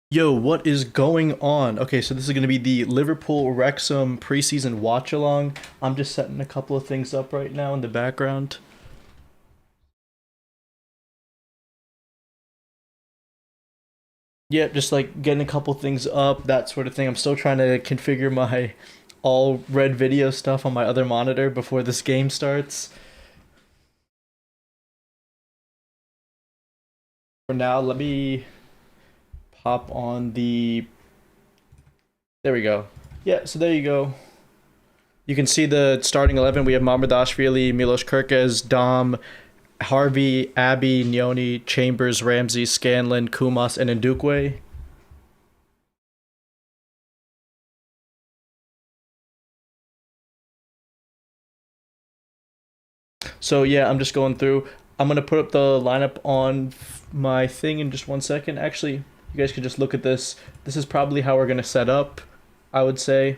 Yo, what is going on? Okay, so this is going to be the Liverpool Wrexham preseason watch along. I'm just setting a couple of things up right now in the background. Yeah, just like getting a couple things up, that sort of thing. I'm still trying to configure my all red video stuff on my other monitor before this game starts. For now, let me pop on the. There we go. Yeah, so there you go. You can see the starting 11. We have Mamardashvili, Milos Kerkez, Dom, Harvey, Abbey, Nyoni, Chambers, Ramsey, Scanlon, Kumas, and Ndukwe. So yeah, I'm just going through. I'm gonna put up the lineup on my thing in just 1 second. Actually, you guys could just look at this. This is probably how we're gonna set up, I would say.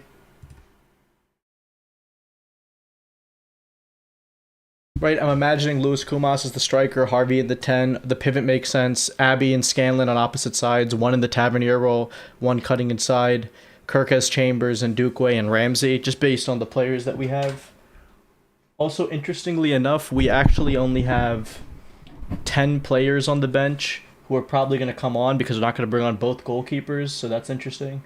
Right, I'm imagining Lewis Kumas as the striker, Harvey in the 10. The pivot makes sense. Abbey and Scanlon on opposite sides, one in the Tavernier role, one cutting inside. Kirk has Chambers and Dukeway and Ramsey, just based on the players that we have. Also, interestingly enough, we actually only have 10 players on the bench who are probably going to come on because we're not going to bring on both goalkeepers, so that's interesting.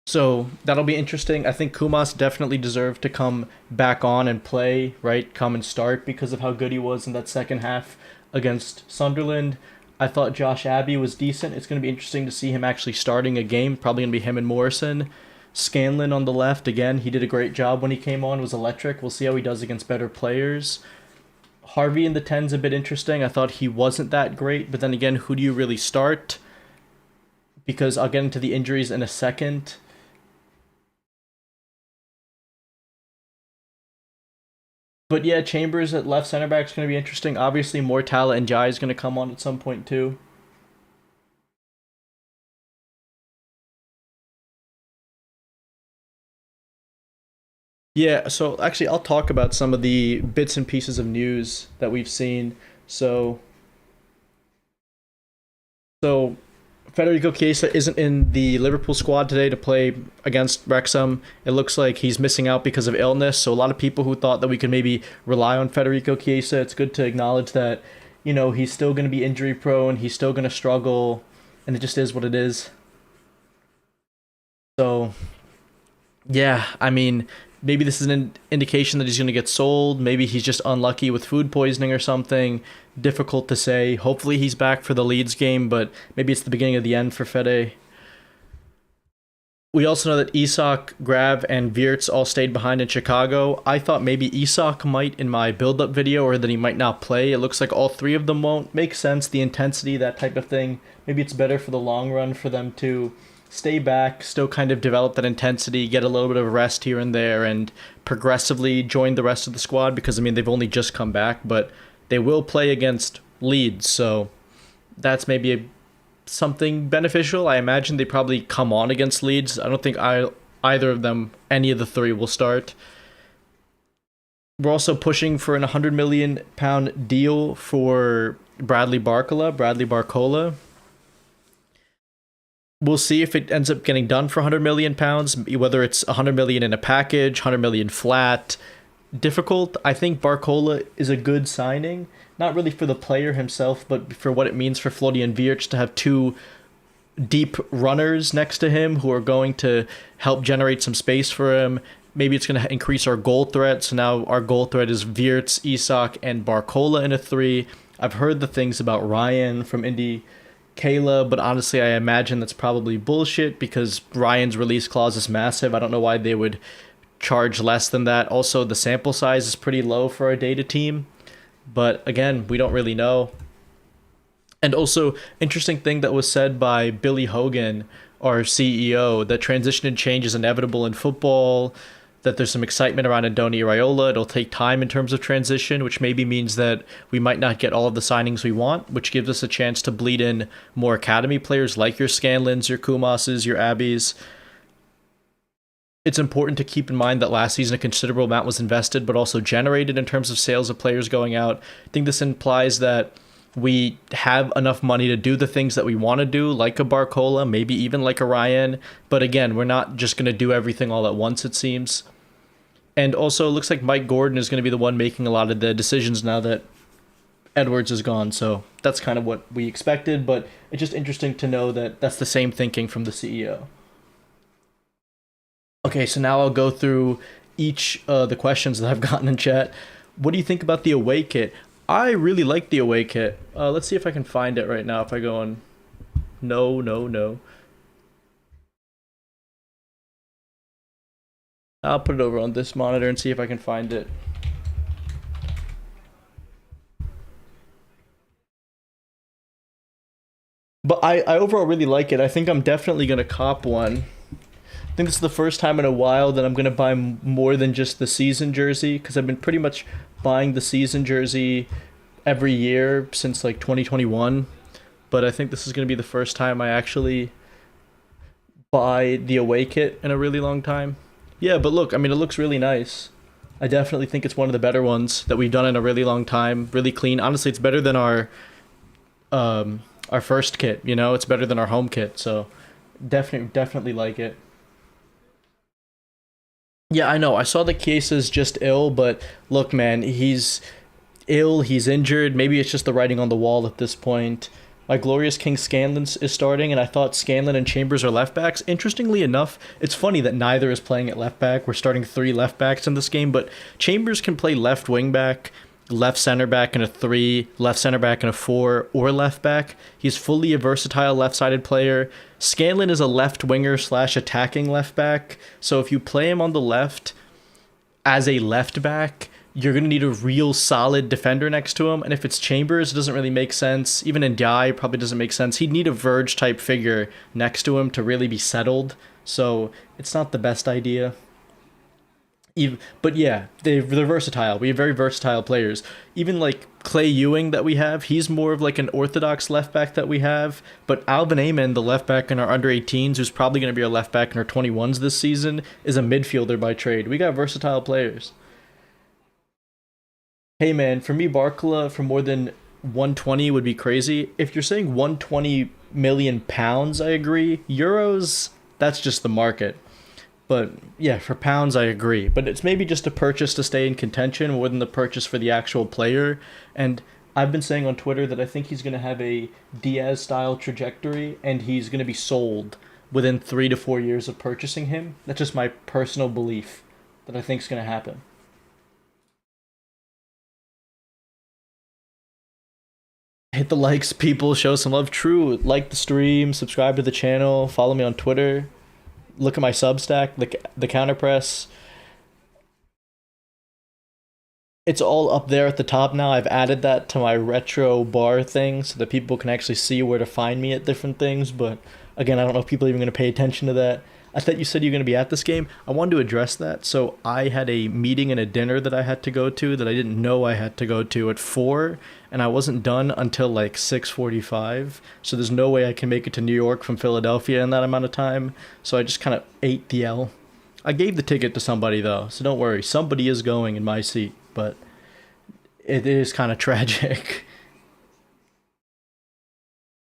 So that'll be interesting. I think Kumas definitely deserved to come back on and play, right? Come and start because of how good he was in that second half against Sunderland. I thought Josh Abbey was decent. It's going to be interesting to see him actually starting a game. Probably going to be him and Morrison. Scanlon on the left, again, he did a great job when he came on, was electric. We'll see how he does against better players. Harvey in the 10's a bit interesting. I thought he wasn't that great, but then again, who do you really start? Because I'll get into the injuries in a second. But yeah, Chambers at left center back is going to be interesting. Obviously, Mortala and Jai is going to come on at some point too. Yeah, so actually, I'll talk about some of the bits and pieces of news that we've seen. So, so Federico Chiesa isn't in the Liverpool squad today to play against Wrexham. It looks like he's missing out because of illness. So a lot of people who thought that we could maybe rely on Federico Chiesa, it's good to acknowledge that, he's still going to be injury prone. He's still going to struggle, and it just is what it is. So yeah, I mean, maybe this is an indication that he's going to get sold. Maybe he's just unlucky with food poisoning or something. Difficult to say. Hopefully he's back for the Leeds game, but maybe it's the beginning of the end for Fede. We also know that Isak, Grav, and Wirtz all stayed behind in Chicago. I thought maybe Isak might in my build-up video, or that he might not play. It looks like all three of them won't. Make sense, the intensity, that type of thing. Maybe it's better for the long run for them to stay back, still kind of develop that intensity, get a little bit of rest here and there, and progressively join the rest of the squad because, I mean, they've only just come back, but they will play against Leeds, so that's maybe something beneficial. I imagine they probably come on against Leeds. I don't think either of them, any of the three, will start. We're also pushing for an £100 million deal for Bradley Barcola. We'll see if it ends up getting done for £100 million, whether it's £100 million in a package, £100 million flat. Difficult. I think Barcola is a good signing, not really for the player himself, but for what it means for Florian Wirtz to have two deep runners next to him who are going to help generate some space for him. Maybe it's going to increase our goal threat. So now our goal threat is Wirtz, Isak, and Barcola in a three. I've heard the things about Ryan from Indy Kayla, but honestly, I imagine that's probably bullshit because Ryan's release clause is massive. I don't know why they would charge less than that. Also, the sample size is pretty low for our data team, but again, we don't really know. And also, interesting thing that was said by Billy Hogan, our CEO, that transition and change is inevitable in football, that there's some excitement around Andoni Iraola. It'll take time in terms of transition, which maybe means that we might not get all of the signings we want, which gives us a chance to bleed in more academy players like your Scanlons, your Kumases, your Abbeys. it's important to keep in mind that last season a considerable amount was invested, but also generated in terms of sales of players going out. I think this implies that we have enough money to do the things that we want to do, like a Barcola, maybe even like a Ryan. But again, we're not just going to do everything all at once, it seems. And also, it looks like Mike Gordon is going to be the one making a lot of the decisions now that Edwards is gone. So that's kind of what we expected, but it's just interesting to know that that's the same thinking from the CEO. Okay, so now I'll go through each the questions that I've gotten in chat. What do you think about the away kit? I really like the away kit. Let's see if I can find it right now. If I go on, no, no, no. I'll put it over on this monitor and see if I can find it. But I overall really like it. I think I'm definitely gonna cop one. I think this is the first time in a while that I'm gonna buy more than just the season jersey, because I've been pretty much buying the season jersey every year since like 2021. But I think this is gonna be the first time I actually buy the away kit in a really long time. Yeah, but look, I mean, it looks really nice. I definitely think it's one of the better ones that we've done in a really long time. Really clean. Honestly, it's better than our first kit. You know, it's better than our home kit. So definitely like it. Yeah, I know. I saw the case is just ill, but look, man, he's ill. He's injured. Maybe it's just the writing on the wall at this point. My glorious King Scanlon is starting, and I thought Scanlon and Chambers are left backs. Interestingly enough, it's funny that neither is playing at left back. We're starting three left backs in this game, but Chambers can play left wing back, left center back in a three, left center back in a four, or left back. He's fully a versatile left-sided player. Scanlon is a left winger slash attacking left back, so if you play him on the left as a left back, you're going to need a real solid defender next to him. And if it's Chambers, it doesn't really make sense. Even in Ndiaye, probably doesn't make sense. He'd need a Verge type figure next to him to really be settled. So it's not the best idea. But yeah, they're versatile. We have very versatile players. Even like Clay Ewing that we have, he's more of like an orthodox left back that we have. But Alvin Amen, the left back in our under 18s, who's probably going to be our left back in our 21s this season, is a midfielder by trade. We got versatile players. Hey man, for me, Barcola for more than 120 would be crazy. If you're saying 120 million pounds, I agree. Euros, that's just the market. But yeah, for pounds, I agree. But it's maybe just a purchase to stay in contention more than the purchase for the actual player. And I've been saying on Twitter that I think he's going to have a Diaz style trajectory and he's going to be sold within 3 to 4 years of purchasing him. That's just my personal belief that I think is going to happen. Hit the likes, people. Show some love. True. Like the stream. Subscribe to the channel. Follow me on Twitter. Look at my Substack, the Counterpress. It's all up there at the top now. I've added that to my retro bar thing so that people can actually see where to find me at different things. But again, I don't know if people are even going to pay attention to that. I thought you said you're going to be at this game. I wanted to address that. So I had a meeting and a dinner that I had to go to that I didn't know I had to go to at 4, and I wasn't done until like 6:45. So there's no way I can make it to New York from Philadelphia in that amount of time. So I just kind of ate the L. I gave the ticket to somebody though, so don't worry. Somebody is going in my seat, but it is kind of tragic.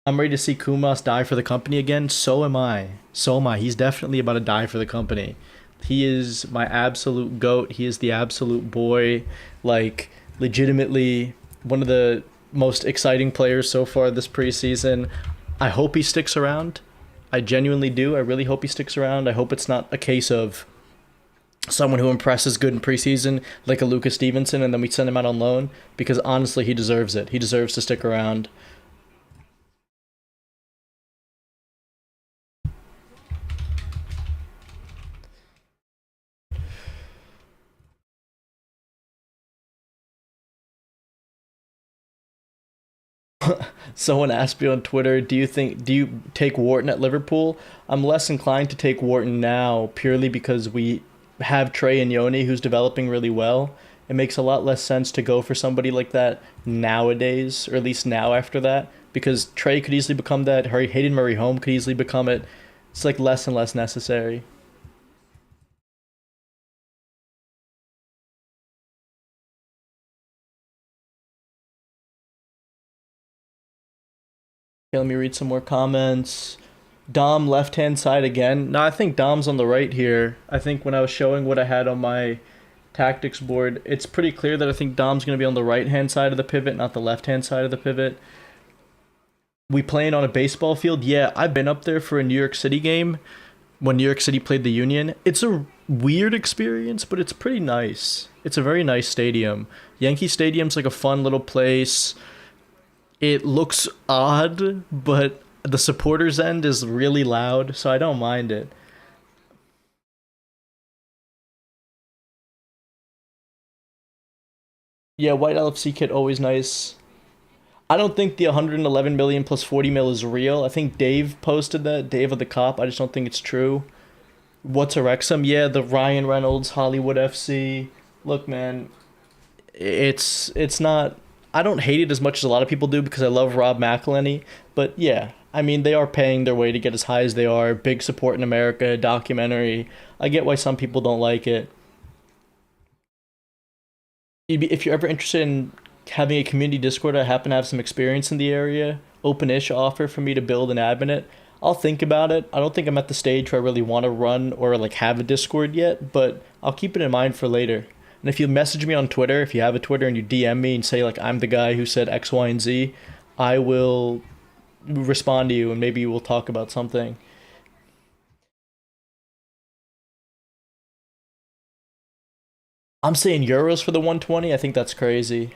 I'm ready to see Kumas die for the company again. So am I. So am I. He's definitely about to die for the company. He is my absolute GOAT. He is the absolute boy. Like, legitimately one of the most exciting players so far this preseason. I hope he sticks around. I genuinely do. I really hope he sticks around. I hope it's not a case of someone who impresses good in preseason like a Lucas Stevenson and then we send him out on loan, because honestly, he deserves it. He deserves to stick around. Someone asked me on Twitter, do you take Wharton at Liverpool? I'm less inclined to take Wharton now purely because we have Trey and Yoni who's developing really well. It makes a lot less sense to go for somebody like that nowadays, or at least now after that, because Trey could easily become that. Hayden Murray Home could easily become it. It's like less and less necessary. Okay, let me read some more comments. Dom left hand side again. No, I think Dom's on the right here. I think when I was showing what I had on my tactics board, it's pretty clear that I think Dom's going to be on the right hand side of the pivot, not the left hand side of the pivot. We playing on a baseball field? Yeah, I've been up there for a New York City game when New York City played the Union. It's a weird experience, but it's pretty nice. It's a very nice stadium. Yankee Stadium's like a fun little place. It looks odd, but the supporters end is really loud, so I don't mind it. Yeah, White LFC kit always nice. I don't think the 111 million plus 40 mil is real. I think Dave posted that, Dave of the Cop. I just don't think it's true. What's a Wrexham? Yeah, the Ryan Reynolds Hollywood FC. Look, man, it's not. I don't hate it as much as a lot of people do because I love Rob McElhenney. But yeah, I mean they are paying their way to get as high as they are. Big support in America, documentary. I get why some people don't like it. If you're ever interested in having a community Discord, I happen to have some experience in the area. Open-ish offer for me to build and admin it. I'll think about it. I don't think I'm at the stage where I really want to run or like have a Discord yet, but I'll keep it in mind for later. And if you message me on Twitter, if you have a Twitter and you DM me and say like I'm the guy who said X, Y, and Z, I will respond to you and maybe we'll talk about something. I'm saying euros for the 120. I think that's crazy.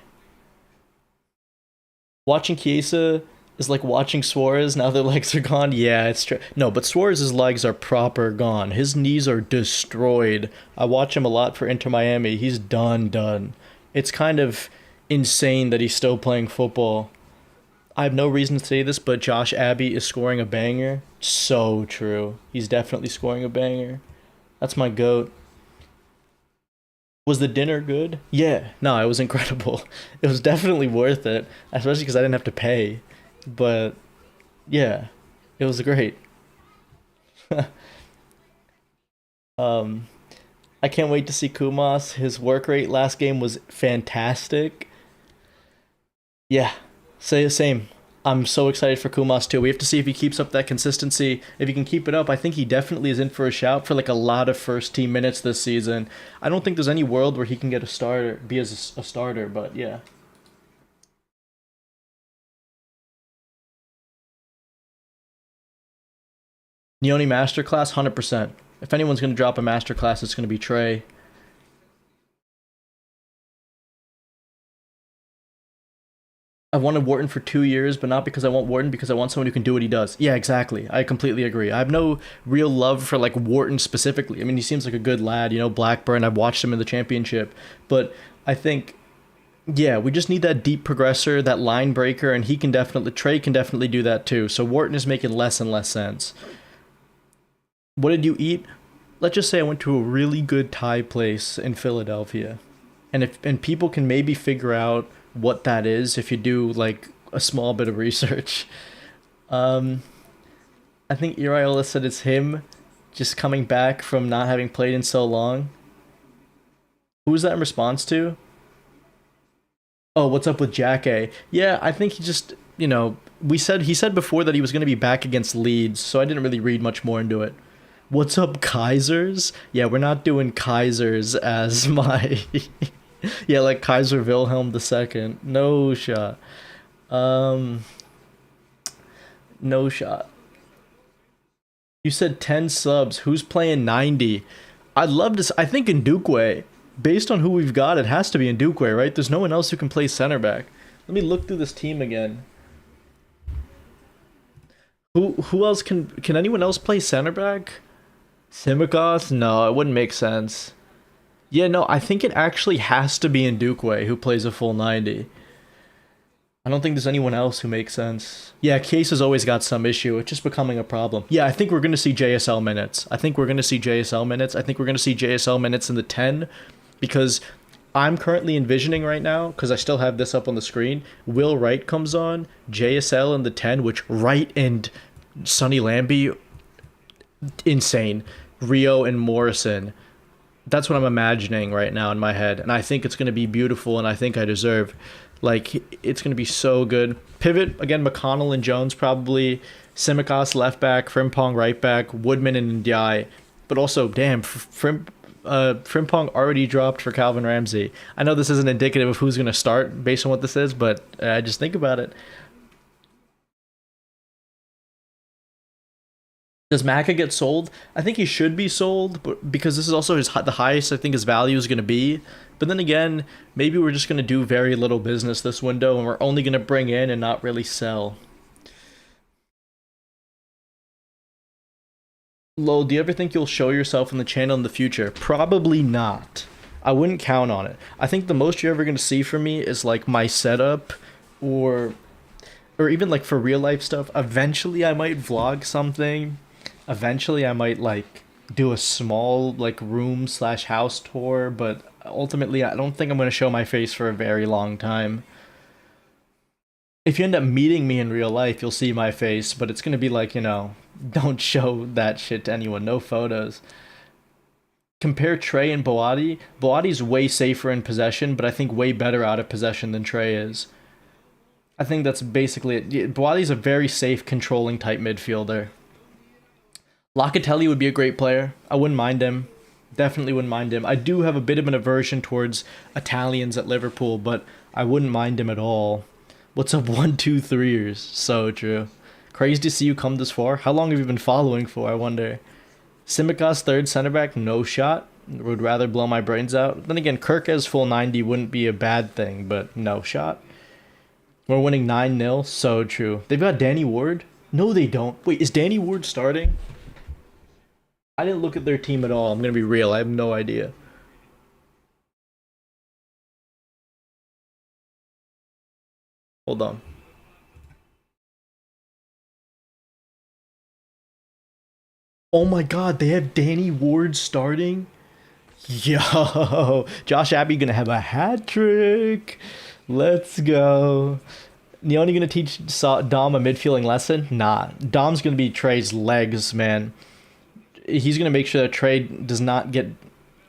Watching Chiesa is like watching Suarez. Now their legs are gone. Yeah, it's true. No, but Suarez's legs are proper gone. His knees are destroyed. I watch him a lot for Inter Miami. He's done, done. It's kind of insane that he's still playing football. I have no reason to say this, but Josh Abbey is scoring a banger. So true. He's definitely scoring a banger. That's my goat. Was the dinner good? Yeah, no, it was incredible. It was definitely worth it, especially because I didn't have to pay. But yeah, it was great. um, I can't wait to see Kumas. His work rate last game was fantastic. Yeah, say the same. I'm so excited for Kumas too. We have to see if he keeps up that consistency. If he can keep it up, I think he definitely is in for a shout for like a lot of first team minutes this season. I don't think there's any world where he can get a starter, be as a starter, but yeah. Neoni Masterclass, 100%. If anyone's going to drop a Masterclass, it's going to be Trey. I've wanted Wharton for 2 years, but not because I want Wharton, because I want someone who can do what he does. Yeah, exactly. I completely agree. I have no real love for like Wharton specifically. I mean, he seems like a good lad, Blackburn. I've watched him in the championship, but I think yeah, we just need that deep progressor, that line breaker, and Trey can definitely do that too. So Wharton is making less and less sense. What did you eat? Let's just say I went to a really good Thai place in Philadelphia. And people can maybe figure out what that is if you do like a small bit of research. Um I think Iriola said it's him just coming back from not having played in so long. Who was that in response to? Oh, what's up with Jack A? Yeah, I think he just, he said before that he was going to be back against Leeds, so I didn't really read much more into it. What's up, Kaisers? Yeah, we're not doing Kaisers as my yeah, like Kaiser Wilhelm II. No shot. Um, no shot. You said 10 subs. Who's playing 90? I'd love to. I think in Ndukwe, based on who we've got, it has to be in Ndukwe, right? There's no one else who can play center back. Let me look through this team again. Who else can anyone else play center back? Simikos? No, it wouldn't make sense. Yeah, no, I think it actually has to be in Ndukwe who plays a full 90. I don't think there's anyone else who makes sense. Yeah, Case has always got some issue. It's just becoming a problem. Yeah, I think we're going to see JSL minutes. I think we're going to see JSL minutes. I think we're going to see JSL minutes in the 10 because I'm currently envisioning right now, because I still have this up on the screen, Will Wright comes on, JSL in the 10, which Wright and Sonny Lambie, insane. Rio and Morrison. That's what I'm imagining right now in my head, and I think it's going to be beautiful, and I think I deserve. Like, it's going to be so good. Pivot, again, McConnell and Jones probably. Simicast left back, Frimpong right back, Woodman and Ndiaye. But also, damn, Frimpong already dropped for Calvin Ramsey. I know this isn't indicative of who's going to start based on what this is, but just think about it. Does Maka get sold? I think he should be sold, but because this is also the highest I think his value is going to be. But then again, maybe we're just going to do very little business this window, and we're only going to bring in and not really sell. Lol, do you ever think you'll show yourself on the channel in the future? Probably not. I wouldn't count on it. I think the most you're ever going to see from me is like my setup, or even like for real life stuff. Eventually I might vlog something. Eventually I might like do a small like room slash house tour, but ultimately I don't think I'm going to show my face for a very long time. If you end up meeting me in real life, you'll see my face, but it's going to be like, you know, don't show that shit to anyone. No photos. Compare Trey and Boadi. Boadi's way safer in possession, but I think way better out of possession than Trey is. I think that's basically it. Boadi's a very safe, controlling type midfielder. Locatelli would be a great player. I wouldn't mind him. Definitely wouldn't mind him. I do have a bit of an aversion towards Italians at Liverpool, but I wouldn't mind him at all. What's up, 1-2-3ers? So true. Crazy to see you come this far. How long have you been following for, I wonder? Simicast third center back, no shot. Would rather blow my brains out. Then again, Kirkes full 90 wouldn't be a bad thing, but no shot. We're winning 9-0. So true. They've got Danny Ward? No, they don't. Wait, is Danny Ward starting? I didn't look at their team at all. I'm going to be real. I have no idea. Hold on. Oh my god, they have Danny Ward starting? Yo, Josh Abbey gonna have a hat trick. Let's go. Neoni gonna teach Dom a midfielding lesson? Nah, Dom's gonna be Trey's legs, man. He's gonna make sure that Trey does not get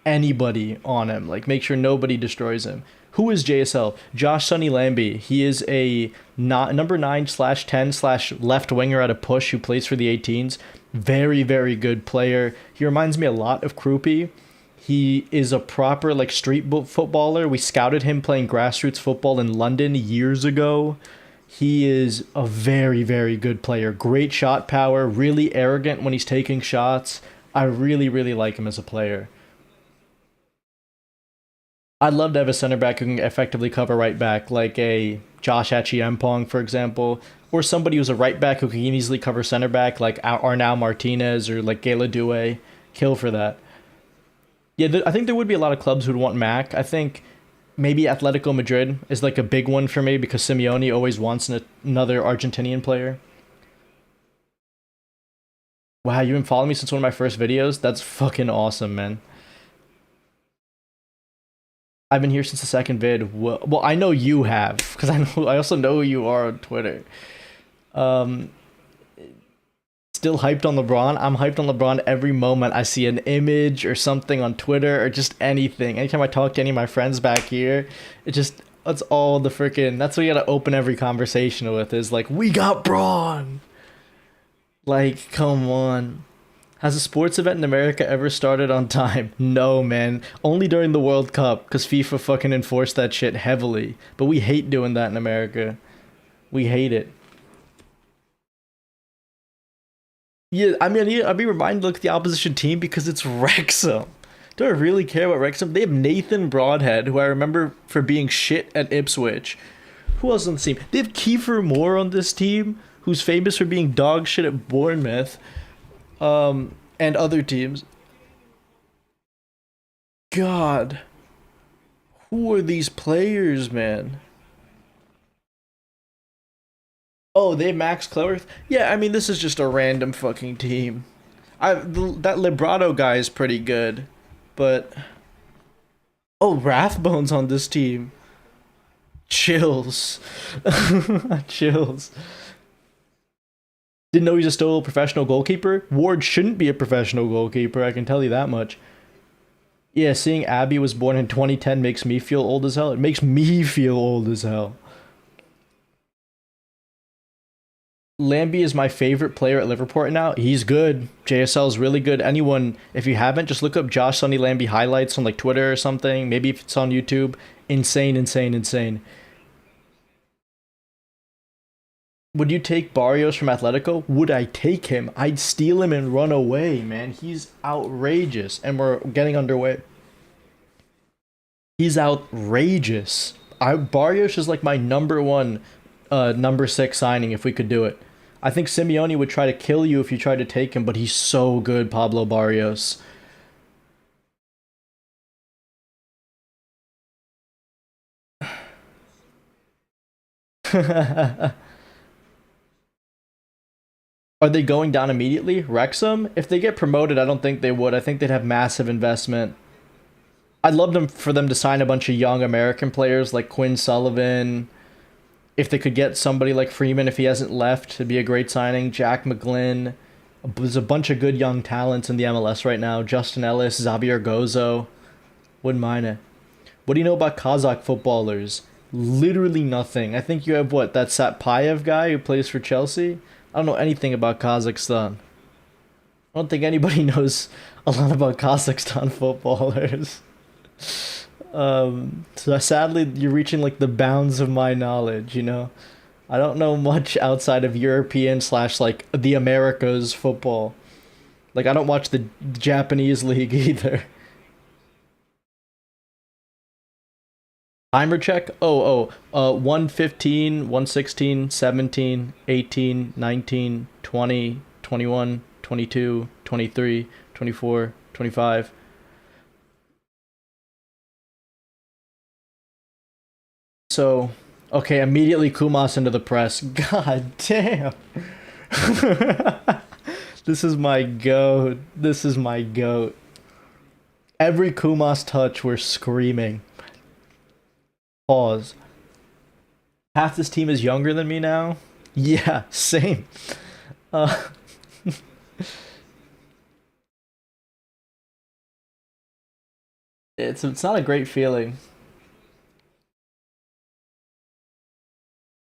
anybody on him. Like, make sure nobody destroys him. Who is JSL? Josh Sonny Lambie. He is a number 9/10/left winger at a push who plays for the 18s. Very, very good player. He reminds me a lot of Krupi. He is a proper like street footballer. We scouted him playing grassroots football in London years ago. He is a very, very good player. Great shot power. Really arrogant when he's taking shots. I really, really like him as a player. I'd love to have a center back who can effectively cover right back, like a Josh Achiempong, for example, or somebody who's a right back who can easily cover center back, like Arnau Martinez or like Gala Due. Kill for that. Yeah, I think there would be a lot of clubs who'd want Mac. I think maybe Atletico Madrid is like a big one for me because Simeone always wants another Argentinian player. Wow, you've been following me since one of my first videos? That's fucking awesome, man. I've been here since the second vid. Well, I know you have, because I also know who you are on Twitter. Still hyped on LeBron. I'm hyped on LeBron every moment I see an image or something on Twitter or just anything. Anytime I talk to any of my friends back here, it's all the freaking. That's what you gotta open every conversation with is like, we got Braun. Like, come on. Has a sports event in America ever started on time? No, man. Only during the World Cup, because FIFA fucking enforced that shit heavily. But we hate doing that in America. We hate it. Yeah, I mean, I'd be reminded to look at the opposition team because it's Wrexham. Do I really care about Wrexham? They have Nathan Broadhead, who I remember for being shit at Ipswich. Who else on the team? They have Kiefer Moore on this team, who's famous for being dog shit at Bournemouth. And other teams. God. Who are these players, man? Oh, they have Max Cleworth? Yeah, I mean, this is just a random fucking team. That Librato guy is pretty good, but... Oh, Rathbone's on this team. Chills. Chills. Didn't know he's still a professional goalkeeper. Ward shouldn't be a professional goalkeeper, I can tell you that much. Yeah, seeing Abby was born in 2010 makes me feel old as hell. It makes me feel old as hell. Lambie is my favorite player at Liverpool right now. He's good. JSL is really good. Anyone, if you haven't, just look up Josh Sonny Lambie highlights on like Twitter or something. Maybe if it's on YouTube. Insane, insane, insane. Would you take Barrios from Atletico? Would I take him? I'd steal him and run away, man. He's outrageous. And we're getting underway. He's outrageous. Barrios is like my number one, number six signing if we could do it. I think Simeone would try to kill you if you tried to take him, but he's so good, Pablo Barrios. Are they going down immediately? Wrexham? If they get promoted, I don't think they would. I think they'd have massive investment. I'd love them for them to sign a bunch of young American players like Quinn Sullivan. If they could get somebody like Freeman, if he hasn't left, it'd be a great signing. Jack McGlynn. There's a bunch of good young talents in the MLS right now. Justin Ellis, Xavier Gozo. Wouldn't mind it. What do you know about Kazakh footballers? Literally nothing. I think you have what? That Satpayev guy who plays for Chelsea? I don't know anything about Kazakhstan. I don't think anybody knows a lot about Kazakhstan footballers. So sadly, you're reaching like the bounds of my knowledge, you know? I don't know much outside of European slash like the Americas football. Like I don't watch the Japanese league either. Timer check? 115, 116, 17, 18, 19, 20, 21, 22, 23, 24, 25. So, okay, immediately Kumas into the press. God damn. This is my goat. This is my goat. Every Kumas touch, we're screaming. Pause. Half this team is younger than me now. Yeah, same. Uh, it's not a great feeling.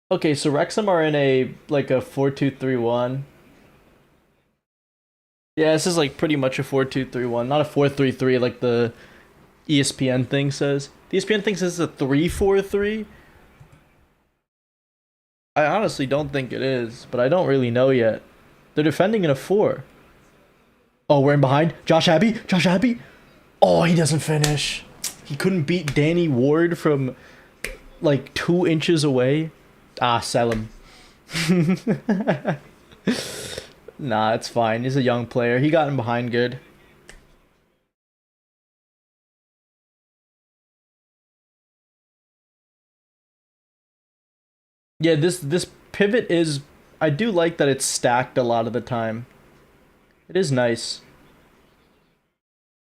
Okay, so Wrexham are in a like a 4-2-3-1. Yeah, this is like pretty much a 4-2-3-1, not a 4-3-3 like the ESPN thing says. The ESPN thing says it's a 3-4-3. I honestly don't think it is, but I don't really know yet. They're defending in a 4. Oh, we're in behind. Josh Abbey. Josh Abbey. Oh, he doesn't finish. He couldn't beat Danny Ward from like 2 inches away. Ah, sell him. Nah, it's fine. He's a young player. He got him behind good. Yeah, this pivot is I do like that it's stacked a lot of the time. It is nice.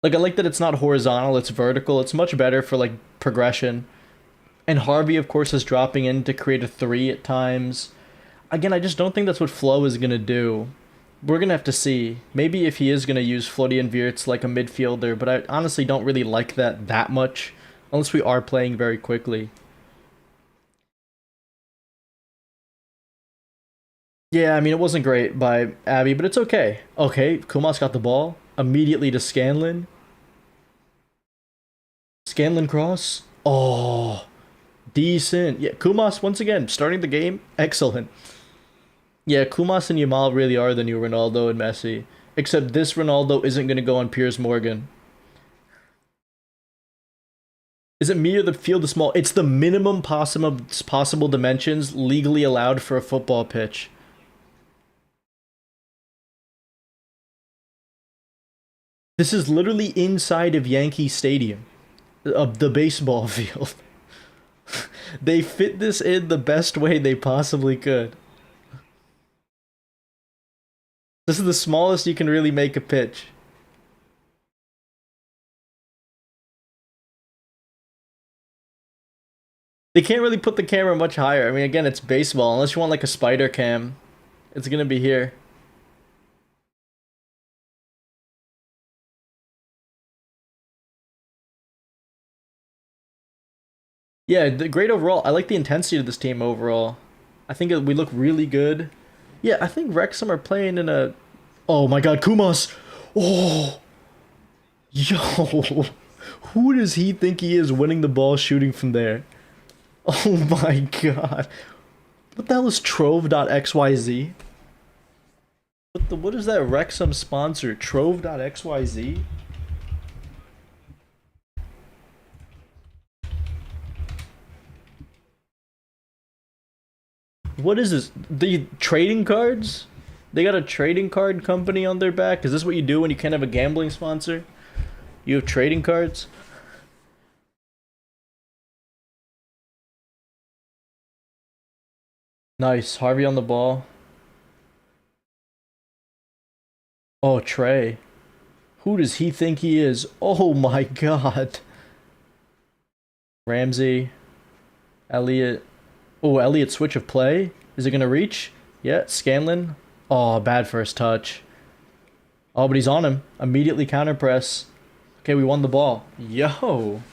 Like I like that it's not horizontal, it's vertical. It's much better for like progression. And Harvey of course is dropping in to create a 3 at times. Again, I just don't think that's what Flo is going to do. We're going to have to see. Maybe if he is going to use Florian Wirtz like a midfielder, but I honestly don't really like that much unless we are playing very quickly. Yeah, I mean, it wasn't great by Abby, but it's okay. Okay, Kumas got the ball. Immediately to Scanlon. Scanlon cross. Oh, decent. Yeah, Kumas, once again, starting the game. Excellent. Yeah, Kumas and Yamal really are the new Ronaldo and Messi. Except this Ronaldo isn't going to go on Piers Morgan. Is it me or the field is small? It's the minimum possible dimensions legally allowed for a football pitch. This is literally inside of Yankee Stadium, of the baseball field. They fit this in the best way they possibly could. This is the smallest you can really make a pitch. They can't really put the camera much higher. I mean, again, it's baseball. Unless you want like a spider cam, it's gonna be here. Yeah, the great overall. I like the intensity of this team overall. I think we look really good. Yeah, I think Wrexham are playing in a. Oh my God, Kumas! Oh, yo, who does he think he is winning the ball shooting from there? Oh my God, what the hell is Trove.xyz? What is that Wrexham sponsor? Trove.xyz? What is this? The trading cards? They got a trading card company on their back? Is this what you do when you can't have a gambling sponsor? You have trading cards? Nice. Harvey on the ball. Oh, Trey. Who does he think he is? Oh my God. Ramsey. Elliot. Oh, Elliot switch of play. Is it going to reach? Yeah, Scanlon. Oh, bad first touch. Oh, but he's on him. Immediately counter press. Okay, we won the ball. Yo.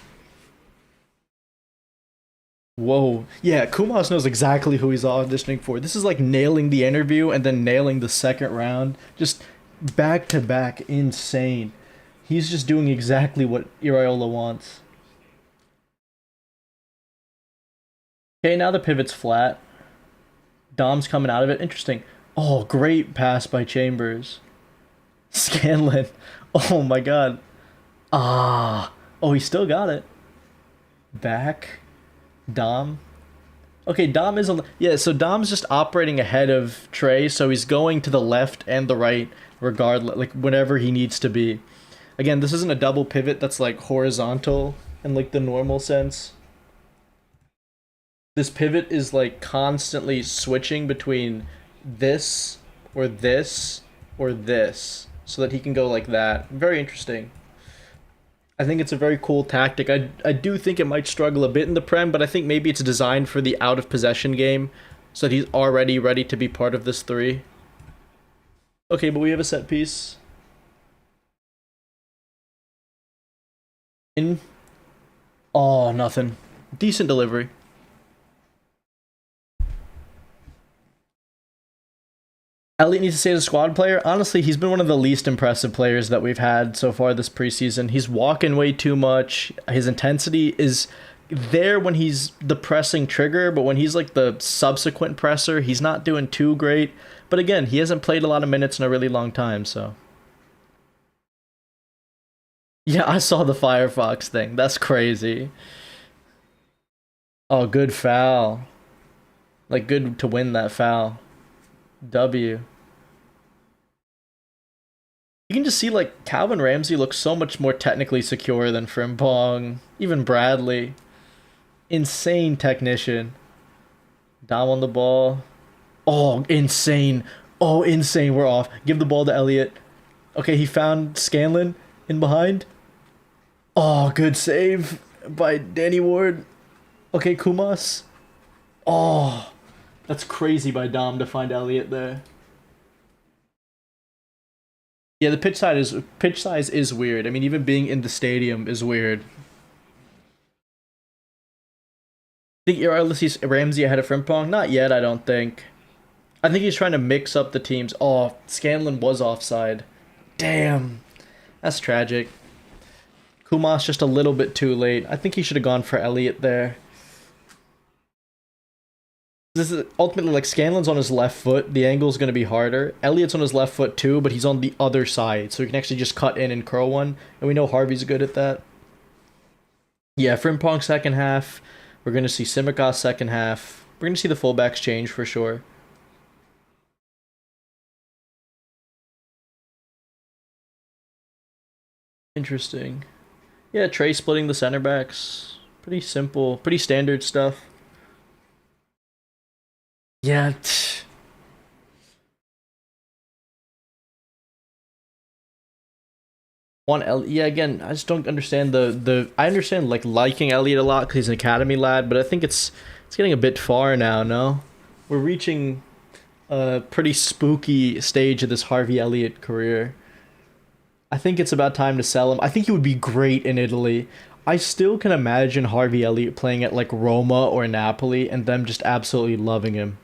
Whoa. Yeah, Kumas knows exactly who he's auditioning for. This is like nailing the interview and then nailing the second round. Just back to back, insane. He's just doing exactly what Iraola wants. Okay, now the pivot's flat. Dom's coming out of it. Interesting. Oh, great pass by Chambers. Scanlon. Oh my God. Ah. Oh, he still got it. Back. Dom. Okay, Dom is a yeah. So Dom's just operating ahead of Trey, so he's going to the left and the right, regardless, like whenever he needs to be. Again, this isn't a double pivot that's like horizontal in like the normal sense. This pivot is like constantly switching between this or this or this, so that he can go like that. Very interesting. I think it's a very cool tactic. I do think it might struggle a bit in the Prem, but I think maybe it's designed for the out of possession game, so that he's already ready to be part of this three. Okay, but we have a set piece. In. Oh, nothing. Decent delivery. Elliot needs to stay as a squad player. Honestly, he's been one of the least impressive players that we've had so far this preseason. He's walking way too much. His intensity is there when he's the pressing trigger, but when he's like the subsequent presser, he's not doing too great. But again, he hasn't played a lot of minutes in a really long time, so. Yeah, I saw the Firefox thing. That's crazy. Oh, good foul. Like, good to win that foul. W. You can just see like Calvin Ramsey looks so much more technically secure than Frimpong, even Bradley. Insane technician. Dom on the ball. Oh, insane. Oh, insane. We're off. Give the ball to Elliot. Okay, he found Scanlon in behind. Oh, good save by Danny Ward. Okay, Kumas. Oh, that's crazy by Dom to find Elliot there. Yeah, the pitch size is weird. I mean, even being in the stadium is weird. Think Ulysses Ramsey ahead of Frimpong? Not yet, I don't think. I think he's trying to mix up the teams. Oh, Scanlon was offside. Damn. That's tragic. Kumas just a little bit too late. I think he should have gone for Elliot there. This is ultimately like Scanlon's on his left foot. The angle's going to be harder. Elliot's on his left foot too, but he's on the other side. So he can actually just cut in and curl one. And we know Harvey's good at that. Yeah, Frimpong second half. We're going to see Simicast second half. We're going to see the fullbacks change for sure. Interesting. Yeah, Trey splitting the center backs. Pretty simple. Pretty standard stuff. Yeah. Yeah, again, I just don't understand the I understand like liking Elliot a lot because he's an academy lad, but I think it's getting a bit far now, no? We're reaching a pretty spooky stage of this Harvey Elliott career. I think it's about time to sell him. I think he would be great in Italy. I still can imagine Harvey Elliott playing at like Roma or Napoli and them just absolutely loving him.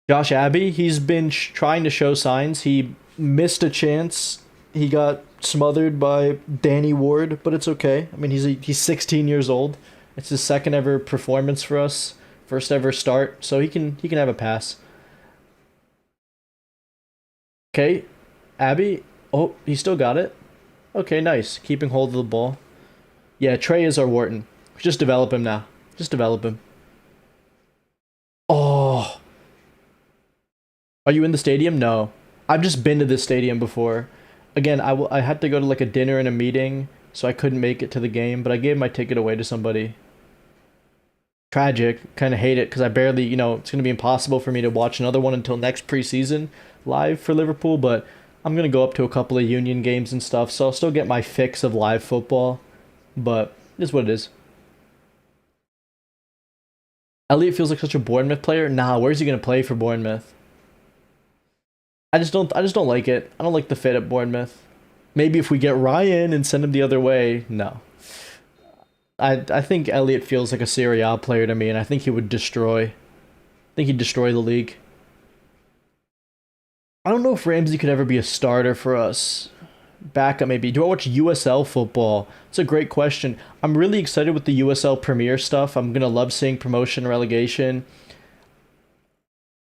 Josh Abbey, he's been trying to show signs. He missed a chance. He got smothered by Danny Ward, but it's okay. I mean, he's 16 years old. It's his second ever performance for us, first ever start, so he can have a pass. Okay, Abbey. Oh, he still got it. Okay, nice. Keeping hold of the ball. Yeah, Trey is our Wharton. Just develop him now. Just develop him. Oh, are you in the stadium? No. I've just been to this stadium before. Again, I had to go to like a dinner and a meeting, so I couldn't make it to the game, but I gave my ticket away to somebody. Tragic. Kind of hate it because I barely, it's going to be impossible for me to watch another one until next preseason live for Liverpool, but I'm going to go up to a couple of Union games and stuff, so I'll still get my fix of live football, but it is what it is. Elliot feels like such a Bournemouth player. Nah, where's he going to play for Bournemouth? I just don't like it. I don't like the fit at Bournemouth. Maybe if we get Ryan and send him the other way, no. I think Elliot feels like a Serie A player to me, and I think he would destroy. I think he'd destroy the league. I don't know if Ramsey could ever be a starter for us. Backup maybe. Do I watch USL football? It's a great question. I'm really excited with the USL Premier stuff. I'm gonna love seeing promotion and relegation.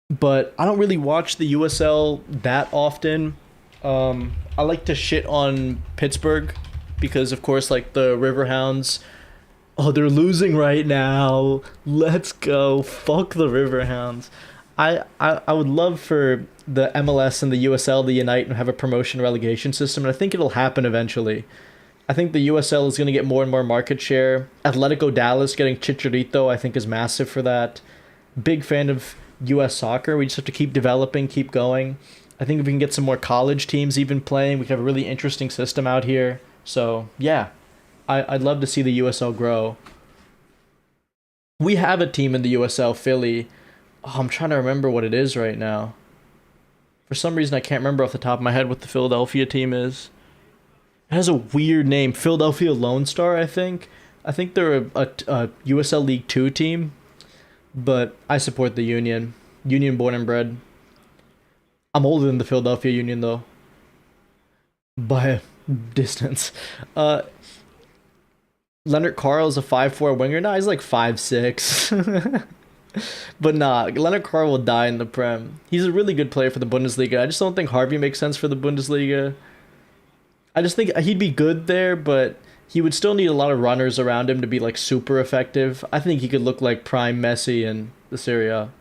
But I don't really watch the USL that often. I like to shit on Pittsburgh because, of course, like the Riverhounds. Oh, they're losing right now. Let's go. Fuck the Riverhounds. I would love for the MLS and the USL to unite and have a promotion relegation system, and I think it'll happen eventually. I think the USL is going to get more and more market share. Atletico Dallas getting Chicharito, I think, is massive for that. Big fan of US soccer. We just have to keep developing, keep going. I think if we can get some more college teams even playing, we can have a really interesting system out here. So, yeah, I'd love to see the USL grow. We have a team in the USL, Philly. Oh, I'm trying to remember what it is right now. For some reason, I can't remember off the top of my head what the Philadelphia team is. It has a weird name. Philadelphia Lone Star, I think. I think they're a USL League 2 team. But I support the Union. Union born and bred. I'm older than the Philadelphia Union, though. By a distance. Leonard Carl is a 5'4" winger. Nah, he's like 5'6". But nah, Leonard Carl will die in the Prem. He's a really good player for the Bundesliga. I just don't think Harvey makes sense for the Bundesliga. I just think he'd be good there, but he would still need a lot of runners around him to be like super effective. I think he could look like prime Messi in the Serie A.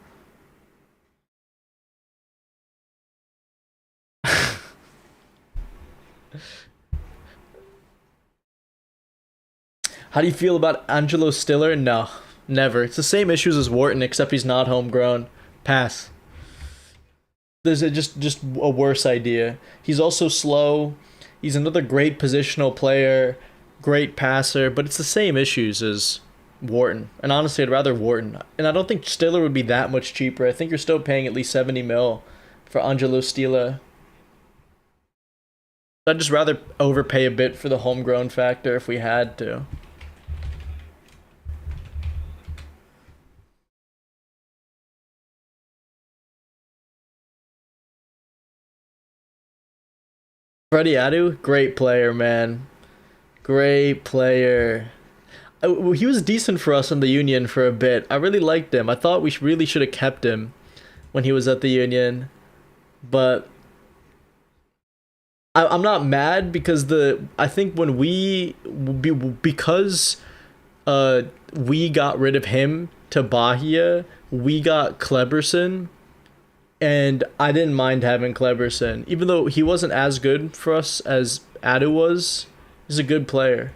How do you feel about Angelo Stiller? No, never. It's the same issues as Wharton, except he's not homegrown. Pass. There's just a worse idea. He's also slow. He's another great positional player, great passer, but it's the same issues as Wharton. And honestly, I'd rather Wharton. And I don't think Stiller would be that much cheaper. I think you're still paying at least 70 mil for Angelo Stiller. I'd just rather overpay a bit for the homegrown factor if we had to. Freddie Adu, great player, man. Great player. He was decent for us in the Union for a bit. I really liked him. I thought we really should have kept him when he was at the Union. But I'm not mad because I think when because we got rid of him to Bahia, we got Kleberson. And I didn't mind having Kleberson. Even though he wasn't as good for us as Adu was, he's a good player.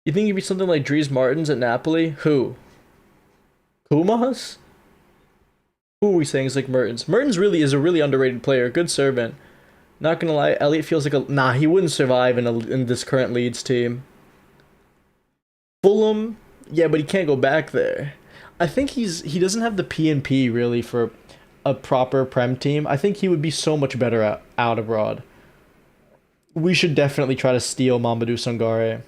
You think he'd be something like Dries Martins at Napoli? Who? Kumas? Who are we saying is like Mertens? Mertens really is a really underrated player. Good servant. Not gonna lie, Elliot feels like a... Nah, he wouldn't survive in this current Leeds team. Fulham, yeah, but he can't go back there. I think he doesn't have the P and P really for a proper Prem team, I think he would be so much better out abroad. We should definitely try to steal Mamadou Sangare.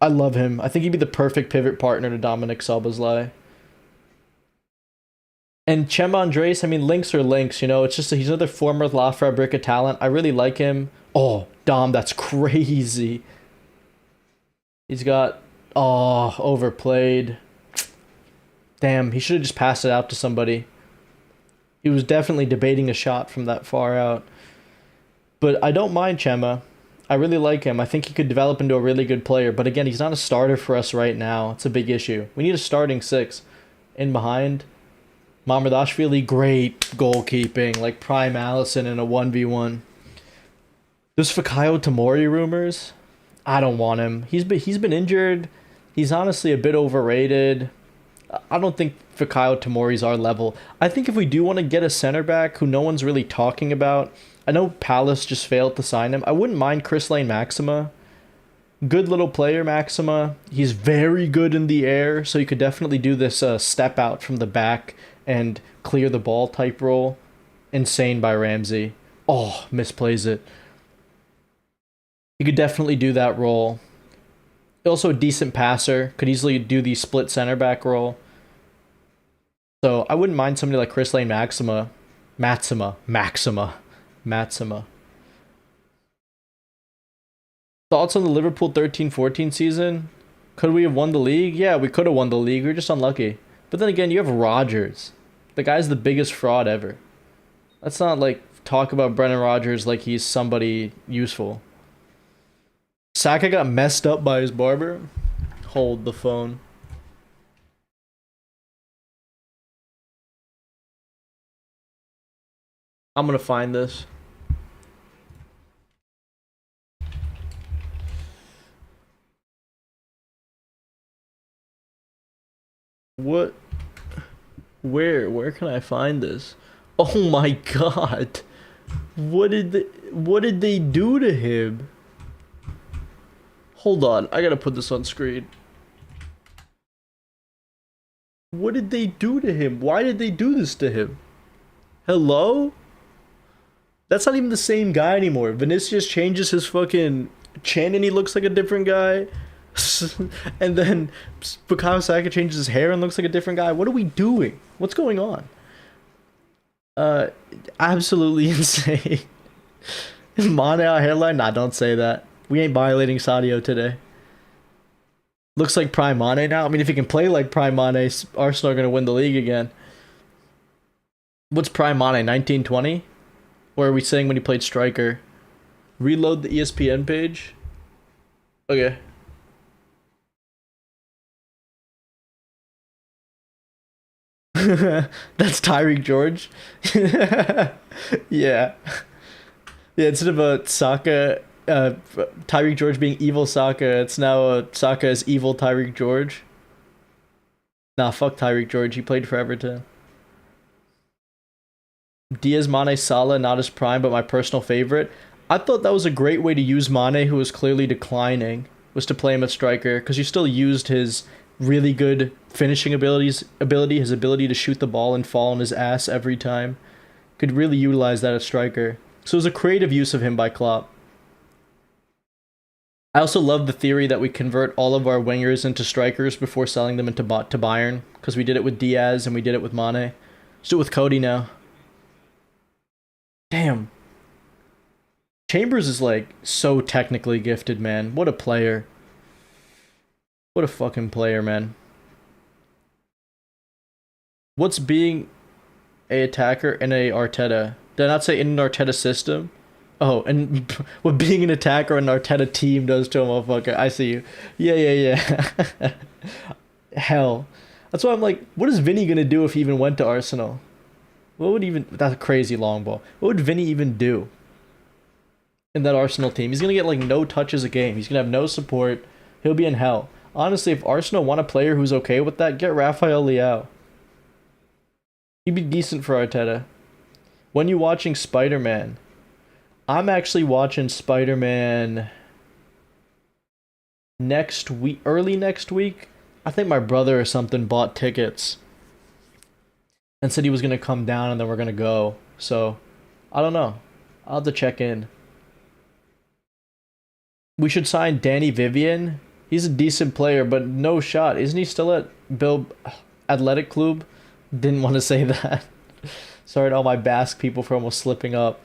I love him. I think he'd be the perfect pivot partner to Dominic Szoboszlai. And Chem Andres, I mean, links are links, you know. It's just he's another former La Fabrica talent. I really like him. Oh, Dom, that's crazy. He's got, oh, overplayed. Damn, he should have just passed it out to somebody. He was definitely debating a shot from that far out. But I don't mind Chema. I really like him. I think he could develop into a really good player. But again, he's not a starter for us right now. It's a big issue. We need a starting six. In behind, Mamardashvili, great goalkeeping. Like prime Allison in a 1v1. There's Fikayo Tomori rumors. I don't want him. He's been injured. He's honestly a bit overrated. I don't think Fikayo Tomori's our level. I think if we do want to get a center back who no one's really talking about, I know Palace just failed to sign him. I wouldn't mind Chris Lane Maxima. Good little player, Maxima. He's very good in the air, so you could definitely do this step out from the back and clear the ball type role. Insane by Ramsey. Oh, misplays it. You could definitely do that role. Also a decent passer. Could easily do the split center back role. So I wouldn't mind somebody like Chris Lane Maxima. Maxima. Thoughts on the Liverpool 13-14 season? Could we have won the league? Yeah, we could have won the league. We were just unlucky. But then again, you have Rodgers. The guy's the biggest fraud ever. Let's not like talk about Brendan Rodgers like he's somebody useful. Saka got messed up by his barber. Hold the phone. I'm gonna find this. What? Where can I find this? Oh my god. What did they do to him? Hold on, I gotta put this on screen. What did they do to him? Why did they do this to him? Hello? That's not even the same guy anymore. Vinicius changes his fucking chin and he looks like a different guy. And then Bukayo Saka changes his hair and looks like a different guy. What are we doing? What's going on? Absolutely insane. Mane our hairline? Nah, don't say that. We ain't violating Sadio today. Looks like Prime Mane now. I mean, if he can play like Prime Mane, Arsenal are going to win the league again. What's Prime Mane? 1920? Or are we saying when he played striker? Reload the ESPN page. Okay. That's Tyreek George. Yeah. Yeah, instead of a Saka, Tyreek George being evil Saka, it's now Saka is evil Tyreek George. Nah, fuck Tyreek George. He played for Everton. Diaz, Mane, Salah, not his prime, but my personal favorite. I thought that was a great way to use Mane, who was clearly declining, was to play him at striker, because you still used his really good finishing his ability to shoot the ball and fall on his ass every time. Could really utilize that at striker. So it was a creative use of him by Klopp. I also love the theory that we convert all of our wingers into strikers before selling them to Bayern, because we did it with Diaz and we did it with Mane. Let's do it with Cody now. Damn. Chambers is like so technically gifted, man. What a player. What a fucking player, man. What's being a attacker in a Arteta? Did I not say in an Arteta system? Oh, and what being an attacker in an Arteta team does to a motherfucker. I see you. Yeah. Hell. That's why I'm like, what is Vinny gonna do if he even went to Arsenal? What would even... That's a crazy long ball. What would Vinny even do in that Arsenal team? He's going to get, like, no touches a game. He's going to have no support. He'll be in hell. Honestly, if Arsenal want a player who's okay with that, get Rafael Leao. He'd be decent for Arteta. When you watching Spider-Man? I'm actually watching Spider-Man next week, early next week. I think my brother or something bought tickets. and said he was gonna come down and then we're gonna go. So I don't know. I'll have to check in. We should sign Danny Vivian. He's a decent player, but no shot. Isn't he still at Bill Athletic Club? Didn't want to say that. Sorry to all my Basque people for almost slipping up.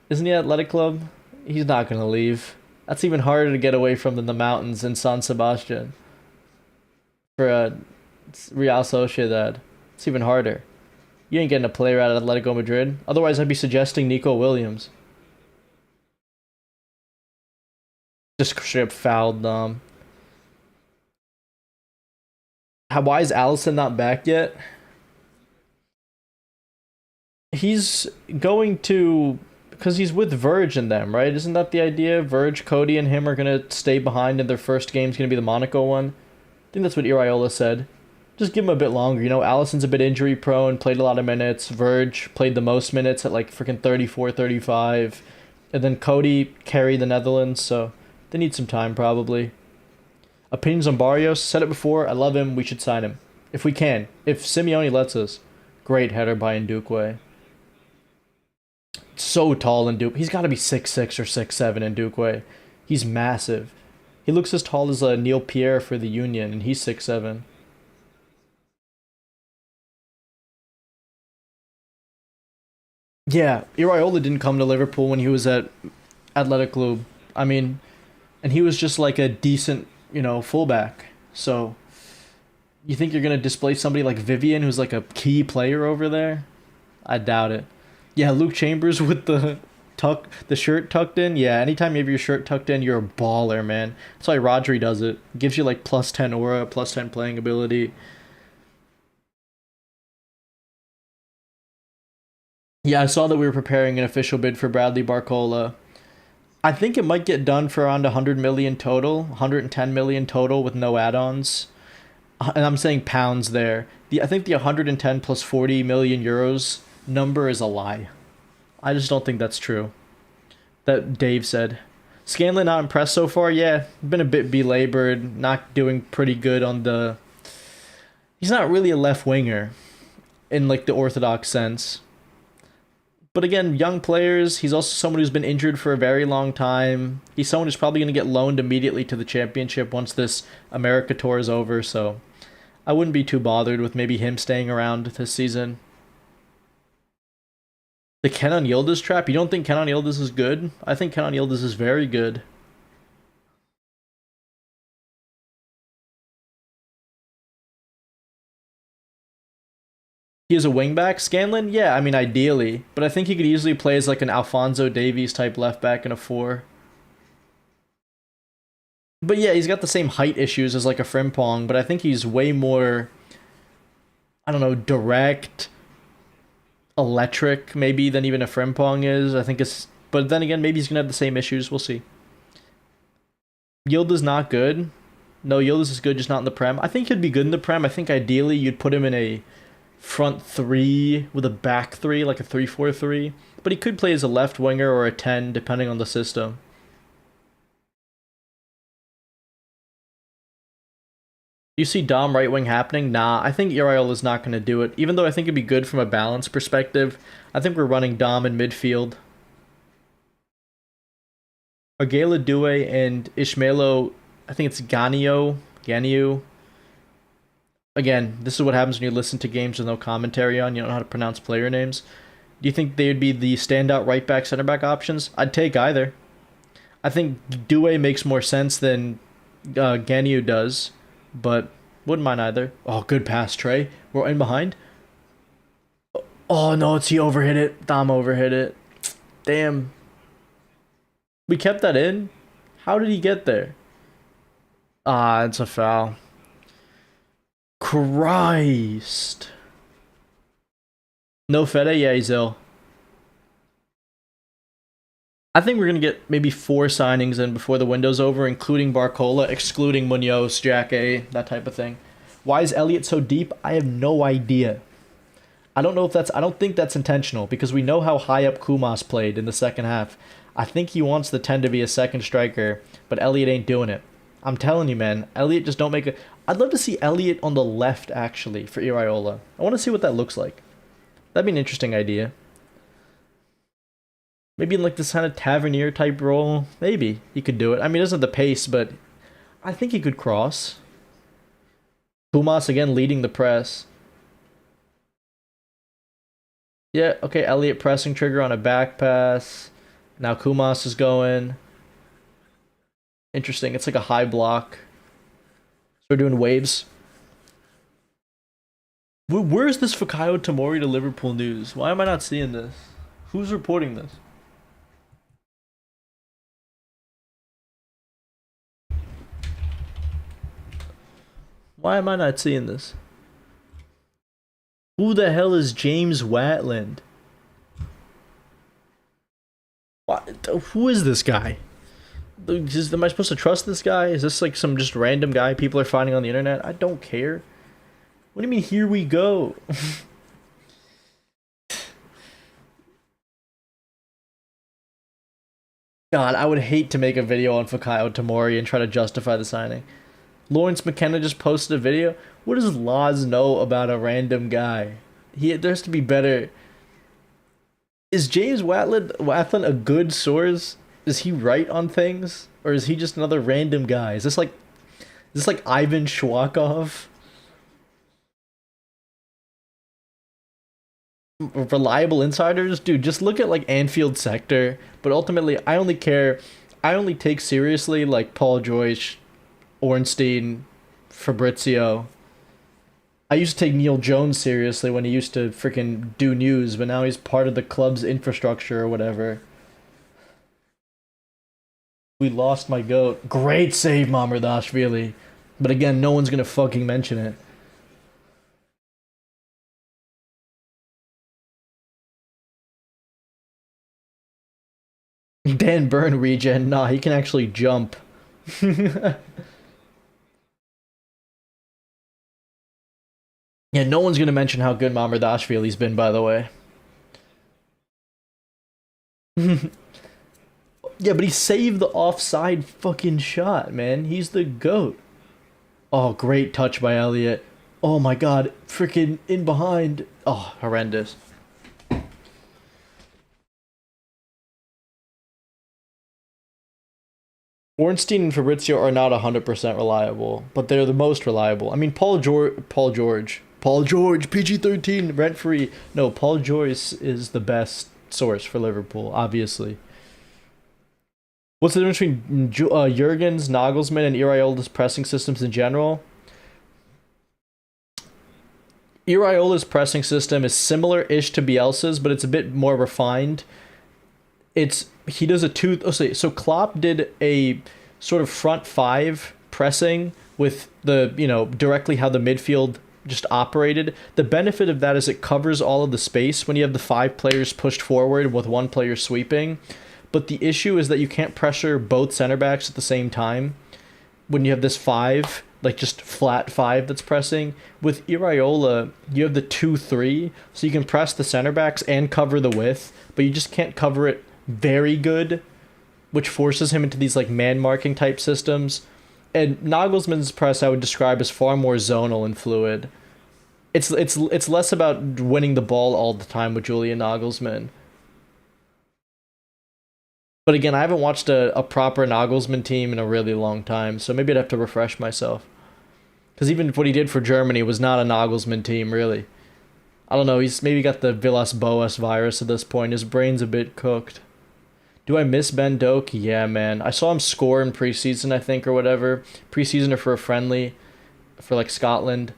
Isn't he at Athletic Club? He's not gonna leave. That's even harder to get away from than the mountains in San Sebastian. For Real Sociedad. It's even harder. You ain't getting a player out of Atletico Madrid. Otherwise, I'd be suggesting Nico Williams. Just straight up fouled them. Why is Allison not back yet? He's going to... Because he's with Verge and them, right? Isn't that the idea? Verge, Cody, and him are going to stay behind, and their first game's going to be the Monaco one. I think that's what Iraola said. Just give him a bit longer. You know, Allison's a bit injury prone, played a lot of minutes. Verge played the most minutes at like freaking 34, 35. And then Cody carried the Netherlands, so they need some time probably. Opinions on Barrios? Said it before. I love him. We should sign him. If we can. If Simeone lets us. Great header by Ndukwe. So tall in Duke. He's got to be 6'6" or 6'7" in Ndukwe. He's massive. He looks as tall as Neil Pierre for the Union, and he's 6'7". Yeah, Iraola didn't come to Liverpool when he was at Athletic Club. I mean, and he was just like a decent, fullback. So, you think you're going to displace somebody like Vivian, who's like a key player over there? I doubt it. Yeah, Luke Chambers with the shirt tucked in. Yeah, anytime you have your shirt tucked in, you're a baller, man. That's why Rodri does it. Gives you like plus 10 aura, plus 10 playing ability. Yeah, I saw that we were preparing an official bid for Bradley Barcola. I think it might get done for around 100 million total, 110 million total with no add-ons. And I'm saying pounds there. I think the 110 plus 40 million euros number is a lie. I just don't think that's true. That Dave said. Scanlon not impressed so far? Yeah, been a bit belabored, not doing pretty good on the... He's not really a left winger in like the orthodox sense. But again, young players, he's also someone who's been injured for a very long time. He's someone who's probably going to get loaned immediately to the championship once this America tour is over, so I wouldn't be too bothered with maybe him staying around this season. The Kenan Yildiz trap? You don't think Kenan Yildiz is good? I think Kenan Yildiz is very good. He is a wingback, Scanlon? Yeah, I mean, ideally. But I think he could easily play as like an Alphonso Davies type left back in a 4. But yeah, he's got the same height issues as like a Frimpong, but I think he's way more, I don't know, direct, electric maybe than even a Frimpong is. I think it's, but then again, maybe he's going to have the same issues. We'll see. Yildiz not good. No, Yildiz is good, just not in the Prem. I think he'd be good in the Prem. I think ideally you'd put him in a front 3 with a back 3, like a 3-4-3. But he could play as a left winger or a 10, depending on the system. You see Dom right wing happening? Nah, I think Uriel is not going to do it. Even though I think it'd be good from a balance perspective, I think we're running Dom in midfield. Agela Due and Ishmaelo, I think it's Ganio. Again, this is what happens when you listen to games with no commentary on. You don't know how to pronounce player names. Do you think they would be the standout right back, center back options? I'd take either. I think Due makes more sense than Ganio does, but wouldn't mind either. Oh, good pass, Trey. We're in behind. Oh, no, he overhit it. Dom overhit it. Damn. We kept that in? How did he get there? Ah, it's a foul. Christ. No Fede? Yeah, he's ill. I think we're going to get maybe 4 signings in before the window's over, including Barcola, excluding Munoz, Jack A, that type of thing. Why is Elliott so deep? I have no idea. I don't think that's intentional, because we know how high up Kumas played in the second half. I think he wants the 10 to be a second striker, but Elliott ain't doing it. I'm telling you, man, Elliott I'd love to see Elliott on the left, actually, for Iraola. I want to see what that looks like. That'd be an interesting idea. Maybe in like this kind of tavernier type role. Maybe he could do it. I mean, he doesn't have the pace, but I think he could cross. Pumas again leading the press. Yeah, okay, Elliott pressing trigger on a back pass. Now Kumas is going. Interesting. It's like a high block. So we're doing waves. Where's this Fikayo Tomori to Liverpool news? Why am I not seeing this? Who's reporting this? Why am I not seeing this? Who the hell is James Watland? What? Who is this guy? Am I supposed to trust this guy? Is this like some just random guy people are finding on the internet? I don't care. What do you mean, here we go? God, I would hate to make a video on Fikayo Tomori and try to justify the signing. Lawrence McKenna just posted a video. What does Laws know about a random guy? There has to be better. Is James Watland a good source? Is he right on things? Or is he just another random guy? Is this like Ivan Shwakov? Reliable insiders? Dude, just look at like Anfield Sector. But ultimately, I only take seriously like Paul Joyce, Ornstein, Fabrizio. I used to take Neil Jones seriously when he used to freaking do news, but now he's part of the club's infrastructure or whatever. We lost my goat. Great save, Mamardashvili. But again, no one's gonna fucking mention it. Dan Burn regen. Nah, he can actually jump. Yeah, no one's gonna mention how good Mamardashvili's been, by the way. Yeah, but he saved the offside fucking shot, man. He's the GOAT. Oh, great touch by Elliott. Oh my god, freaking in behind. Oh, horrendous. Ornstein and Fabrizio are not 100% reliable, but they're the most reliable. I mean, Paul George, PG-13, rent-free. No, Paul Joyce is the best source for Liverpool, obviously. What's the difference between Jurgen's, Nagelsmann, and Iraola's pressing systems in general? Iraola's pressing system is similar-ish to Bielsa's, but it's a bit more refined. He does a two. Oh, so Klopp did a sort of front five pressing with directly how the midfield just operated. The benefit of that is it covers all of the space when you have the 5 players pushed forward with 1 player sweeping. But the issue is that you can't pressure both center backs at the same time when you have this 5, like just flat 5 that's pressing. With Iraola, you have the 2-3, so you can press the center backs and cover the width, but you just can't cover it very good, which forces him into these like man marking type systems. And Nagelsmann's press I would describe as far more zonal and fluid. It's less about winning the ball all the time with Julian Nagelsmann. But again, I haven't watched a proper Nagelsmann team in a really long time, so maybe I'd have to refresh myself. Because even what he did for Germany was not a Nagelsmann team, really. I don't know, he's maybe got the Villas-Boas virus at this point. His brain's a bit cooked. Do I miss Ben Doak? Yeah, man. I saw him score in preseason, I think, or whatever. Preseason or for a friendly, for like Scotland.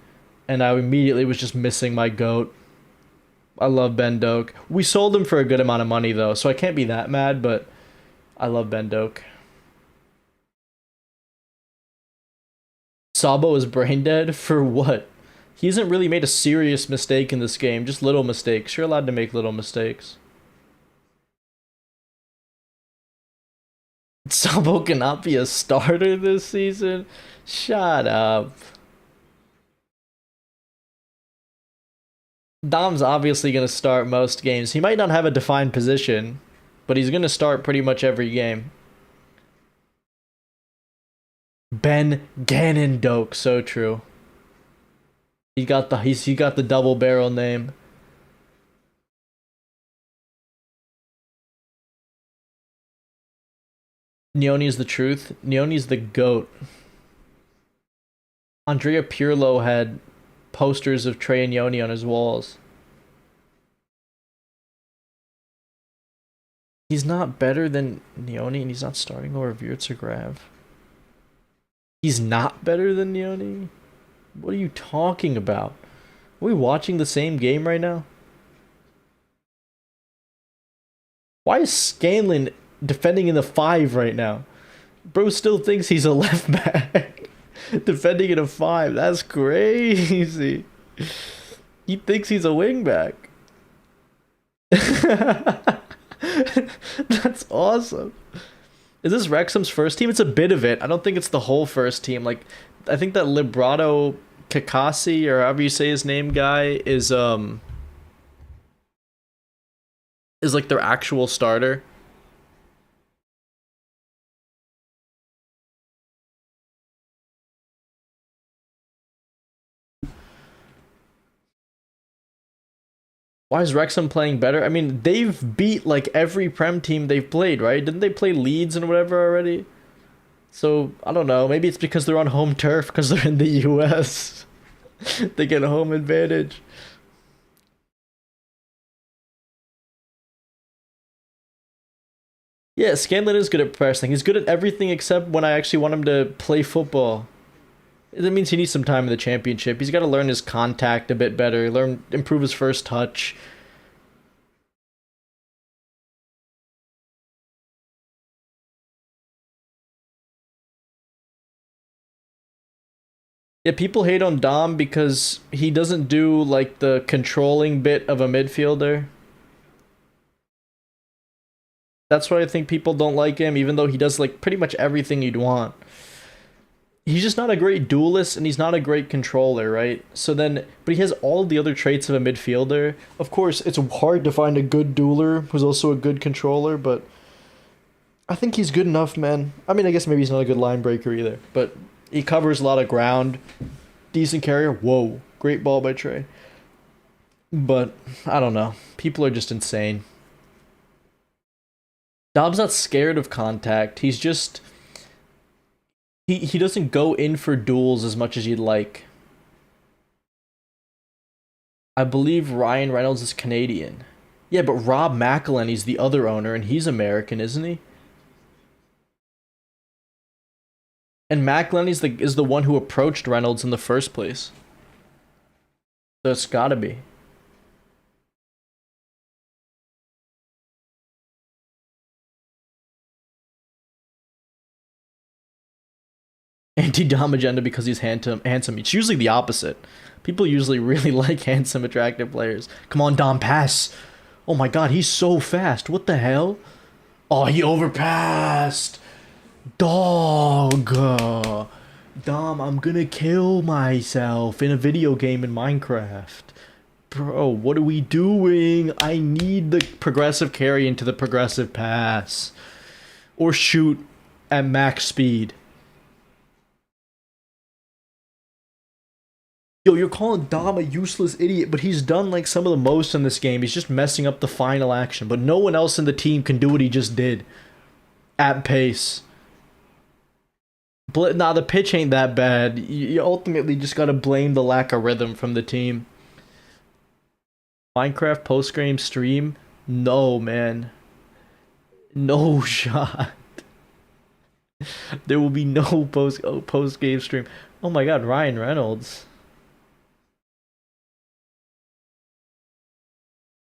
And I immediately was just missing my GOAT. I love Ben Doak. We sold him for a good amount of money, though, so I can't be that mad, but I love Ben Doak. Sabo is brain dead? For what? He hasn't really made a serious mistake in this game, just little mistakes. You're allowed to make little mistakes. Sabo cannot be a starter this season? Shut up. Dom's obviously going to start most games. He might not have a defined position, but he's going to start pretty much every game. Ben Gannon Doak, so true. He got the double barrel name. Neoni is the truth. Neoni's the GOAT. Andrea Pirlo had posters of Trey and Yoni on his walls. He's not better than Neoni, and he's not starting over Wirtz or Grav. He's not better than Neoni? What are you talking about? Are we watching the same game right now? Why is Scanlon defending in the 5 right now? Bro still thinks he's a left back. Defending in a 5. That's crazy. He thinks he's a wing back. That's awesome. Is this Wrexham's first team? It's a bit of it. I don't think it's the whole first team. Like, I think that Librato Kakasi, or however you say his name, guy, is like their actual starter. Why is Wrexham playing better? I mean, they've beat like every Prem team they've played, right? Didn't they play Leeds and whatever already? So, I don't know. Maybe it's because they're on home turf because they're in the US. They get a home advantage. Yeah, Scanlon is good at pressing. He's good at everything except when I actually want him to play football. That means he needs some time in the championship. He's got to learn his contact a bit better, improve his first touch. Yeah, people hate on Dom because he doesn't do like the controlling bit of a midfielder. That's why I think people don't like him, even though he does like pretty much everything you'd want. He's just not a great duelist and he's not a great controller, right? So then, but he has all the other traits of a midfielder. Of course, it's hard to find a good dueler who's also a good controller, but I think he's good enough, man. I mean, I guess maybe he's not a good line breaker either, but he covers a lot of ground. Decent carrier. Whoa. Great ball by Trey. But I don't know. People are just insane. Dom's not scared of contact. He's just he doesn't go in for duels as much as you'd like. I believe Ryan Reynolds is Canadian. Yeah, but Rob McElhenney's the other owner, and he's American, isn't he? And McElhenney's is the one who approached Reynolds in the first place. So it's gotta be. Anti-Dom agenda because he's handsome. It's usually the opposite. People usually really like handsome, attractive players. Come on, Dom, pass. Oh my god, he's so fast. What the hell? Oh, he overpassed. Dog. Dom, I'm gonna kill myself in a video game in Minecraft. Bro, what are we doing? I need the progressive carry into the progressive pass. Or shoot at max speed. Yo, you're calling Dom a useless idiot, but he's done like some of the most in this game. He's just messing up the final action, but no one else in the team can do what he just did. At pace. Nah, the pitch ain't that bad. You ultimately just gotta blame the lack of rhythm from the team. Minecraft post-game stream? No, man. No shot. There will be no post-game stream. Oh my god, Ryan Reynolds.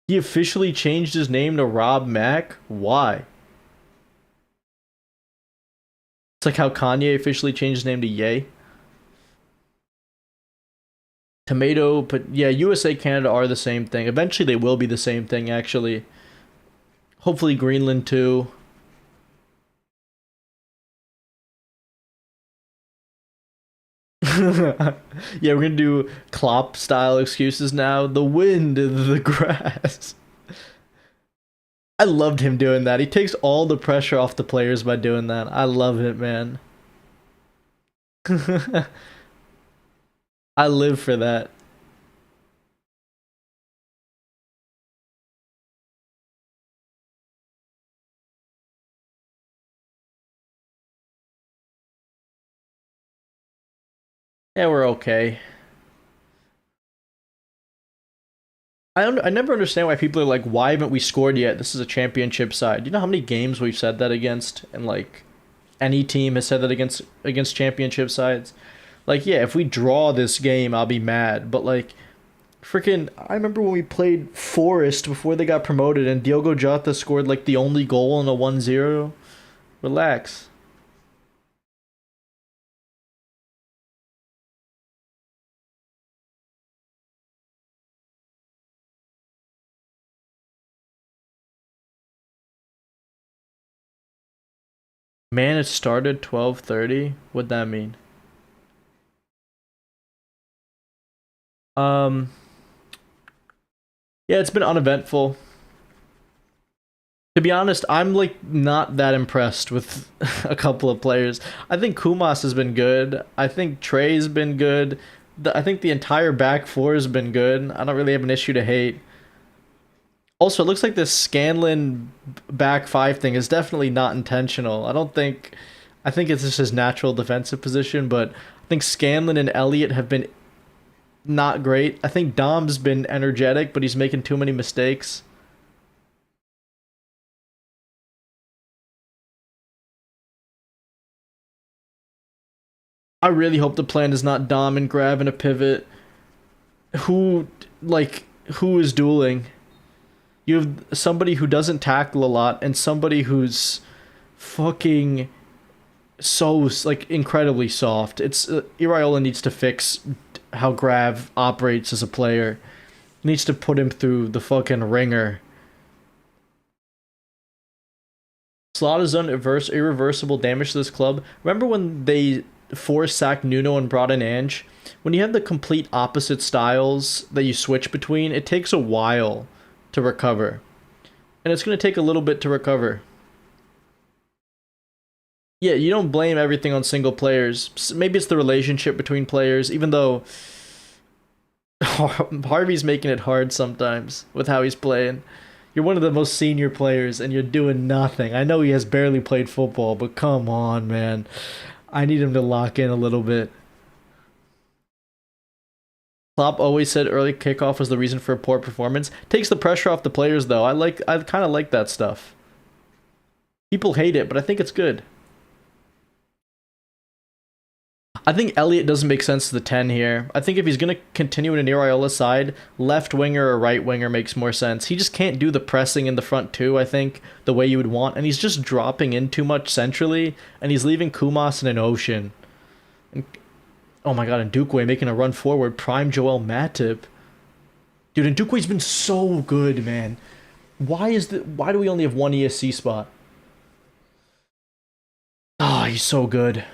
He officially changed his name to Rob Mack? Why? It's like how Kanye officially changed his name to Ye. Tomato, but yeah, USA, Canada are the same thing. Eventually they will be the same thing, actually. Hopefully Greenland too. Yeah, we're gonna do Klopp style excuses now. The wind, the grass. I loved him doing that. He takes all the pressure off the players by doing that. I love it, man. I live for that. Yeah, we're okay. I never understand why people are like, why haven't we scored yet? This is a championship side. You know how many games we've said that against, and like any team has said that against championship sides. Like, yeah, if we draw this game, I'll be mad. But like, freaking, I remember when we played Forest before they got promoted, and Diogo Jota scored like the only goal in a 1-0. Relax. Man, it started 12:30. What'd that mean? Um, yeah, it's been uneventful. To be honest, I'm like not that impressed with a couple of players. I think Kumas has been good. I think Trey's been good. I think the entire back four has been good. I don't really have an issue to hate. Also, it looks like this Scanlon back five thing is definitely not intentional. I don't think. I think it's just his natural defensive position, but I think Scanlon and Elliott have been not great. I think Dom's been energetic, but he's making too many mistakes. I really hope the plan is not Dom and Grab in a pivot. Who, like, who is dueling? You have somebody who doesn't tackle a lot and somebody who's fucking so like incredibly soft. It's Iriola needs to fix how Grav operates as a player. He needs to put him through the fucking ringer. Slot has done irreversible damage to this club. Remember when they forced sacked Nuno and brought in Ange? When you have the complete opposite styles that you switch between, it takes a while to recover. And it's going to take a little bit to recover. Yeah, you don't blame everything on single players. Maybe it's the relationship between players, even though Harvey's making it hard sometimes with how he's playing. You're one of the most senior players and you're doing nothing. I know he has barely played football, but come on, man. I need him to lock in a little bit. Klopp always said early kickoff was the reason for a poor performance. Takes the pressure off the players though. I kind of like that stuff. People hate it, but I think it's good. I think Elliott doesn't make sense to the 10 here. I think if he's going to continue in an Iriola side, left winger or right winger makes more sense. He just can't do the pressing in the front two, I think, the way you would want. And he's just dropping in too much centrally, and he's leaving Kumas in an ocean. And, oh my god, and Ndukwe making a run forward. Prime Joel Matip. Dude, and Ndukwe's been so good, man. Why do we only have one ESC spot? Oh, he's so good.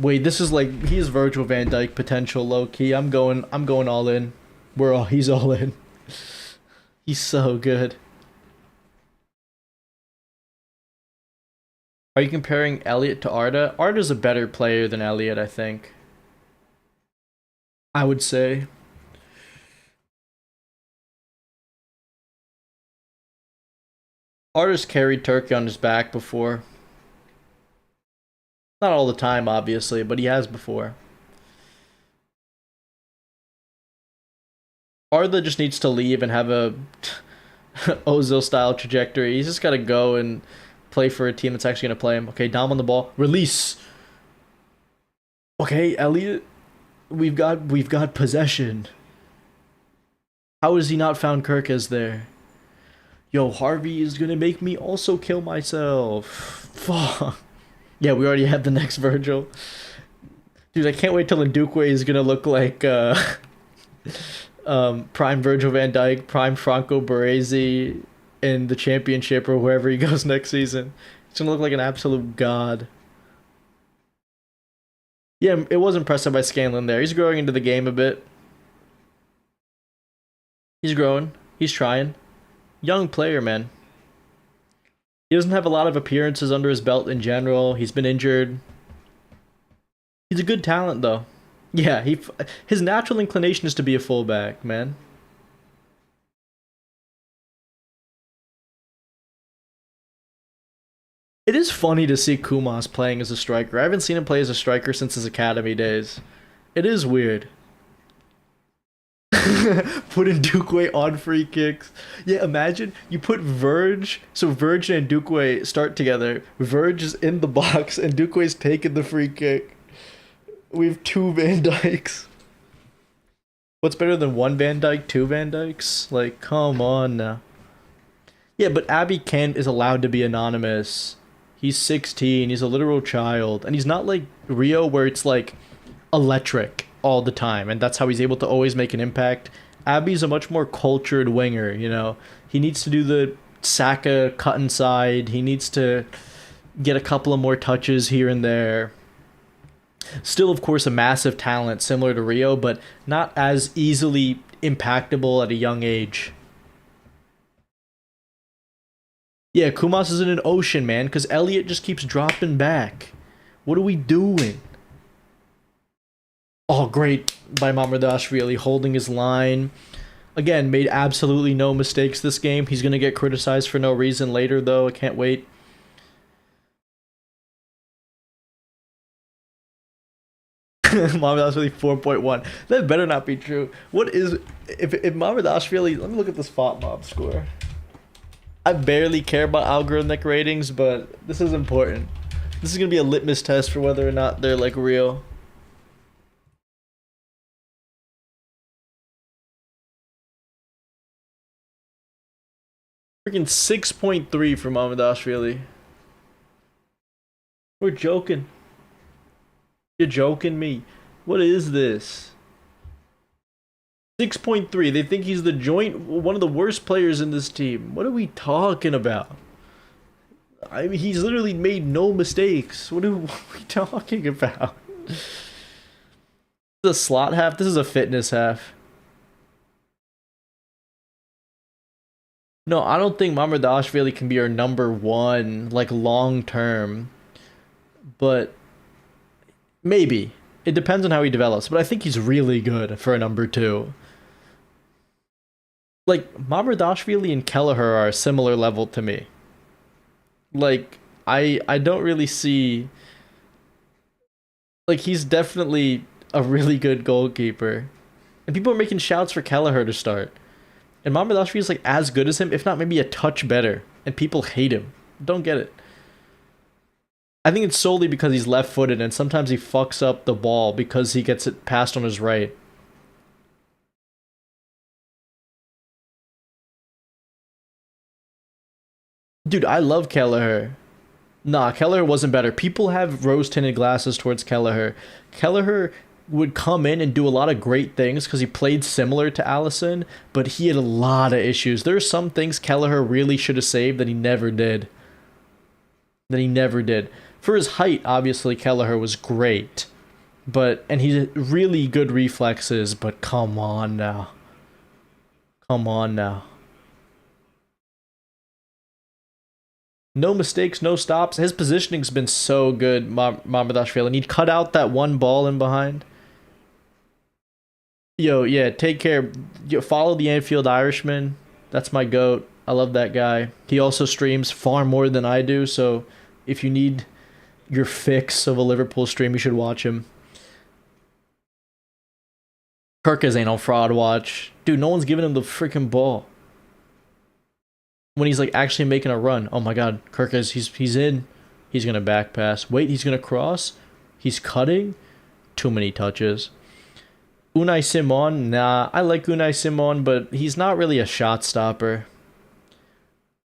Wait, this is like he is Virgil van Dijk potential low key. I'm going all in. He's all in. He's so good. Are you comparing Elliot to Arda? Arda's a better player than Elliot, I think. I would say. Arda's carried Turkey on his back before. Not all the time, obviously, but he has before. Arda just needs to leave and have a Ozil style trajectory. He's just got to go and play for a team that's actually going to play him. Okay, Dom on the ball. Release. Okay, Elliot. We've got possession. How has he not found Kirkes there? Yo, Harvey is gonna make me also kill myself. Fuck. Yeah, we already have the next Virgil. Dude, I can't wait till Ndukwe is gonna look like prime Virgil van Dijk, prime Franco Baresi in the championship or wherever he goes next season. It's gonna look like an absolute god. Yeah, it was impressive by Scanlon there. He's growing into the game a bit. He's growing. He's trying. Young player, man. He doesn't have a lot of appearances under his belt in general. He's been injured. He's a good talent, though. Yeah, his natural inclination is to be a fullback, man. It is funny to see Kumas playing as a striker. I haven't seen him play as a striker since his academy days. It is weird. Putting Dukwe on free kicks. Yeah, imagine you put Verge. So Verge and Dukwe start together. Verge is in the box and Dukwe's taking the free kick. We have two Van Dykes. What's better than one Van Dyke, two Van Dykes? Like, come on now. Yeah, but Abby Kent is allowed to be anonymous. He's 16. He's a literal child. And he's not like Rio where it's like electric all the time. And that's how he's able to always make an impact. Abby's a much more cultured winger, you know. He needs to do the Saka cut inside. He needs to get a couple of more touches here and there. Still, of course, a massive talent similar to Rio, but not as easily impactable at a young age. Yeah, Kumas is in an ocean, man, because Elliot just keeps dropping back. What are we doing? Oh, great by Mamardashvili holding his line. Again, made absolutely no mistakes this game. He's going to get criticized for no reason later, though. I can't wait. Mamardashvili 4.1. That better not be true. What is... If Mamardashvili... Let me look at this FOT mob score. I barely care about algorithmic ratings, but this is important. This is going to be a litmus test for whether or not they're, like, real. Freaking 6.3 for Mamardashvili. We're joking. You're joking me. What is this? 6.3. They think he's the one of the worst players in this team. What are we talking about? I mean, he's literally made no mistakes. What are we talking about? This is a slot half. This is a fitness half. No, I don't think Mamardashvili can be our number one, like, long term. But maybe. It depends on how he develops. But I think he's really good for a number two. Like, Mamardashvili and Kelleher are a similar level to me. Like, I don't really see... Like, he's definitely a really good goalkeeper. And people are making shouts for Kelleher to start. And Mamardashvili is like as good as him, if not maybe a touch better. And people hate him. Don't get it. I think it's solely because he's left-footed and sometimes he fucks up the ball because he gets it passed on his right. Dude, I love Kelleher. Nah, Kelleher wasn't better. People have rose-tinted glasses towards Kelleher. Kelleher would come in and do a lot of great things because he played similar to Allison, but he had a lot of issues. There are some things Kelleher really should have saved that he never did. For his height, obviously, Kelleher was great. And he had really good reflexes, but come on now. No mistakes, no stops. His positioning's been so good, Mamardashvili. And he'd cut out that one ball in behind. Yo, yeah, take care. Yo, follow the Anfield Irishman. That's my GOAT. I love that guy. He also streams far more than I do, so if you need your fix of a Liverpool stream, you should watch him. Kirkes ain't on fraud watch. Dude, no one's giving him the freaking ball. When he's like actually making a run. Oh my god, Kirkes, he's in. He's gonna back pass. Wait, he's gonna cross. He's cutting. Too many touches. Unai Simon, nah, I like Unai Simon, but he's not really a shot stopper.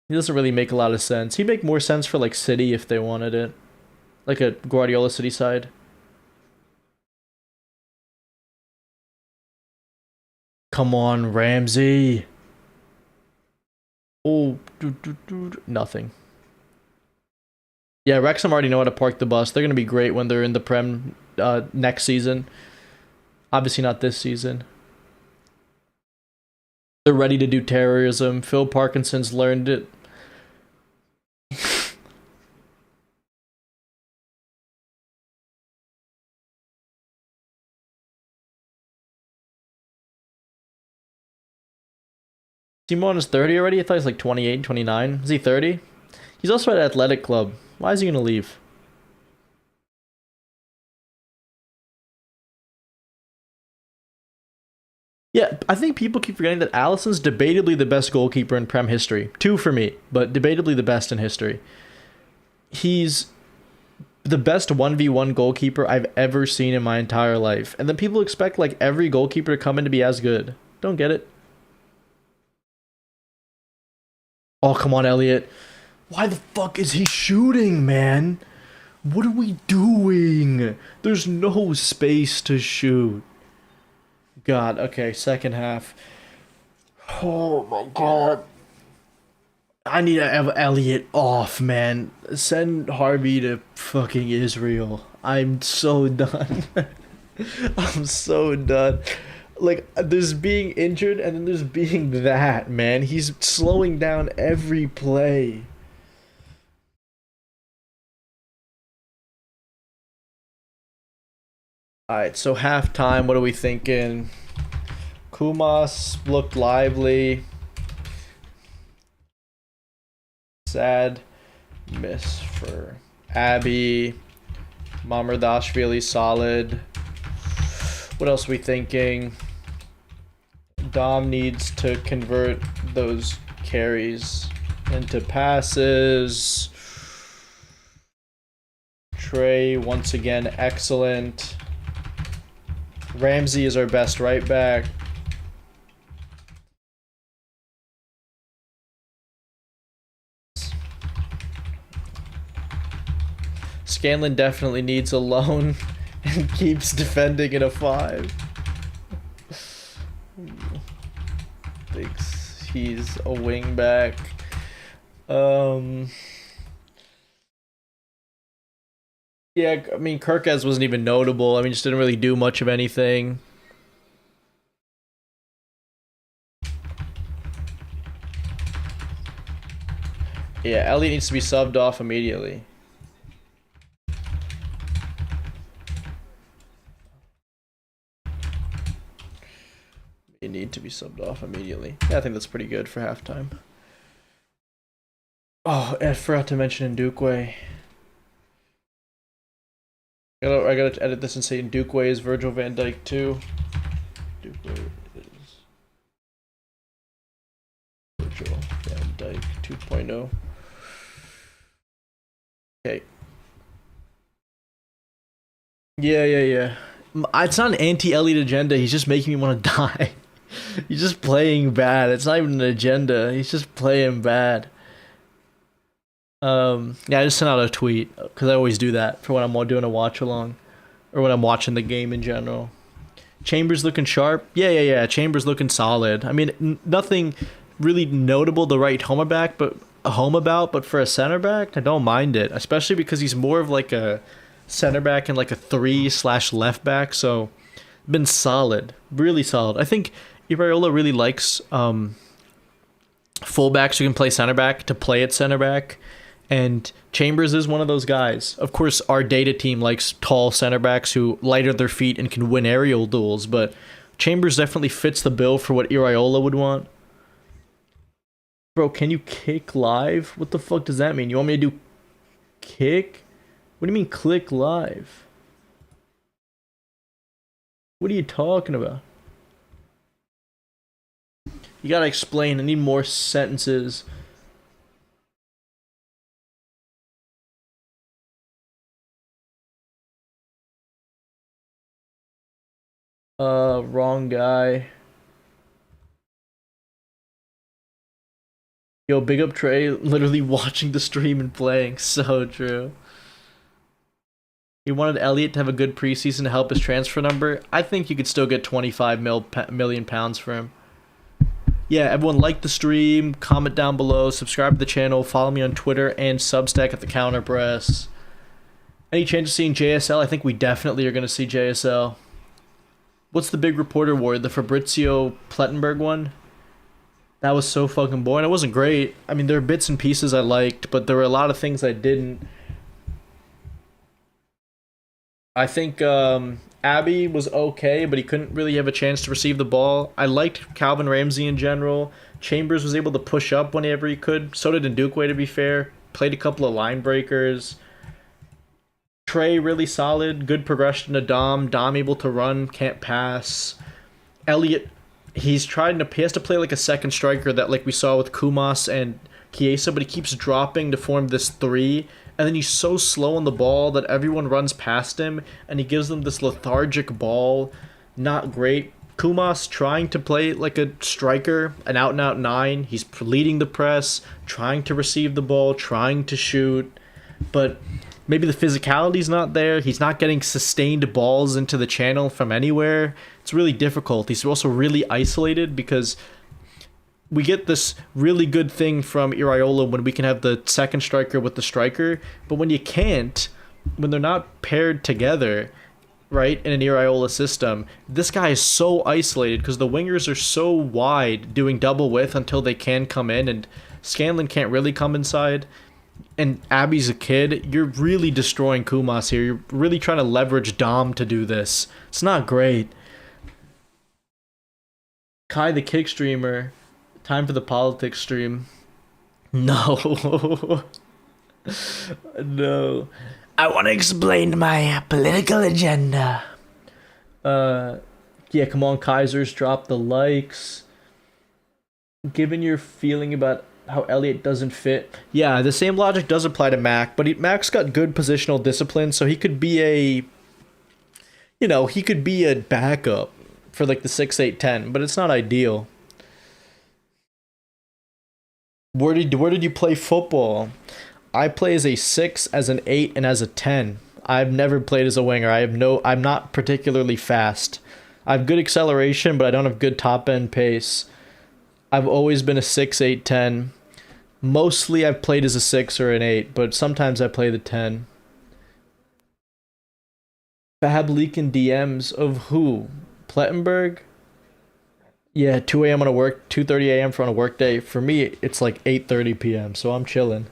He doesn't really make a lot of sense. He'd make more sense for like City if they wanted it. Like a Guardiola City side. Come on, Ramsey. Oh, nothing. Yeah, Wrexham already know how to park the bus. They're going to be great when they're in the Prem next season. Obviously not this season. They're ready to do terrorism. Phil Parkinson's learned it. Simon is 30 already? I thought he was like 28, 29. Is he 30? He's also at Athletic Club. Why is he gonna leave? Yeah, I think people keep forgetting that Alisson's debatably the best goalkeeper in Prem history. 2 for me, but debatably the best in history. He's the best 1v1 goalkeeper I've ever seen in my entire life. And then people expect like every goalkeeper to come in to be as good. Don't get it. Oh, come on, Elliot. Why the fuck is he shooting, man? What are we doing? There's no space to shoot. God, okay, second half. Oh my god. I need to have Elliot off, man. Send Harvey to fucking Israel. I'm so done. I'm so done. Like, there's being injured and then there's being that, man. He's slowing down every play. Alright, so halftime, what are we thinking? Kumas looked lively. Sad miss for Abby. Mamardashvili solid. What else are we thinking? Dom needs to convert those carries into passes. Trey, once again, excellent. Ramsey is our best right back. Scanlon definitely needs a loan and keeps defending in a 5. Thinks he's a wing back. Yeah, I mean, Kirkez wasn't even notable. I mean, just didn't really do much of anything. Yeah, Elliot needs to be subbed off immediately. You need to be subbed off immediately. Yeah, I think that's pretty good for halftime. Oh, I forgot to mention Ndukwe. I gotta edit this and say Ndukwe is Virgil van Dijk too. Ndukwe is Virgil van Dijk 2.0. Okay. Yeah. It's not an anti-Elliot agenda. He's just making me want to die. He's just playing bad. It's not even an agenda. He's just playing bad. Yeah, I just sent out a tweet because I always do that for when I'm doing a watch along or when I'm watching the game in general. Chambers looking sharp. Yeah. Chambers looking solid. I mean, nothing really notable to write home about, but for a center back, I don't mind it, especially because he's more of like a center back and like a 3/left back. So been solid, really solid. I think Iraola really likes fullbacks who can play center back to play at center back. And Chambers is one of those guys. Of course, our data team likes tall center backs who lighter their feet and can win aerial duels, but Chambers definitely fits the bill for what Iraola would want. Bro, can you kick live? What the fuck does that mean? You want me to do kick? What do you mean click live? What are you talking about? You gotta explain. I need more sentences. Wrong guy. Yo, big up Trey, literally watching the stream and playing. So true. He wanted Elliot to have a good preseason to help his transfer number. I think you could still get 25 million pounds for him. Yeah, everyone like the stream, comment down below, subscribe to the channel, follow me on Twitter and Substack at the Counter Press. Any chance of seeing JSL? I think we definitely are going to see JSL. What's the big reporter award? The Fabrizio Plettenberg one? That was so fucking boring. It wasn't great. I mean, there are bits and pieces I liked, but there were a lot of things I didn't. I think Abby was okay, but he couldn't really have a chance to receive the ball. I liked Calvin Ramsey in general. Chambers was able to push up whenever he could. So did Ndukwe, to be fair. played a couple of line breakers. Trey really solid, good progression to Dom. Dom able to run, can't pass. Elliot, he has to play like a second striker that like we saw with Kumas and Chiesa, but he keeps dropping to form this three, and then he's so slow on the ball that everyone runs past him, and he gives them this lethargic ball. Not great. Kumas trying to play like a striker, an out-and-out nine. He's leading the press, trying to receive the ball, trying to shoot, but maybe the physicality's not there. He's not getting sustained balls into the channel from anywhere. It's really difficult. He's also really isolated because we get this really good thing from Iraola when we can have the second striker with the striker, but when you can't, when they're not paired together, right, in an Iraola system, this guy is so isolated because the wingers are so wide doing double width until they can come in, and Scanlon can't really come inside. And Abby's a kid. You're really destroying Kumas here. You're really trying to leverage Dom to do this. It's not great. Kai the kick streamer. Time for the politics stream. No. No. I want to explain my political agenda. Yeah, come on, Kaisers, drop the likes. Given your feeling about how Elliot doesn't fit. Yeah, the same logic does apply to Mac, but Mac's got good positional discipline, so he could be he could be a backup for like the 6-8-10, but it's not ideal. Where did you play football? I play as a 6, as an 8, and as a 10. I've never played as a winger. I'm not particularly fast. I have good acceleration, but I don't have good top end pace. I've always been a 6, 8, 10. Mostly I've played as a 6 or an 8, but sometimes I play the 10. Fab leaking DMs of who? Plettenberg? Yeah, 2 a.m. on a 2:30 a.m. for on a work day. For me, it's like 8:30 p.m., so I'm chilling.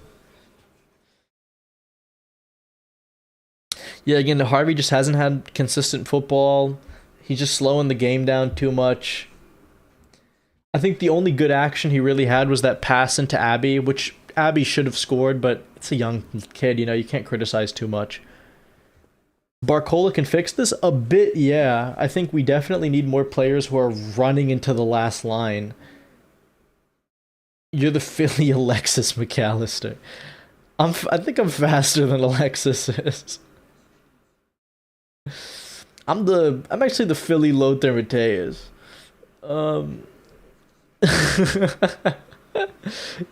Yeah, again, Harvey just hasn't had consistent football. He's just slowing the game down too much. I think the only good action he really had was that pass into Abby, which Abby should have scored, but it's a young kid, you can't criticize too much. Barcola can fix this a bit, yeah. I think we definitely need more players who are running into the last line. You're the Philly Alexis McAllister. I think I'm faster than Alexis is. I'm actually the Philly Lothar Matthäus.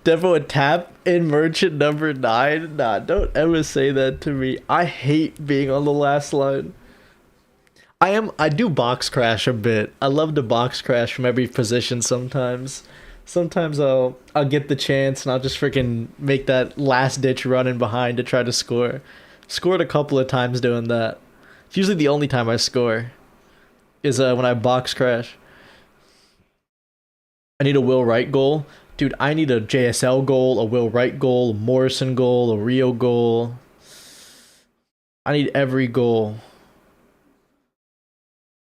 Devo a tap in merchant number 9. Nah, don't ever say that to me. I hate being on the last line. I do box crash a bit. I love to box crash from every position sometimes. Sometimes I'll get the chance and I'll just freaking make that last ditch run in behind to try to score. Scored a couple of times doing that. It's usually the only time I score is when I box crash. I need a Will Wright goal. Dude, I need a JSL goal, a Will Wright goal, a Morrison goal, a Rio goal. I need every goal.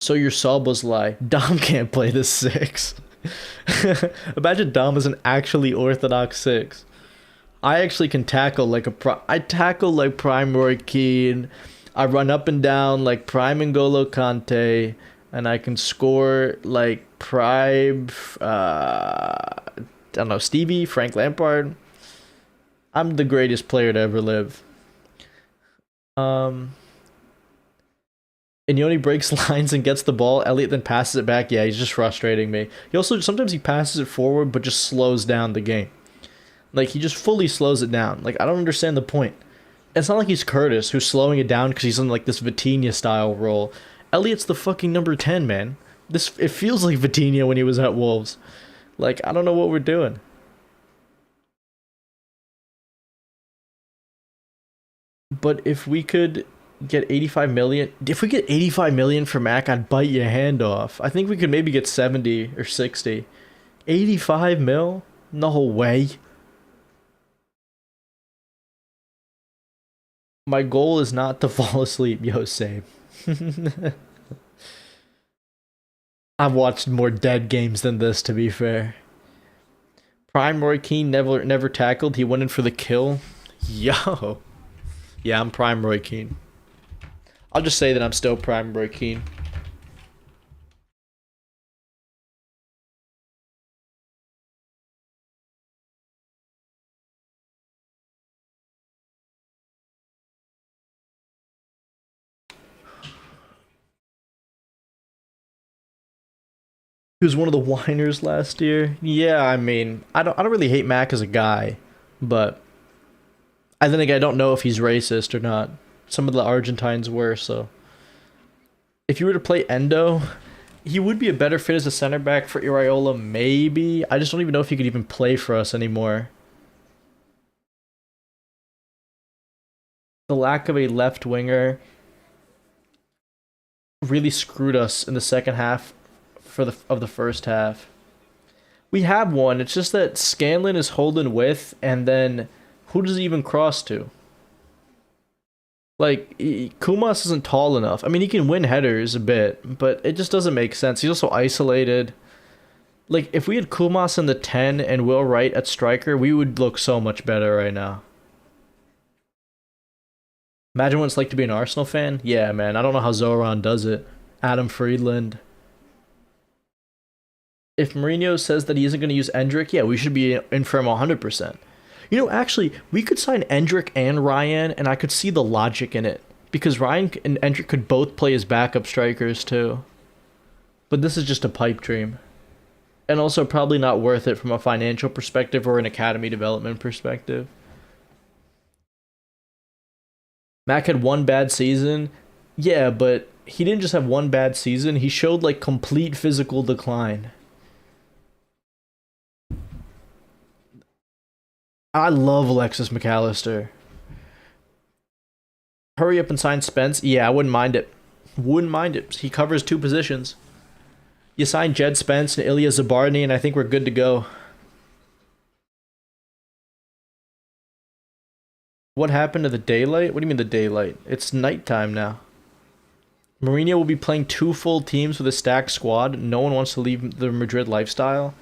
So your sub was like, Dom can't play this 6. Imagine Dom is an actually orthodox 6. I actually can tackle like I tackle like Prime Roy Keane. I run up and down like Prime N'Golo Kante. And I can score like Prime, I don't know, Stevie, Frank Lampard. I'm the greatest player to ever live. And he only breaks lines and gets the ball. Elliot then passes it back. Yeah, he's just frustrating me. He also, sometimes he passes it forward, but just slows down the game. Like, he just fully slows it down. Like, I don't understand the point. It's not like he's Curtis, who's slowing it down because he's in, like, this Vitinha-style role. Elliot's the fucking number 10, man. It feels like Vitinha when he was at Wolves. Like, I don't know what we're doing. But if we could get 85 million, if we get 85 million for Mac, I'd bite your hand off. I think we could maybe get 70 or 60. 85 mil? No way. My goal is not to fall asleep, yo, same. I've watched more dead games than this, to be fair. Prime Roy Keane never tackled. He went in for the kill. Yo. Yeah, I'm prime Roy Keane. I'll just say that I'm still prime Roy Keane. He was one of the whiners last year. Yeah, I mean, I don't really hate Mac as a guy, but I think I don't know if he's racist or not. Some of the Argentines were, so if you were to play Endo, he would be a better fit as a center back for Iraola, maybe. I just don't even know if he could even play for us anymore. The lack of a left winger really screwed us in the second half of the first half. We have one. It's just that Scanlon is holding with, and then who does he even cross to? Like, Kumas isn't tall enough. I mean, he can win headers a bit, but it just doesn't make sense. He's also isolated. Like, if we had Kumas in the 10 and Will Wright at striker, we would look so much better right now. Imagine what it's like to be an Arsenal fan. Yeah, man. I don't know how Zoran does it. Adam Friedland. If Mourinho says that he isn't going to use Endrick, yeah, we should be in for him 100%. You know, actually, we could sign Endrick and Ryan, and I could see the logic in it. Because Ryan and Endrick could both play as backup strikers, too. But this is just a pipe dream. And also probably not worth it from a financial perspective or an academy development perspective. Mac had one bad season. Yeah, but he didn't just have one bad season. He showed, like, complete physical decline. I love Alexis McAllister. Hurry up and sign Spence. Yeah, I wouldn't mind it. Wouldn't mind it. He covers two positions. You sign Jed Spence and Ilya Zabarny, and I think we're good to go. What happened to the daylight? What do you mean the daylight? It's nighttime now. Mourinho will be playing two full teams with a stacked squad. No one wants to leave the Madrid lifestyle.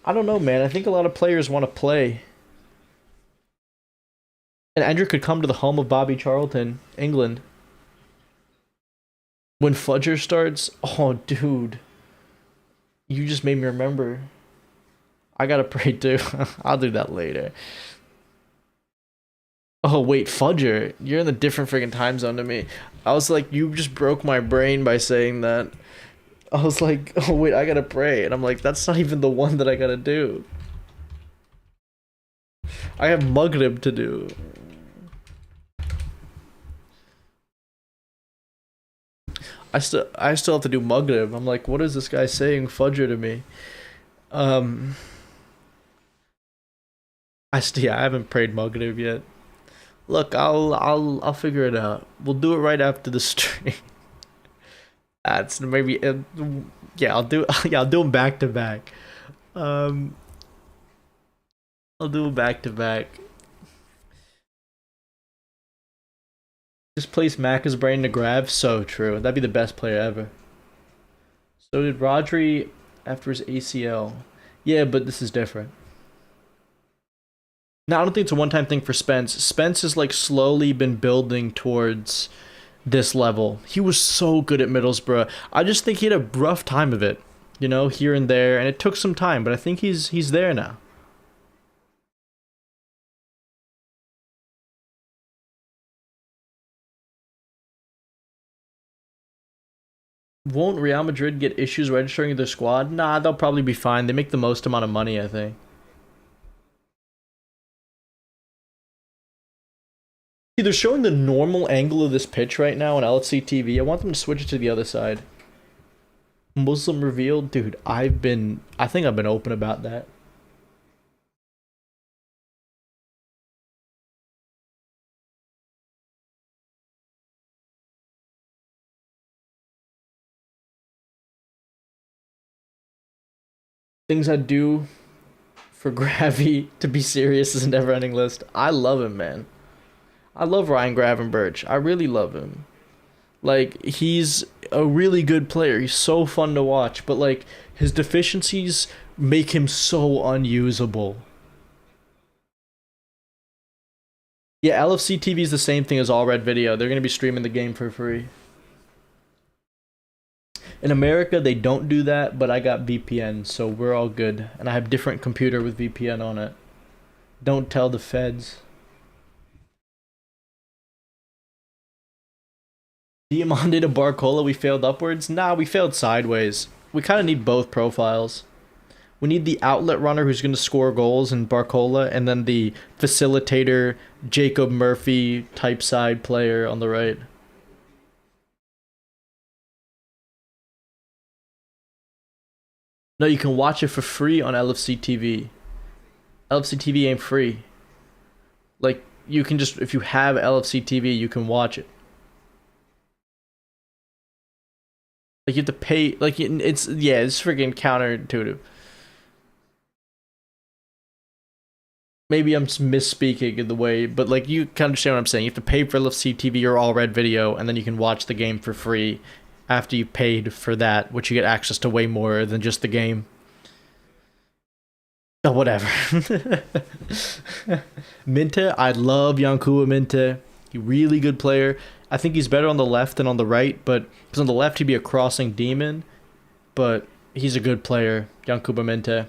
I don't know, man. I think a lot of players want to play. And Andrew could come to the home of Bobby Charlton, England. When Fudger starts, oh, dude. You just made me remember. I gotta pray too. I'll do that later. Oh, wait, Fudger. You're in a different freaking time zone to me. I was like, you just broke my brain by saying that. I was like, oh, wait, I gotta pray. And I'm like, that's not even the one that I gotta do. I have Maghrib to do. I still have to do Maghrib. I'm like, what is this guy saying Fudger to me? I haven't prayed Maghrib yet. Look, I'll figure it out. We'll do it right after the stream. That's maybe yeah, I'll do them back to back. Um I'll do them back to back. Just place Macca's brain to grab. So true. That'd be the best player ever. So did Rodri after his ACL. Yeah, but this is different. No, I don't think it's a one-time thing for Spence. Spence has like slowly been building towards this level. He was so good at Middlesbrough. I just think he had a rough time of it, you know, here and there, and it took some time, but I think he's there now. Won't Real Madrid get issues registering their squad? Nah, they'll probably be fine. They make the most amount of money, I think. See, they're showing the normal angle of this pitch right now on LFC TV. I want them to switch it to the other side. Muslim revealed? Dude, I think I've been open about that. Things I'd do for Gravy to be serious is a never-ending list. I love him, man. I love Ryan Gravenberch. I really love him. Like, he's a really good player. He's so fun to watch, but like his deficiencies make him so unusable. Yeah, LFC TV is the same thing as All Red Video. They're gonna be streaming the game for free. In America, they don't do that, but I got VPN, so we're all good. And I have different computer with VPN on it. Don't tell the feds. Diamante to Barcola, we failed upwards? Nah, we failed sideways. We kind of need both profiles. We need the outlet runner who's going to score goals in Barcola, and then the facilitator, Jacob Murphy type side player on the right. No, you can watch it for free on LFC TV. LFC TV ain't free. Like, you can just, if you have LFC TV, you can watch it. Like, you have to pay, like, it's freaking counterintuitive. Maybe I'm misspeaking in the way, but like you can understand what I'm saying. You have to pay for LFC TV or All Red Video, and then you can watch the game for free after you paid for that, which you get access to way more than just the game. Oh, whatever. Minte, I love Yankuba Minte. He's a really good player. I think he's better on the left than on the right, but because on the left he'd be a crossing demon, but he's a good player, Yankuba Minte.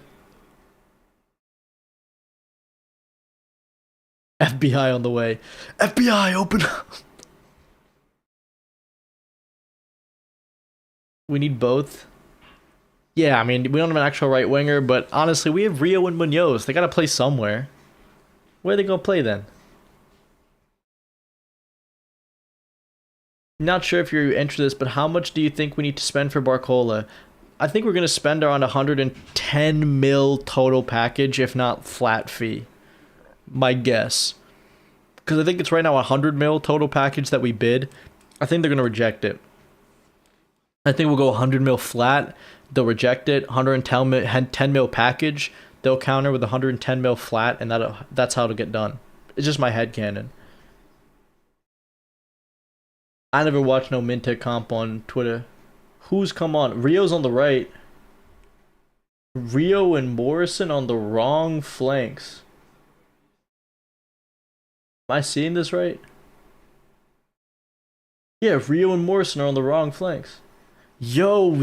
FBI on the way. FBI, open up. We need both. Yeah, I mean, we don't have an actual right winger, but honestly, we have Rio and Munoz. They gotta play somewhere. Where are they gonna play then? Not sure if you're into this, but how much do you think we need to spend for Barcola? I think we're gonna spend around 110 mil total package, if not flat fee. My guess. Because I think it's right now 100 mil total package that we bid. I think they're going to reject it. I think we'll go 100 mil flat. They'll reject it. 110 mil package. They'll counter with 110 mil flat, and that's how it'll get done. It's just my headcanon. I never watched no Minta comp on Twitter. Who's come on? Rio's on the right. Rio and Morrison on the wrong flanks. Am I seeing this right? Yeah, Rio and Morrison are on the wrong flanks. Yo,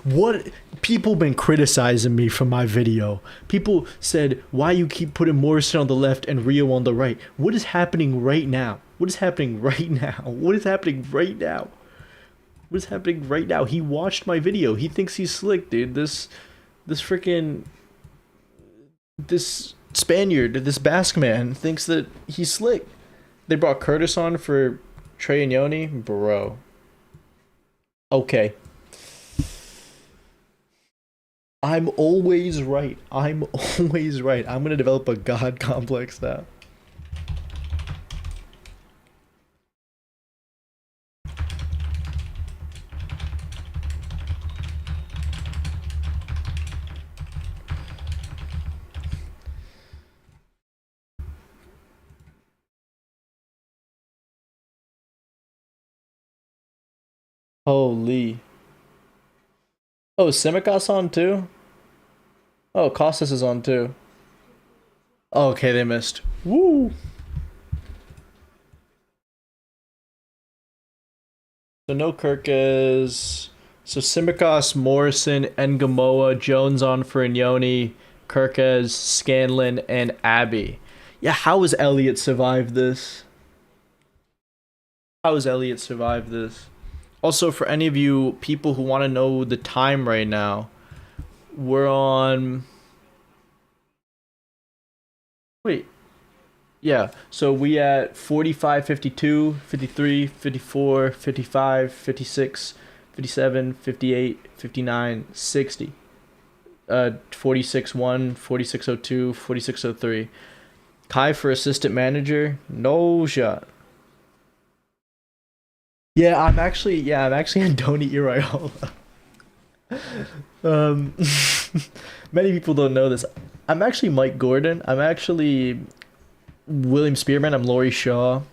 what? People been criticizing me from my video. People said, why you keep putting Morrison on the left and Rio on the right? What is happening right now? What is happening right now? What is happening right now? What is happening right now? He watched my video. He thinks he's slick, dude. This Spaniard, this Basque man, thinks that he's slick. They brought Curtis on for Trey and Yoni. Bro. Okay. I'm always right. I'm always right. I'm going to develop a god complex now. Holy. Oh, Simicas on too? Oh, Costas is on too. Oh, okay, they missed. Woo! So no Kirkes. So Simicas, Morrison, Ngamoa, Jones on for Inyoni, Kirkes, Scanlon, and Abby. Yeah, how has Elliot survived this? How has Elliot survived this? Also, for any of you people who want to know the time right now, we're on... Wait. Yeah, so we at 45, 52, 53, 54, 55, 56, 57, 58, 59, 60. 46-1, 46-02, 46-03. Kai for assistant manager, no shot. Yeah, I'm actually in Don't Eat Your Raiola. Many people don't know this. I'm actually Mike Gordon. I'm actually William Spearman. I'm Laurie Shaw.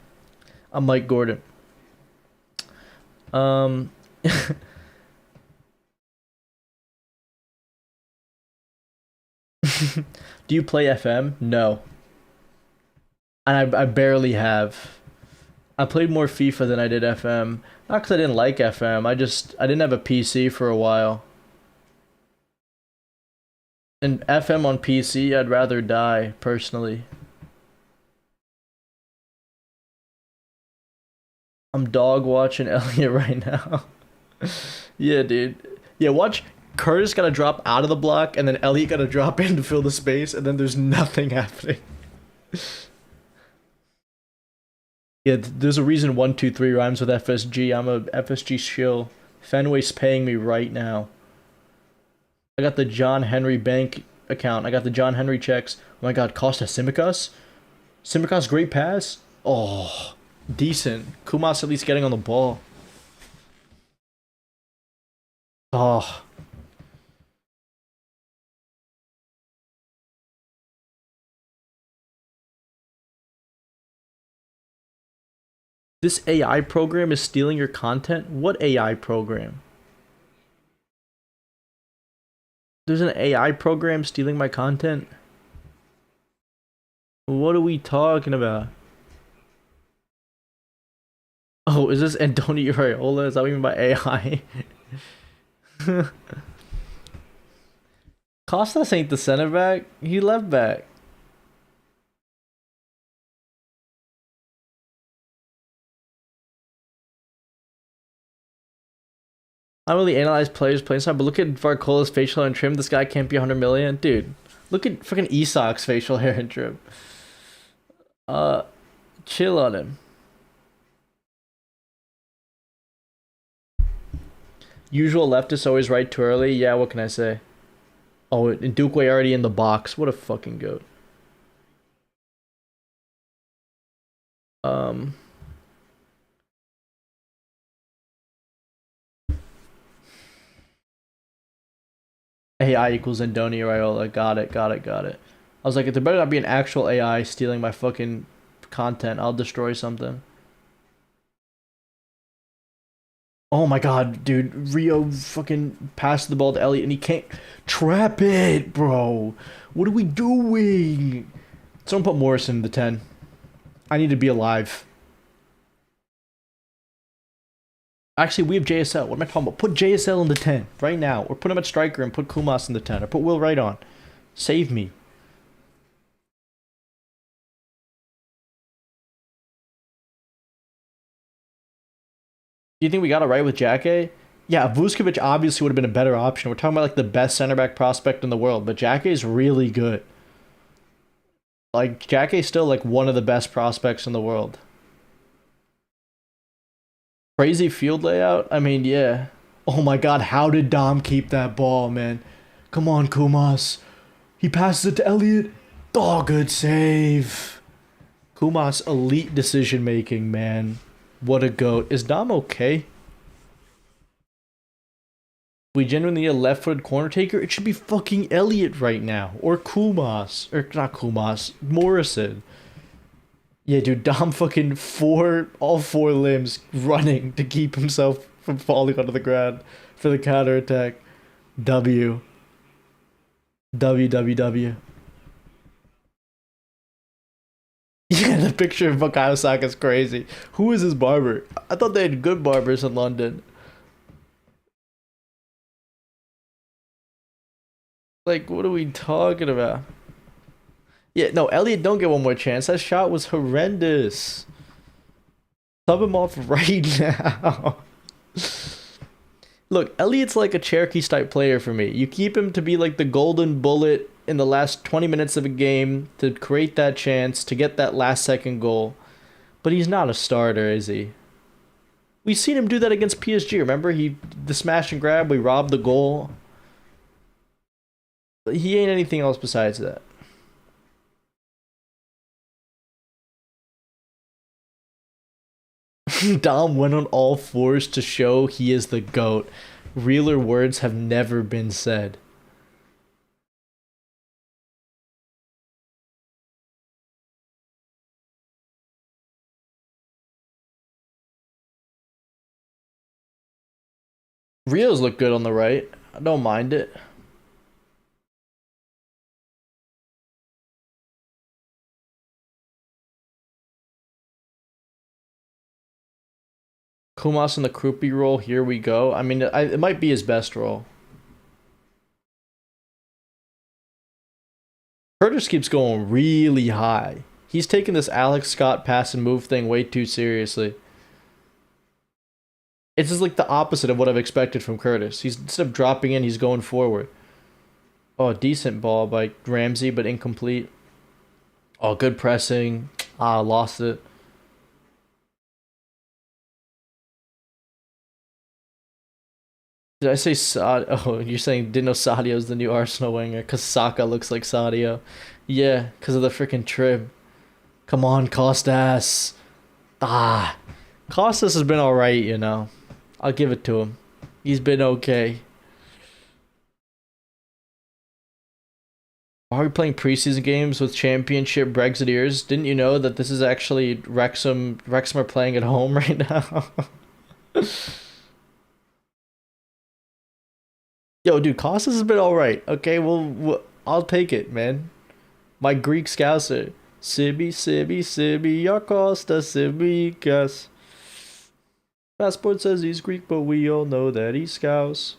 I'm Mike Gordon. Do you play FM? No. And I barely have. I played more FIFA than I did FM. Not because I didn't like FM. I didn't have a PC for a while. And FM on PC, I'd rather die personally. I'm dog watching Elliot right now. Yeah, dude. Yeah, watch Curtis gotta drop out of the block, and then Elliot gotta drop in to fill the space, and then there's nothing happening. Yeah, there's a reason 123 rhymes with FSG. I'm a FSG shill. Fenway's paying me right now. I got the John Henry Bank account. I got the John Henry checks. Oh my god, Costa Simicas? Simicas great pass? Oh, decent. Kumas at least getting on the ball. Oh. This AI program is stealing your content? What AI program? There's an AI program stealing my content? What are we talking about? Oh, is this Antonio Raiola? Is that what you mean by AI? Costas ain't the center back. He left back. I don't really analyze players' playing style, but look at Varcola's facial hair and trim. This guy can't be 100 million. Dude, look at fucking Isak's facial hair and trim. Uh, chill on him. Usual leftist always right too early. Yeah, what can I say? Oh, and Dukeway already in the box. What a fucking goat. Um, AI equals Antonio Raiola. Got it, got it, got it. I was like, if there better not be an actual AI stealing my fucking content, I'll destroy something. Oh my god, dude. Rio fucking passed the ball to Elliot and he can't trap it, bro. What are we doing? Someone put Morrison in the 10. I need to be alive. Actually, we have JSL. What am I talking about? Put JSL in the 10 right now. Or put him at striker and put Kumas in the 10. Or put Will Wright on. Save me. Do you think we got it right with Jake? Yeah, Vuskovic obviously would have been a better option. We're talking about like the best center back prospect in the world, but Jake is really good. Like Jake is still like one of the best prospects in the world. Crazy field layout? I mean, yeah. Oh my god, how did Dom keep that ball, man? Come on, Kumas. He passes it to Elliot. Oh, good save. Kumas, elite decision making, man. What a goat. Is Dom okay? We genuinely need a left-footed corner taker. It should be fucking Elliot right now. Or Kumas. Or not Kumas. Morrison. Yeah, dude, Dom fucking all four limbs running to keep himself from falling onto the ground for the counter attack. W. WWW. Yeah, the picture of Bukayo Saka is crazy. Who is his barber? I thought they had good barbers in London. Like, what are we talking about? Yeah, no, Elliot, don't get one more chance. That shot was horrendous. Sub him off right now. Look, Elliot's like a Cherokee type player for me. You keep him to be like the golden bullet in the last 20 minutes of a game to create that chance to get that last second goal. But he's not a starter, is he? We've seen him do that against PSG. Remember, the smash and grab, we robbed the goal. But he ain't anything else besides that. Dom went on all fours to show he is the GOAT. Realer words have never been said. Rios look good on the right. I don't mind it. Kumas in the Krupi role. Here we go. I mean, it might be his best role. Curtis keeps going really high. He's taking this Alex Scott pass and move thing way too seriously. It's just like the opposite of what I've expected from Curtis. He's instead of dropping in, he's going forward. Oh, decent ball by Ramsey, but incomplete. Oh, good pressing. Ah, lost it. Did I say Oh, you're saying didn't know Sadio's the new Arsenal winger because Saka looks like Sadio. Yeah, because of the freaking trim. Come on, Costas. Ah, Costas has been all right, you know. I'll give it to him. He's been okay. Why are we playing preseason games with championship Brexiteers? Didn't you know that this is actually Wrexham? Wrexham are playing at home right now. Yo, dude, Costas has been all right. Okay, well, I'll take it, man. My Greek scouser. Sibi, your Costa, Sibi, guess. Passport says he's Greek, but we all know that he's Scouse.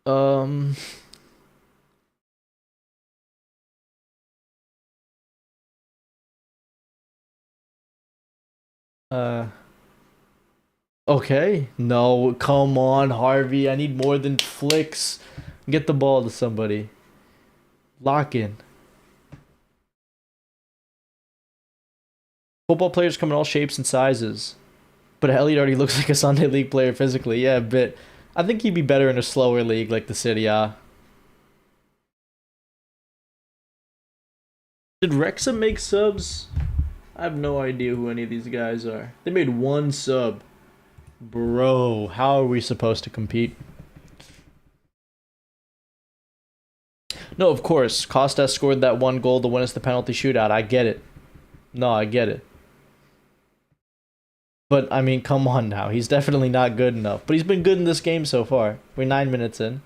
Um. Uh. Okay. No, come on, Harvey. I need more than flicks. Get the ball to somebody. Lock in. Football players come in all shapes and sizes. But Elliot already looks like a Sunday League player physically. Yeah, but I think he'd be better in a slower league like the City A. Did Wrexham make subs? I have no idea who any of these guys are. They made one sub. Bro, how are we supposed to compete? No, of course. Costas scored that one goal to win us the penalty shootout. I get it. No, I get it. But, I mean, come on now. He's definitely not good enough. But he's been good in this game so far. We're 9 minutes in.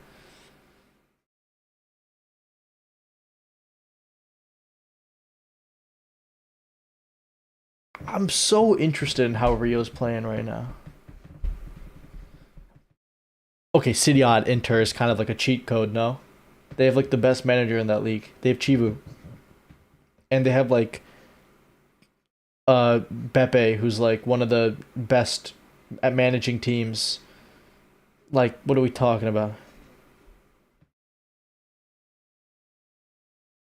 I'm so interested in how Rio's playing right now. Okay, City on Inter is kind of like a cheat code, no? They have like the best manager in that league. They have Chivu. And they have like Beppe, who's like one of the best at managing teams. Like, what are we talking about?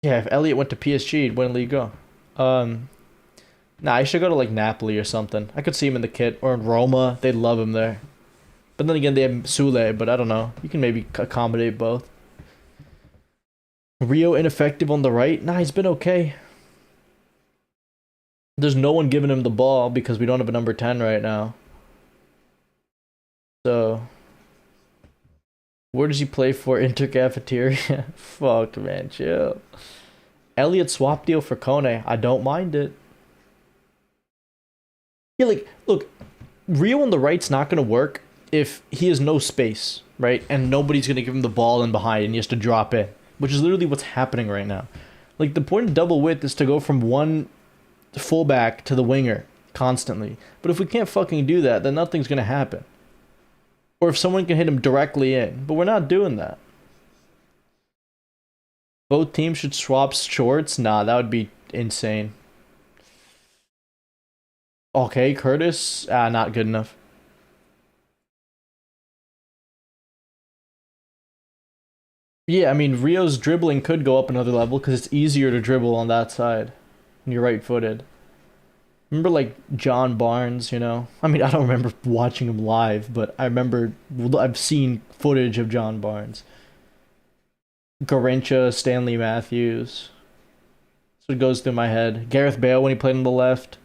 Yeah, if Elliot went to PSG, he'd win League Go. Um, nah, I should go to like Napoli or something. I could see him in the kit or in Roma. They'd love him there. But then again, they have Sule, but I don't know. You can maybe accommodate both. Rio ineffective on the right. Nah, he's been okay. There's no one giving him the ball because we don't have a number 10 right now. So, where does he play for? Inter Cafeteria? Fuck, man, chill. Elliott swap deal for Kone. I don't mind it. Yeah, like, look, Rio on the right's not going to work if he has no space, right? And nobody's going to give him the ball in behind and he has to drop in, which is literally what's happening right now. Like, the point of double width is to go from one fullback to the winger constantly. But if we can't fucking do that, then nothing's going to happen. Or if someone can hit him directly in. But we're not doing that. Both teams should swap shorts? Nah, that would be insane. Okay, Curtis? Not good enough. Yeah, I mean, Rio's dribbling could go up another level because it's easier to dribble on that side when you're right-footed. Remember, like, John Barnes, you know? I mean, I don't remember watching him live, but I remember I've seen footage of John Barnes. Garincha, Stanley Matthews. So it goes through my head. Gareth Bale when he played on the left.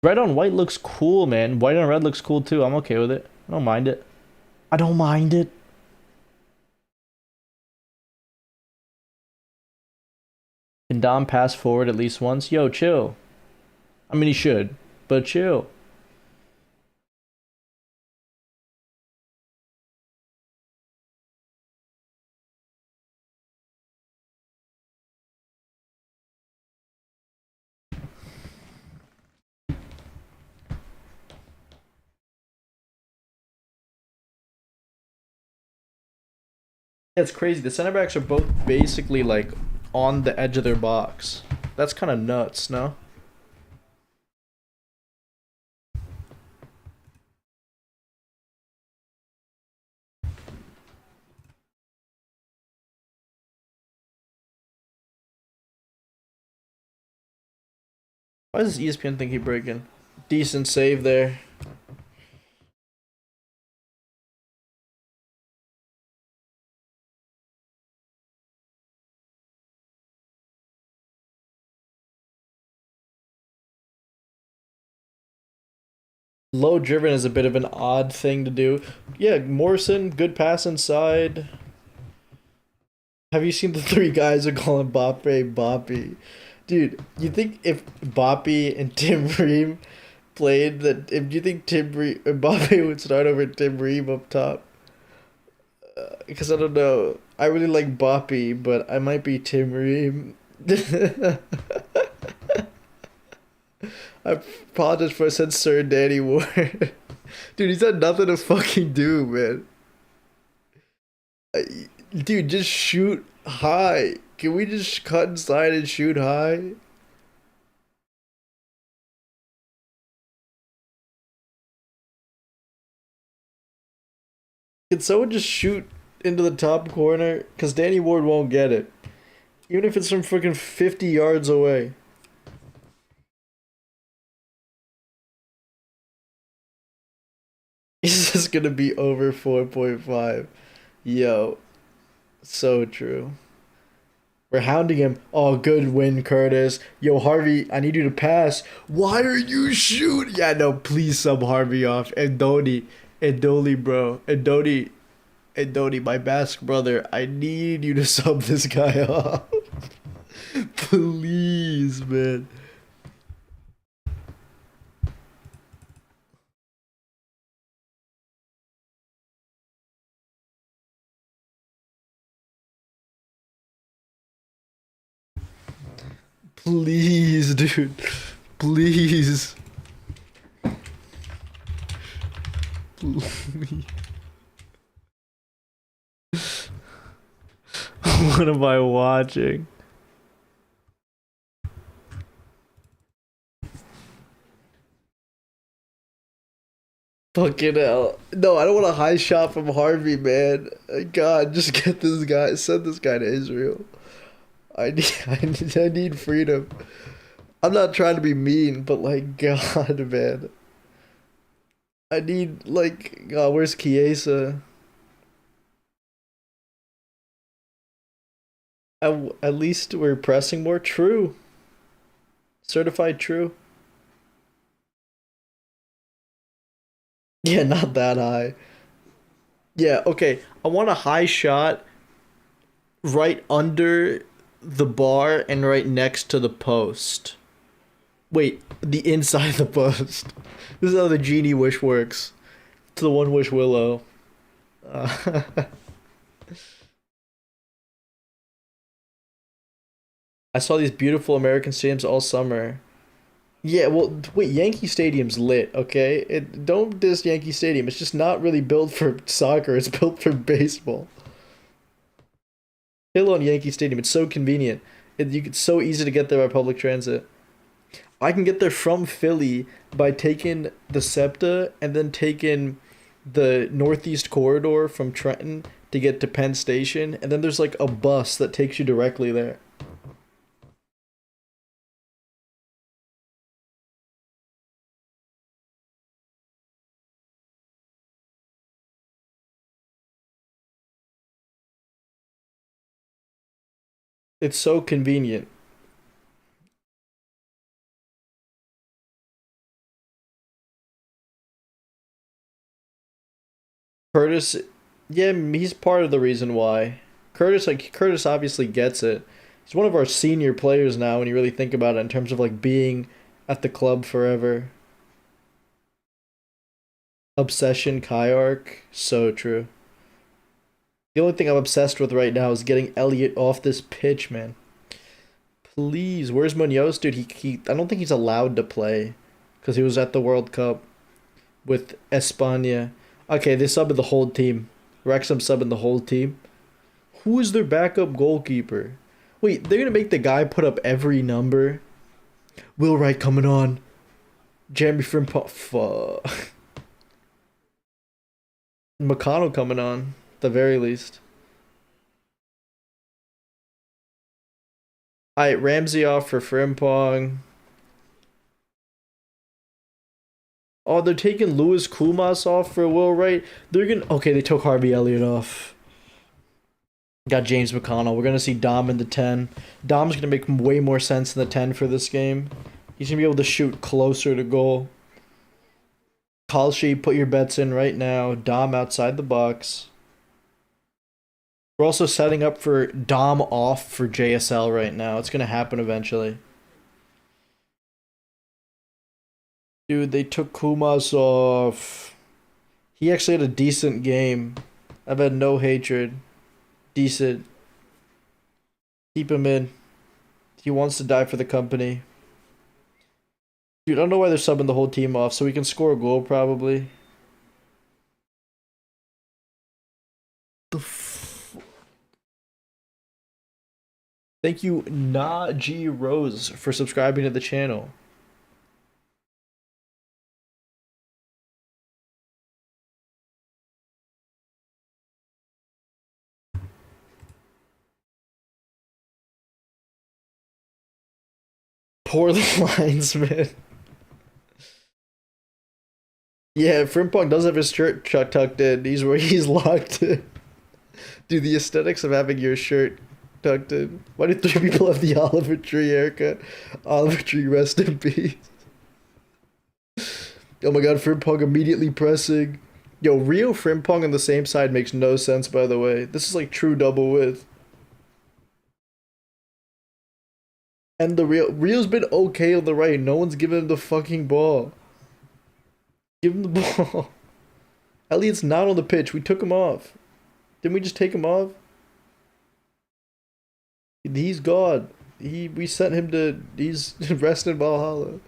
Red on white looks cool, man. White on red looks cool too. I'm okay with it. I don't mind it. I don't mind it. Can Dom pass forward at least once? Yo, chill. I mean, he should, but chill. Yeah, it's crazy. The center backs are both basically like on the edge of their box. That's kind of nuts, no? Why does ESPN think he breaking? Decent save there. Low driven is a bit of an odd thing to do. Yeah, Morrison, good pass inside. Have you seen the three guys who call him Mbappe Boppy? Dude, you think if Boppy and Tim Ream played that if you think Mbappe would start over Tim Ream up top? Because I don't know. I really like Boppy, but I might be Tim Ream. I apologize for I said Sir Danny Ward. Dude, he's had nothing to fucking do, man. Dude, just shoot high. Can we just cut inside and shoot high? Can someone just shoot into the top corner? Because Danny Ward won't get it. Even if it's from freaking 50 yards away. Is this gonna be over 4.5? Yo, so true. We're hounding him. Oh, good win, Curtis. Yo, Harvey, I need you to pass. Why are you shooting? Yeah, no, please sub Harvey off. And Doli, bro. And Dodi, my Basque brother. I need you to sub this guy off. Please, man. Please, dude. Please. Please. What am I watching? Fucking hell. No, I don't want a high shot from Harvey, man. God, just get this guy. Send this guy to Israel. I need freedom. I'm not trying to be mean, but like, God, man. I need, like, God, where's Chiesa? At least we're pressing more. True. Certified true. Yeah, not that high. Yeah, okay. I want a high shot right under the bar and right next to the post. Wait, the inside the post. This is how the genie wish works. To the one wish willow. Uh, I saw these beautiful American stadiums all summer. Yeah, well, wait, Yankee Stadium's lit, okay? Don't diss Yankee Stadium. It's just not really built for soccer. It's built for baseball. Hill on Yankee Stadium. It's so convenient. It's so easy to get there by public transit. I can get there from Philly by taking the SEPTA and then taking the Northeast Corridor from Trenton to get to Penn Station, and then there's like a bus that takes you directly there. It's so convenient. Curtis, yeah, he's part of the reason why. Curtis obviously gets it. He's one of our senior players now when you really think about it in terms of like being at the club forever. Obsession Kayark, so true. The only thing I'm obsessed with right now is getting Elliot off this pitch, man. Please, where's Munoz, dude? He I don't think he's allowed to play because he was at the World Cup with España. Okay, they subbed the whole team. Wrexham subbing the whole team. Who is their backup goalkeeper? Wait, they're gonna make the guy put up every number? Will Wright coming on. Jeremy Frimpong. Fuck. McConnell coming on, at the very least. Alright, Ramsey off for Frimpong. Oh, they're taking Louis Kumas off for Will Wright. They're gonna. Okay, they took Harvey Elliott off. Got James McConnell. We're gonna see Dom in the 10. Dom's gonna make way more sense in the 10 for this game. He's gonna be able to shoot closer to goal. Kalshi, put your bets in right now. Dom outside the box. We're also setting up for Dom off for JSL right now. It's gonna happen eventually. Dude, they took Kumas off. He actually had a decent game. I've had no hatred. Decent. Keep him in. He wants to die for the company. Dude, I don't know why they're subbing the whole team off, so we can score a goal probably. Thank you, Naji Rose, for subscribing to the channel. Poor linesman. Yeah, Frimpong does have his shirt tucked in. He's where he's locked in. Dude, the aesthetics of having your shirt tucked in. Why do 3 people have the Oliver Tree haircut? Oliver Tree, rest in peace. Oh my god, Frimpong immediately pressing. Yo, Rio Frimpong on the same side makes no sense, by the way. This is like true double width. And the Rio's been okay on the right. No one's giving him the fucking ball. Give him the ball. Elliott's not on the pitch. We took him off. Didn't we just take him off? He's God. We sent him to. He's resting Valhalla.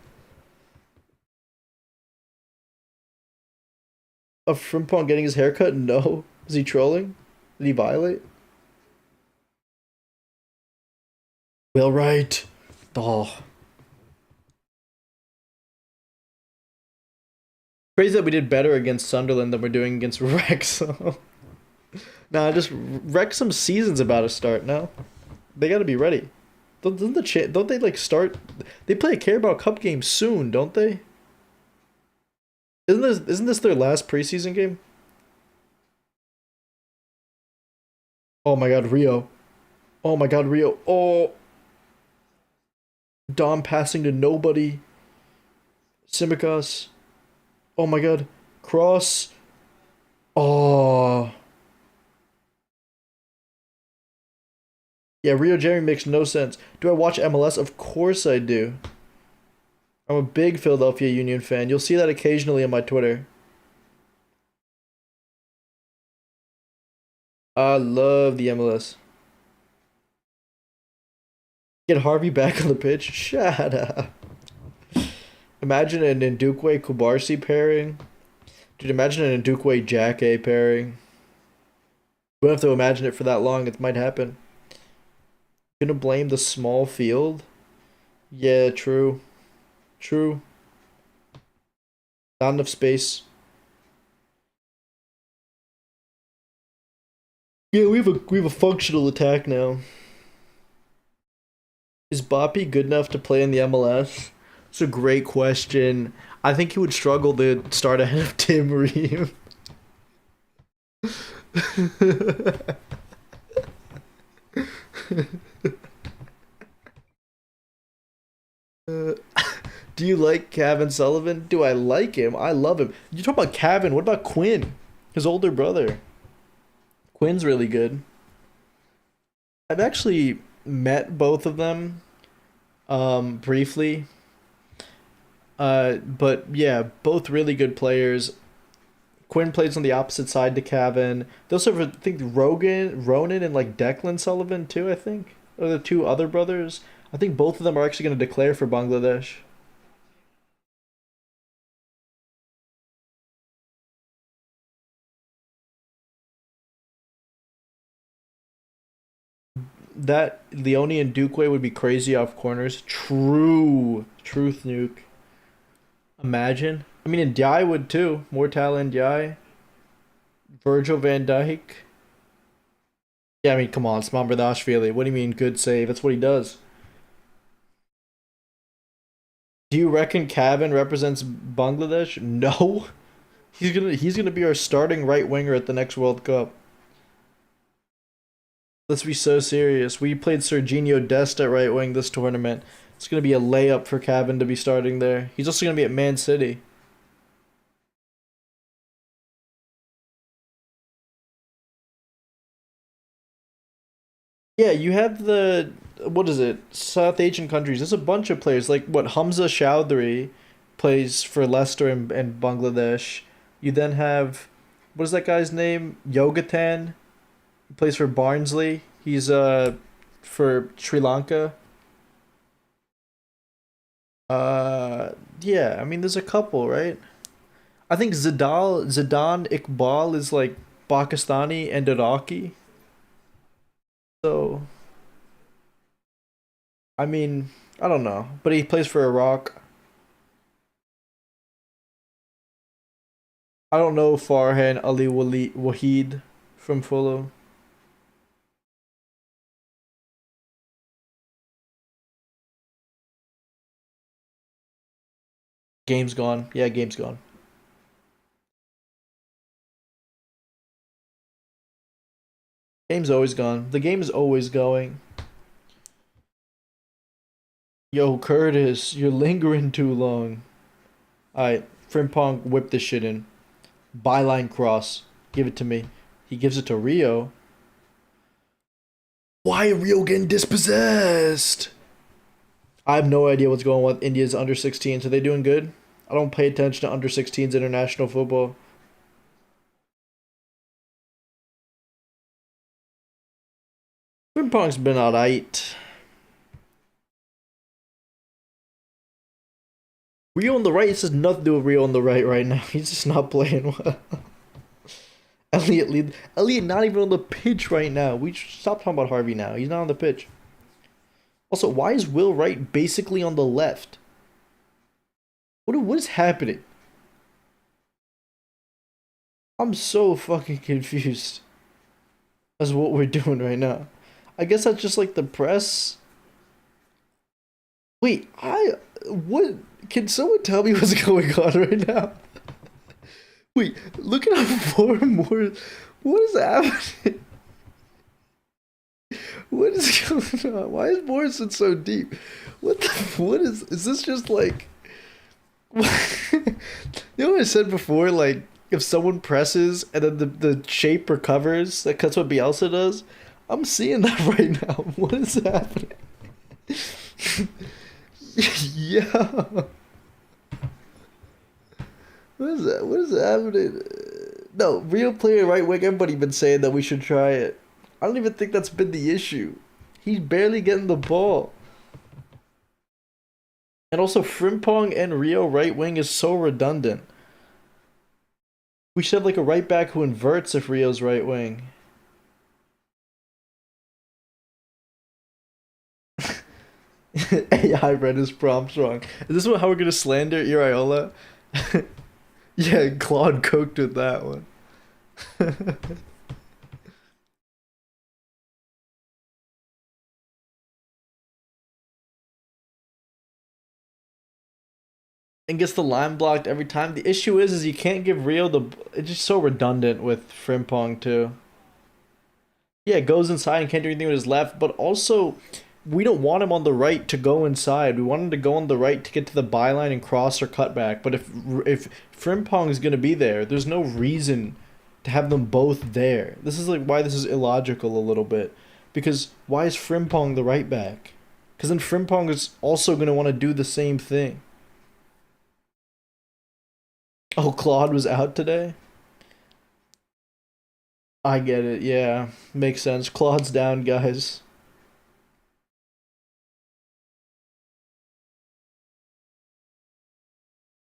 Of Frimpong getting his haircut? No. Is he trolling? Did he violate? Well, right. Oh. Crazy that we did better against Sunderland than we're doing against Wrexham. Nah, just Wrexham's season's about to start now. They gotta be ready. Don't they like start? They play a Carabao Cup game soon, don't they? Isn't this their last preseason game? Oh my god, Rio. Oh my god, Rio. Oh. Dom passing to nobody. Simicas. Oh my god. Cross. Oh. Yeah, Rio Jeremy makes no sense. Do I watch MLS? Of course I do. I'm a big Philadelphia Union fan. You'll see that occasionally on my Twitter. I love the MLS. Get Harvey back on the pitch? Shut up. Imagine an Ndukwe Kubarsi pairing. Dude, imagine an Ndukwe Jack A pairing. We don't have to imagine it for that long. It might happen. Gonna blame the small field? Yeah, true. True. Not enough space. Yeah, we have a functional attack now. Is Boppy good enough to play in the MLS? It's a great question. I think he would struggle to start ahead of Tim Ream. Do you like Kevin Sullivan? Do I like him? I love him. You talk about Kevin. What about Quinn? His older brother. Quinn's really good. I've actually met both of them briefly. But yeah, both really good players. Quinn plays on the opposite side to Kevin. They also have, I think, Ronan, and like Declan Sullivan too, I think. Are the 2 other brothers. I think both of them are actually going to declare for Bangladesh. that Leone and Dukeway would be crazy off corners. True. Truth nuke. Imagine. I mean, and Ndiaye would too. Mortal and Ndiaye. Virgil van Dijk. Yeah, I mean, come on. It's Mamardashvili. What do you mean, good save? That's what he does. Do you reckon Cavan represents Bangladesh? No. He's gonna be our starting right winger at the next World Cup. Let's be so serious. We played Serginho Dest at right wing this tournament. It's gonna be a layup for Cavan to be starting there. He's also gonna be at Man City. Yeah, you have the what is it? South Asian countries. There's a bunch of players like what Hamza Chowdhury plays for Leicester and Bangladesh. You then have what is that guy's name? Yogatan. He plays for Barnsley. He's for Sri Lanka. Yeah, I mean there's a couple, right? I think Zidane Iqbal is like Pakistani and Iraqi. So I mean, I don't know, but he plays for Iraq. I don't know Farhan Ali Wahid from Fulham. Game's gone. Yeah, game's gone. Game's always gone. The game is always going. Yo, Curtis, you're lingering too long. Alright, Frimpong whip this shit in. Byline cross. Give it to me. He gives it to Rio. Why are Rio getting dispossessed? I have no idea what's going on with India's under 16s. Are they doing good? I don't pay attention to under 16s international football. Frimpong's been alright. Rio on the right, this has nothing to do with Rio on the right now. He's just not playing well. Elliot not even on the pitch right now. We should stop talking about Harvey now. He's not on the pitch. Also, why is Will Wright basically on the left? What is happening? I'm so fucking confused as what we're doing right now. I guess that's just like the press. Wait, what? Can someone tell me what's going on right now? Wait, look at how far more. What is happening? What is going on? Why is Morrison so deep? What is this just like? You know what I said before? Like, if someone presses and then the shape recovers, that's what Bielsa does. I'm seeing that right now. What is happening? Yeah. What is that? What is happening? No, real player right wing. Everybody been saying that we should try it. I don't even think that's been the issue. He's barely getting the ball. And also, Frimpong and Rio right wing is so redundant. We should have like a right back who inverts if Rio's right wing. AI read his prompts wrong. Is this how we're gonna slander Iriola? Yeah, Claude cooked with that one. And gets the line blocked every time. The issue is you can't give Rio the. It's just so redundant with Frimpong too. Yeah, goes inside and can't do anything with his left, but also we don't want him on the right to go inside. We want him to go on the right to get to the byline and cross or cut back. But if Frimpong is gonna be there, there's no reason to have them both there. This is like why this is illogical a little bit. Because why is Frimpong the right back? Because then Frimpong is also gonna want to do the same thing. Oh, Claude was out today? I get it, yeah. Makes sense. Claude's down, guys.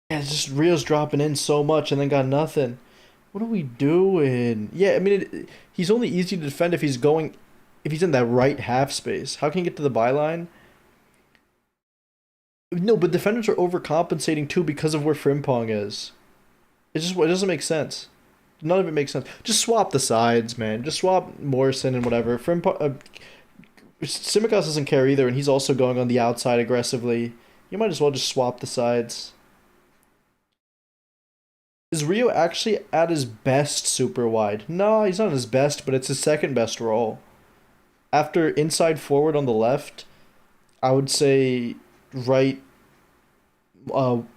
Yeah, it's just Rio's dropping in so much and then got nothing. What are we doing? Yeah, I mean, he's only easy to defend if he's in that right half space. How can he get to the byline? No, but defenders are overcompensating too because of where Frimpong is. It doesn't make sense. None of it makes sense. Just swap the sides, man. Just swap Morrison and whatever. Frimpong, Tsimikas doesn't care either, and he's also going on the outside aggressively. You might as well just swap the sides. Is Rio actually at his best super wide? No, he's not his best, but it's his second best role. After inside forward on the left, I would say right,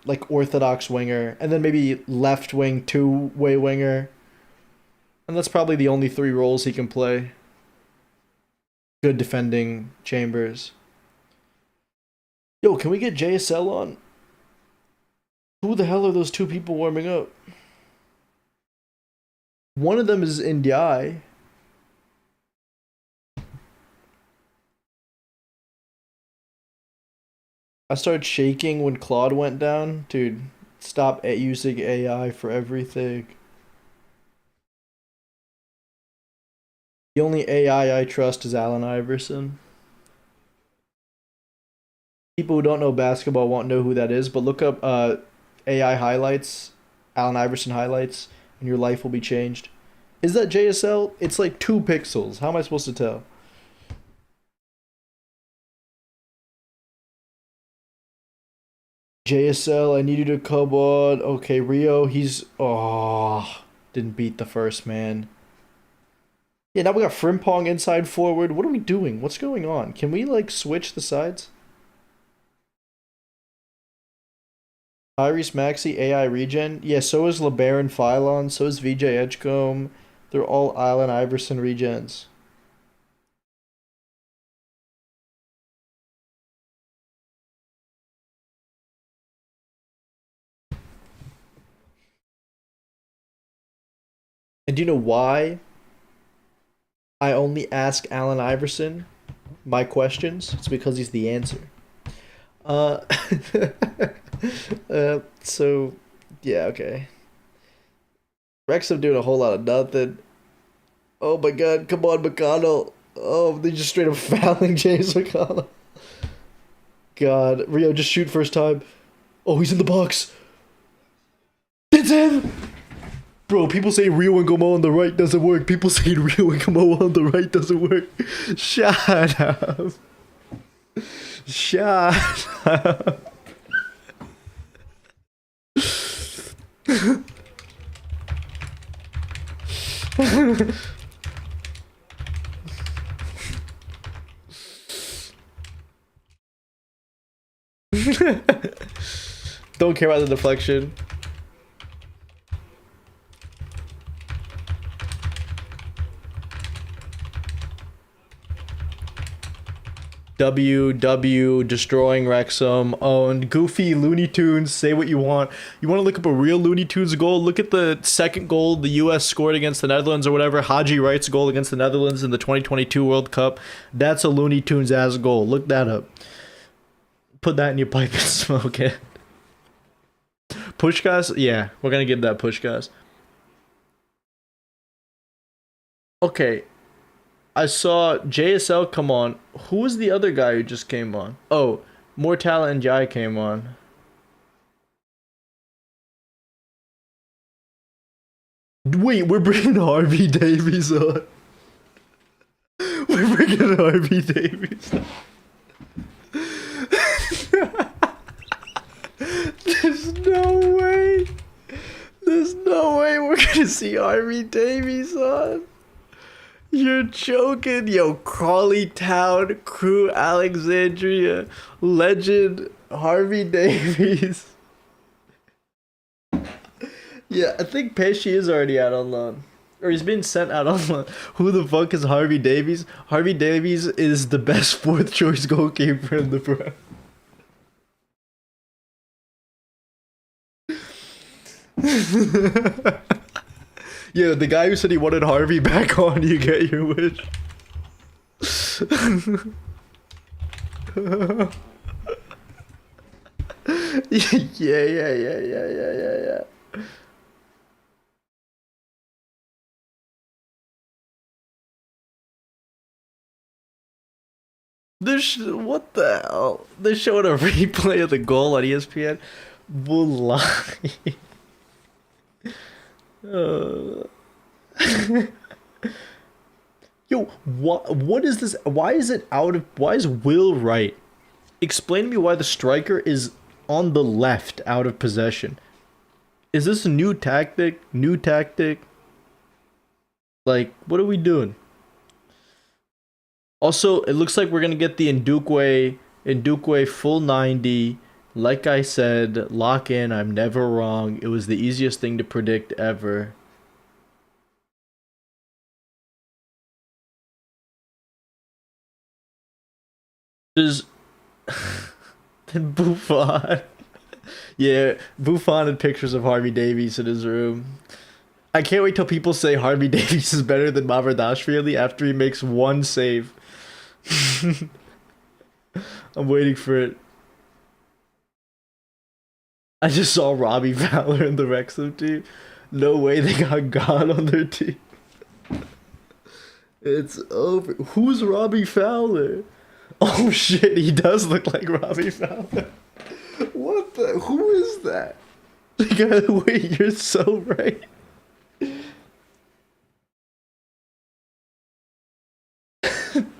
like orthodox winger, and then maybe left wing two-way winger, and that's probably the only three roles he can play. Good defending Chambers. Yo, can we get JSL on? Who the hell are those two people warming up? One of them is Ndiaye. I started shaking when Claude went down. Dude, stop using AI for everything. The only AI I trust is Allen Iverson. People who don't know basketball won't know who that is, but look up AI highlights, Allen Iverson highlights, and your life will be changed. Is that JSL? It's like 2 pixels. How am I supposed to tell? JSL, I need you to come on. Okay, Rio, he's... Oh, didn't beat the first man. Yeah, now we got Frimpong inside forward. What are we doing? What's going on? Can we, like, switch the sides? Tyrese Maxey, AI regen. Yeah, so is LeBaron Phylon. So is VJ Edgecombe. They're all Allen Iverson regens. And do you know why I only ask Allen Iverson my questions? It's because he's the answer. Uh, so, yeah, okay. Wrexham doing a whole lot of nothing. Oh my god, come on, McConnell. Oh, they just straight up fouling James McConnell. God, Rio, just shoot first time. Oh, he's in the box. It's him! Bro, people say Rio and Gomo on the right doesn't work. People say Rio and Gomo on the right doesn't work. Shut up. Shut up. Don't care about the deflection. W destroying Wrexham, owned. Goofy Looney Tunes, say what you want. You want to look up a real Looney Tunes goal? Look at the second goal the US scored against the Netherlands or whatever. Haji Wright's goal against the Netherlands in the 2022 World Cup. That's a Looney Tunes ass goal. Look that up. Put that in your pipe and smoke it. Pushkas? Yeah, we're gonna give that Pushkas. Okay, I saw JSL come on. Who was the other guy who just came on? Oh, Mortal and Jai came on. Wait, we're bringing Harvey Davies on. We're bringing Harvey Davies on. There's no way. There's no way we're gonna see Harvey Davies on. You're joking. Yo, Crawley Town, Crew Alexandria, legend Harvey Davies. Yeah, I think Pesci is already out on loan. Or he's been sent out on loan. Who the fuck is Harvey Davies? Harvey Davies is the best fourth choice goalkeeper in the Prem. Yeah, the guy who said he wanted Harvey back on, you get your wish. Yeah. What the hell? They're showing a replay of the goal on ESPN. Wallahi. Uh, yo, what is this? Why is it out of? Why is Will right? Explain to me why the striker is on the left out of possession. Is this a new tactic? New tactic? Like, what are we doing? Also, it looks like we're gonna get the Ndukwe full 90. Like I said, lock in. I'm never wrong. It was the easiest thing to predict ever. There's Buffon. Yeah, Buffon had pictures of Harvey Davies in his room. I can't wait till people say Harvey Davies is better than Mavrodashvili after he makes one save. I'm waiting for it. I just saw Robbie Fowler in the Wrexham team. No way they got God on their team. It's over. Who's Robbie Fowler? Oh shit, he does look like Robbie Fowler. What the? Who is that? Like, wait, you're so right.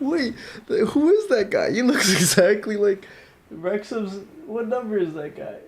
Wait, who is that guy? He looks exactly like Wrexham's. What number is that guy?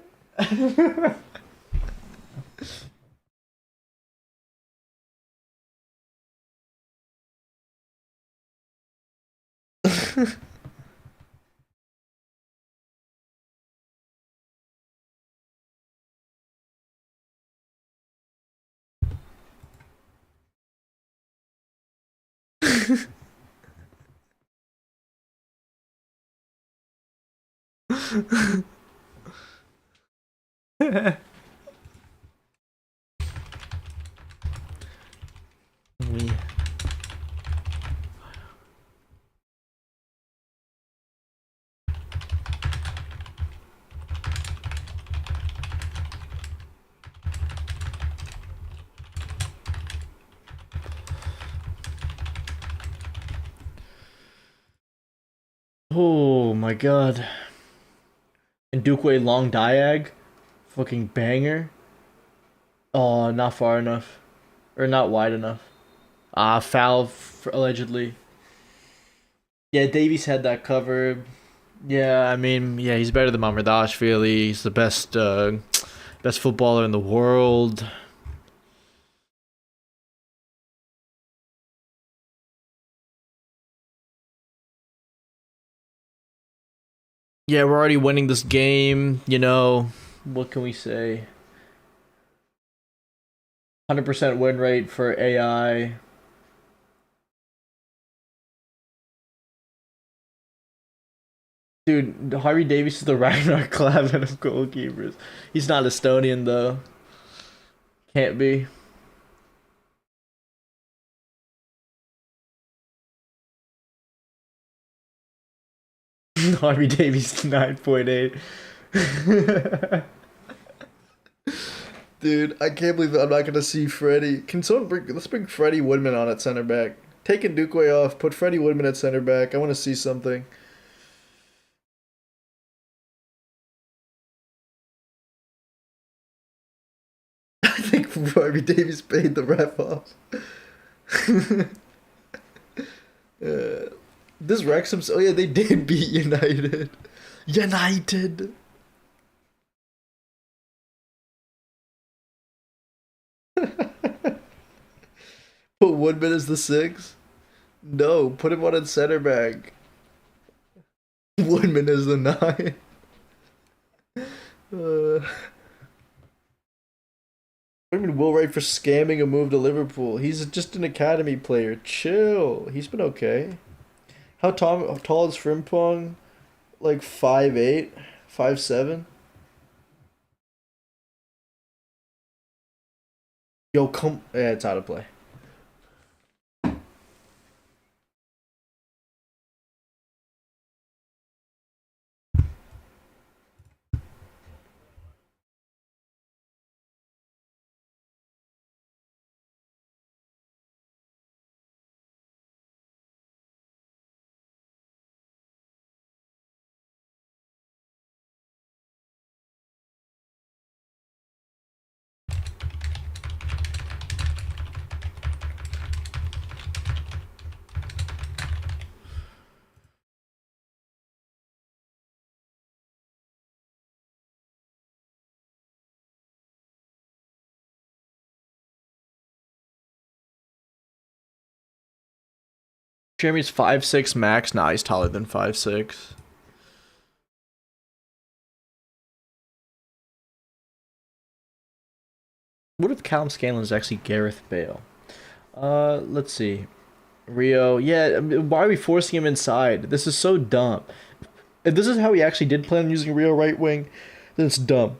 We. Oh my god. And Ndukwe long diag. Fucking banger. Oh, not far enough. Or not wide enough. Ah, foul allegedly. Yeah, Davies had that covered. Yeah, I mean, yeah, he's better than Mamardashvili. He's the best footballer in the world. Yeah, we're already winning this game. You know, what can we say? 100% win rate for AI. Dude, Harvey Davies is the Ragnar Klavan of goalkeepers. He's not Estonian though. Can't be. Harvey Davies 9.8. Dude, I can't believe I'm not gonna see Freddie. Can someone let's bring Freddie Woodman on at center back. Take Ndukwe off, put Freddie Woodman at center back. I want to see something. I think Harvey Davies paid the ref off. This Wrexham's. Oh yeah, they did beat United. United. Put Woodman as the six. No, put him on at center back. Woodman as the nine. Woodman will write for scamming a move to Liverpool. He's just an academy player. Chill. He's been okay. How tall is Frimpong? Like 5'8", 5'7"? Yo, come. Yeah, it's out of play. Jeremy's 5'6" max. Nah, he's taller than 5'6". What if Callum Scanlon is actually Gareth Bale? Let's see. Rio, yeah. I mean, why are we forcing him inside? This is so dumb. If this is how he actually did plan on using Rio right wing, then it's dumb.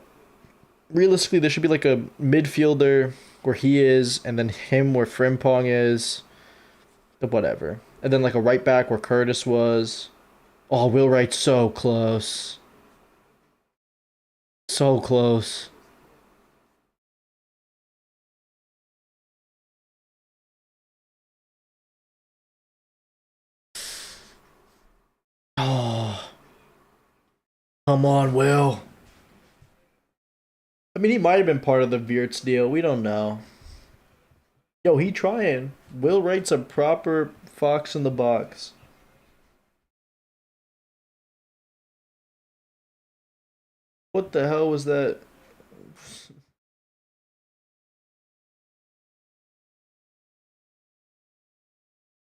Realistically, there should be like a midfielder where he is, and then him where Frimpong is, but whatever. And then like a right back where Curtis was. Oh, Will Wright's so close. So close. Oh, come on, Will. I mean, he might have been part of the Wirtz deal. We don't know. Yo, he trying. Will Wright's a proper fox in the box. What the hell was that?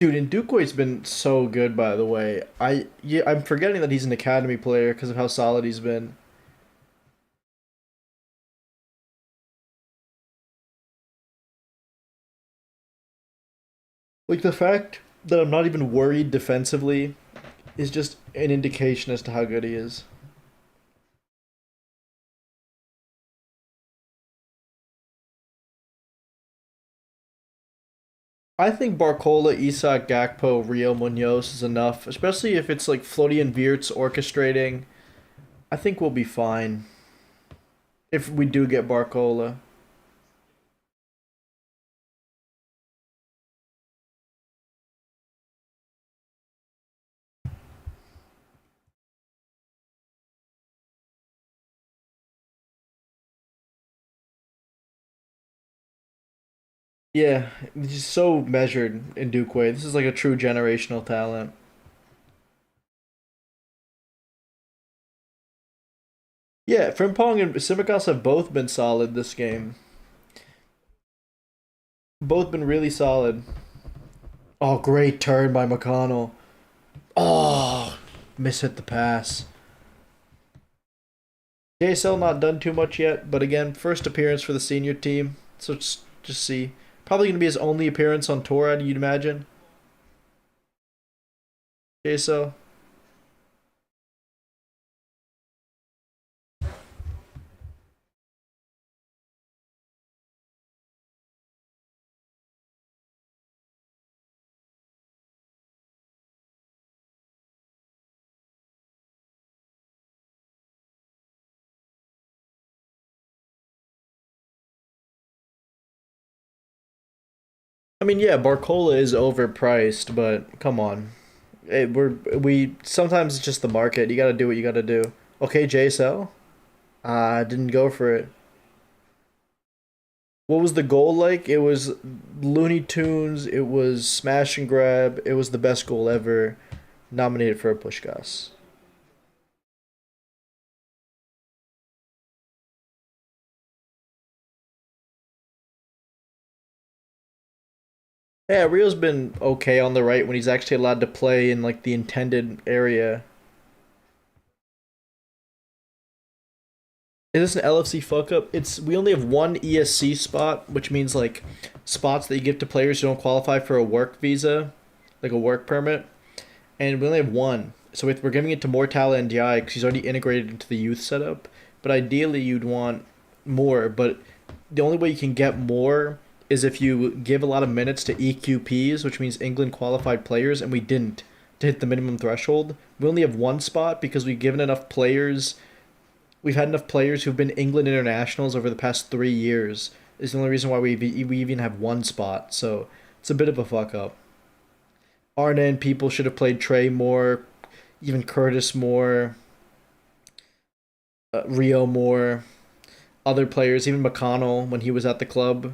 Dude, and Duquoi's been so good, by the way. I'm forgetting that he's an academy player because of how solid he's been. Like the fact that I'm not even worried defensively is just an indication as to how good he is. I think Barcola, Isak, Gakpo, Rio Munoz is enough, especially if it's like Florian Wirtz orchestrating. I think we'll be fine if we do get Barcola. Yeah, he's so measured in Duque. This is like a true generational talent. Yeah, Frimpong and Simicas have both been solid this game. Both been really solid. Oh, great turn by McConnell. Oh, mishit the pass. JSL not done too much yet, but again, first appearance for the senior team. So just see. Probably going to be his only appearance on tour, you'd imagine. JSL. I mean, yeah, Barcola is overpriced, but come on. We sometimes it's just the market. You got to do what you got to do. Okay, JSL. Didn't go for it. What was the goal like? It was Looney Tunes. It was smash and grab. It was the best goal ever. Nominated for a Pushkas. Yeah, Rio's been okay on the right when he's actually allowed to play in like the intended area. Is this an LFC fuck up? It's we only have one ESC spot, which means like spots that you give to players who don't qualify for a work visa, like a work permit, and we only have one. So we're giving it to Mortal and DI because he's already integrated into the youth setup. But ideally, you'd want more. But the only way you can get more is if you give a lot of minutes to EQPs, which means England qualified players, and we didn't to hit the minimum threshold. We only have one spot because we've given enough players. We've had enough players who've been England internationals over the past 3 years. Is the only reason why we even have one spot. So it's a bit of a fuck up. Arnen people should have played Trey more, even Curtis more, Rio more, other players, even McConnell when he was at the club,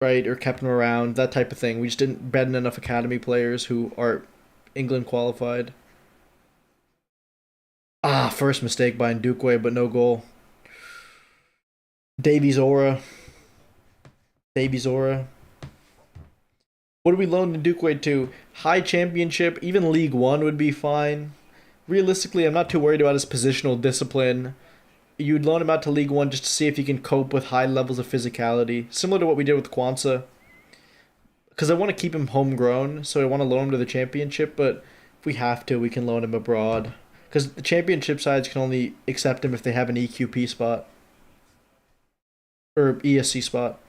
right, or kept him around, that type of thing. We just didn't bet in enough academy players who are England qualified. First mistake by Ndukwe, but no goal. Davies Aura. Davies Aura. What do we loan Ndukwe to? High Championship, even League One would be fine. Realistically, I'm not too worried about his positional discipline. You'd loan him out to League One just to see if he can cope with high levels of physicality, similar to what we did with Kwanzaa. Because I want to keep him homegrown, so I want to loan him to the Championship, but if we have to, we can loan him abroad. Because the Championship sides can only accept him if they have an EQP spot. Or ESC spot.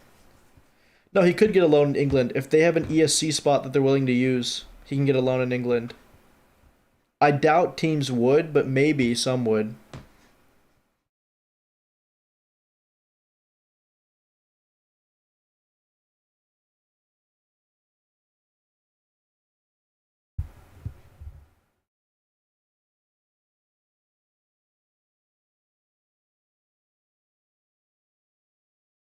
No, he could get a loan in England. If they have an ESC spot that they're willing to use, he can get a loan in England. I doubt teams would, but maybe some would.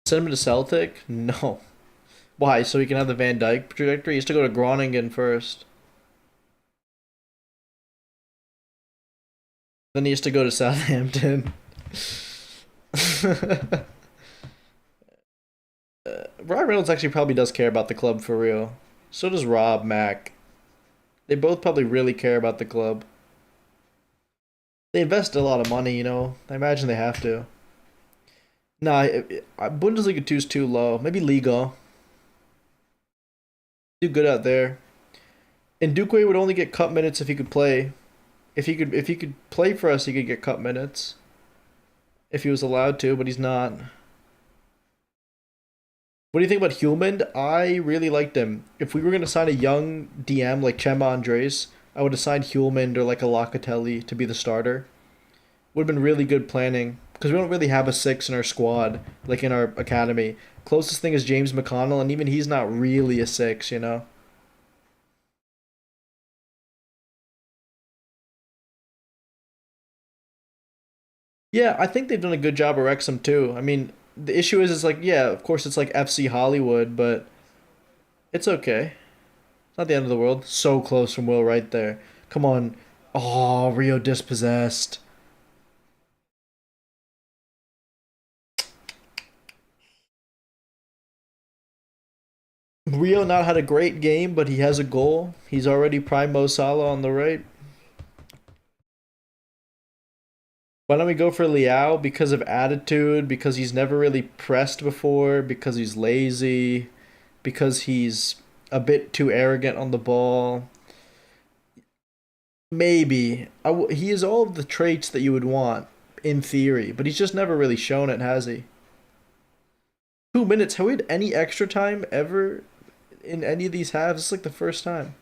Send him to Celtic? No. Why? So he can have the Van Dijk trajectory? He has to go to Groningen first. Then he has to go to Southampton. Ryan Reynolds actually probably does care about the club for real. So does Rob Mack. They both probably really care about the club. They invest a lot of money, you know. I imagine they have to. Nah, Bundesliga 2 is too low. Maybe Liga. Do good out there. And Duque would only get cup minutes if he could play. If he could play for us, he could get cup minutes. If he was allowed to, but he's not. What do you think about Hulmand? I really liked him. If we were gonna sign a young DM like Chema Andres, I would have signed Hulmand or like a Locatelli to be the starter. Would have been really good planning because we don't really have a six in our squad like in our academy. Closest thing is James McConnell, and even he's not really a six, you know. Yeah, I think they've done a good job at Wrexham too. I mean, the issue is like, yeah, of course it's like FC Hollywood, but it's okay. It's not the end of the world. So close from Will right there. Come on. Oh, Rio dispossessed. Rio not had a great game, but he has a goal. He's already prime Mo Salah on the right. Why don't we go for Liao because of attitude, because he's never really pressed before, because he's lazy, because he's a bit too arrogant on the ball. Maybe. He has all of the traits that you would want in theory, but he's just never really shown it, has he? 2 minutes. Have we had any extra time ever in any of these halves? It's like the first time.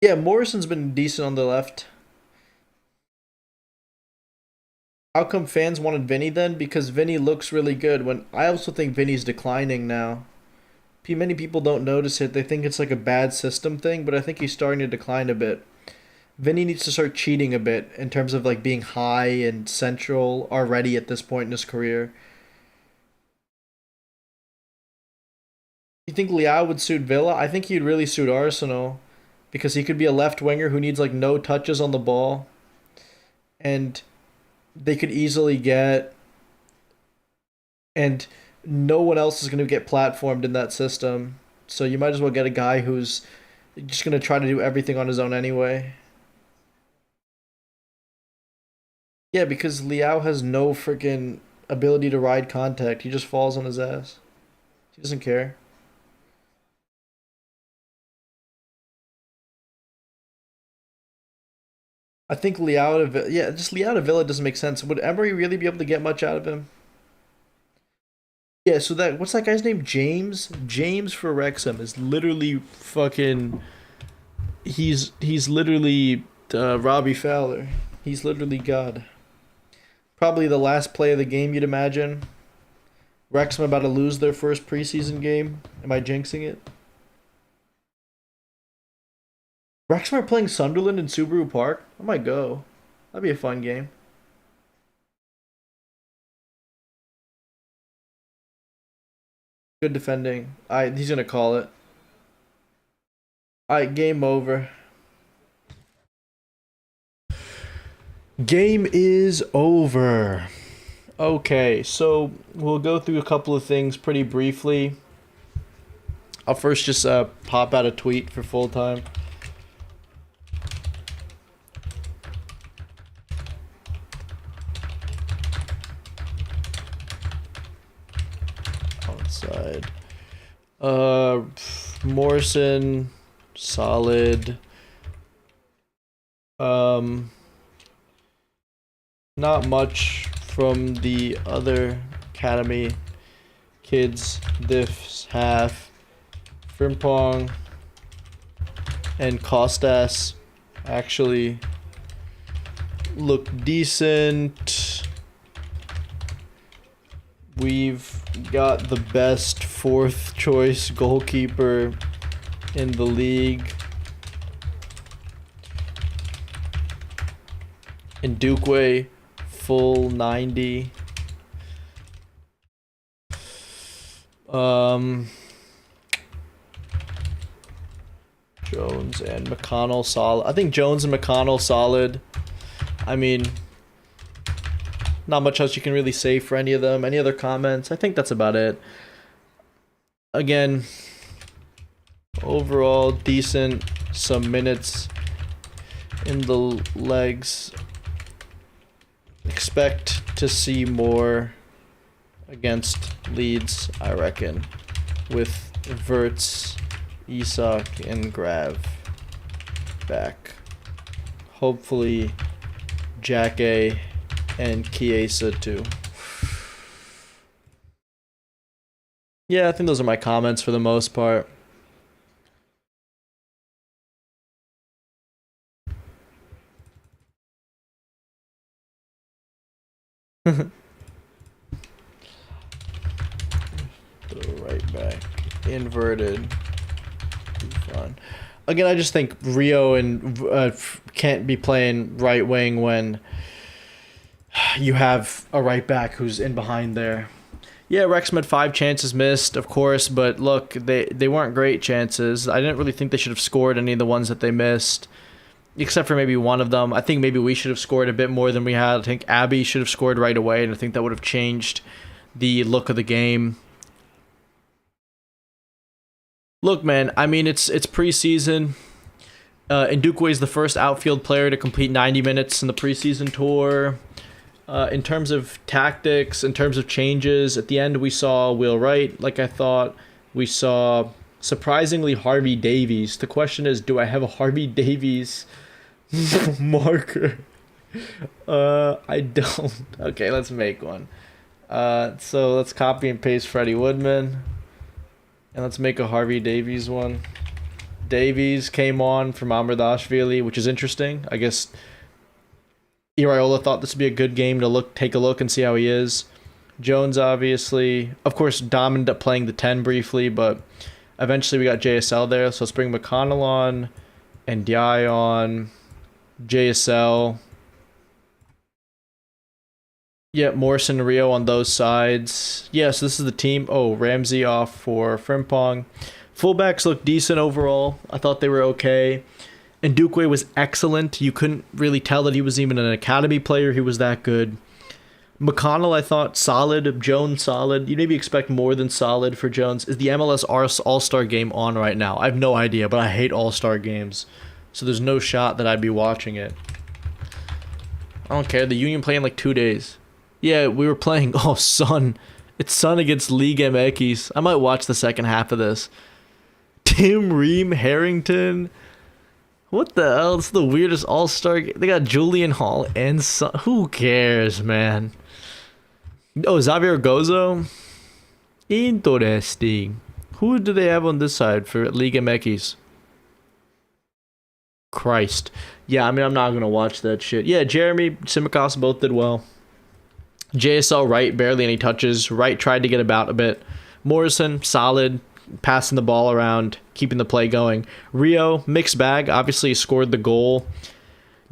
Yeah, Morrison's been decent on the left. How come fans wanted Vinny then? Because Vinny looks really good. When I also think Vinny's declining now. Many people don't notice it. They think it's like a bad system thing, but I think he's starting to decline a bit. Vinny needs to start cheating a bit in terms of like being high and central already at this point in his career. You think Liao would suit Villa? I think he'd really suit Arsenal because he could be a left winger who needs like no touches on the ball, and they could easily get, and no one else is going to get platformed in that system. So you might as well get a guy who's just going to try to do everything on his own anyway. Yeah, because Liao has no freaking ability to ride contact. He just falls on his ass. He doesn't care. I think Liao to yeah, just Liao to Villa doesn't make sense. Would Emery really be able to get much out of him? Yeah, so that what's that guy's name? James? James for Wrexham is literally fucking he's literally Robbie Fowler. He's literally God. Probably the last play of the game, you'd imagine. Wrexham about to lose their first preseason game. Am I jinxing it? Wrexham are playing Sunderland in Subaru Park. I might go. That'd be a fun game. Good defending. He's gonna call it. Alright, game over. Game is over. Okay, so we'll go through a couple of things pretty briefly. I'll first just pop out a tweet for full time. Outside. Morrison, solid. Not much from the other academy kids. This half. Frimpong and Costas actually look decent. We've got the best fourth choice goalkeeper in the league. In Dukeway, full 90. Jones and McConnell solid. I think Jones and McConnell solid. I mean, not much else you can really say for any of them. Any other comments? I think that's about it. Again, overall decent. Some minutes in the legs. Expect to see more against Leeds, I reckon, with Verts, Isak, and Grav back. Hopefully Jake and Chiesa too. Yeah, I think those are my comments for the most part. Throw right back. Inverted. Too fun. Again, I just think Rio and can't be playing right wing when you have a right back who's in behind there. Yeah, Wrexham had 5 chances missed, of course, but look, they weren't great chances. I didn't really think they should have scored any of the ones that they missed, except for maybe one of them. I think maybe we should have scored a bit more than we had. I think Abby should have scored right away, and I think that would have changed the look of the game. Look, man, I mean, it's preseason. Ndukwe is the first outfield player to complete 90 minutes in the preseason tour. In terms of tactics, in terms of changes, at the end we saw Will Wright, like I thought. We saw, surprisingly, Harvey Davies. The question is, do I have a Harvey Davies marker? I don't. Okay, let's make one. So let's copy and paste Freddie Woodman. And let's make a Harvey Davies one. Davies came on from Amradashvili, which is interesting. I guess Iraola thought this would be a good game to take a look and see how he is. Jones, obviously. Of course, Dom ended up playing the 10 briefly, but eventually we got JSL there. So let's bring McConnell on and Diai on. JSL. Yeah, Morrison and Rio on those sides. Yeah, so this is the team. Oh, Ramsey off for Frimpong. Fullbacks look decent overall. I thought they were okay. And Dukwe was excellent. You couldn't really tell that he was even an academy player. He was that good. McConnell, I thought, solid. Jones, solid. You maybe expect more than solid for Jones. Is the MLS All-Star game on right now? I have no idea, but I hate All-Star games. So there's no shot that I'd be watching it. I don't care. The Union play in like 2 days. Yeah, we were playing. Oh, Sun. It's Sun against Liga MX. I might watch the second half of this. Tim Ream Harrington. What the hell? It's the weirdest all-star game. They got Julian Hall and Sun. Who cares, man? Oh, Xavier Gozo. Interesting. Who do they have on this side for Liga MX? Christ. Yeah, I mean, I'm not going to watch that shit. Yeah, Jeremy, Simicas both did well. JSL Wright, barely any touches. Wright tried to get about a bit. Morrison, solid, passing the ball around, keeping the play going. Rio, mixed bag, obviously scored the goal.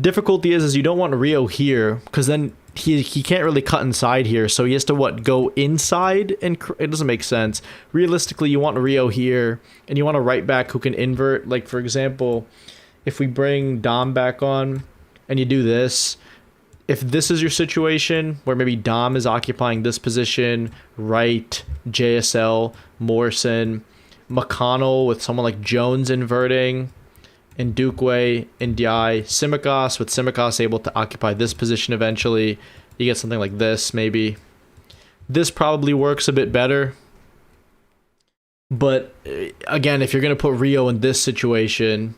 Difficulty is you don't want Rio here, because then he can't really cut inside here, so he has to, go inside? And it doesn't make sense. Realistically, you want Rio here, and you want a right back who can invert. Like, for example, if we bring Dom back on, and you do this, if this is your situation where maybe Dom is occupying this position, Wright, JSL, Morrison, McConnell with someone like Jones inverting, and Ndukwe, Ndiaye, Simicas, with Simicas able to occupy this position eventually, you get something like this maybe. This probably works a bit better. But again, if you're going to put Rio in this situation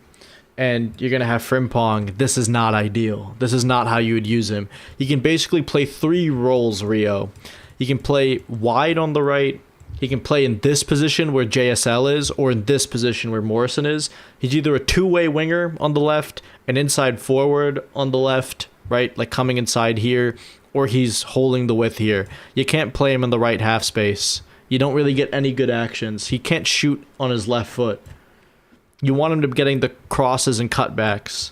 and you're going to have Frimpong, this is not ideal. This is not how you would use him. He can basically play 3 roles, Rio. He can play wide on the right. He can play in this position where JSL is, or in this position where Morrison is. He's either a two-way winger on the left, an inside forward on the left, right, like coming inside here, or he's holding the width here. You can't play him in the right half space. You don't really get any good actions. He can't shoot on his left foot. You want him to be getting the crosses and cutbacks.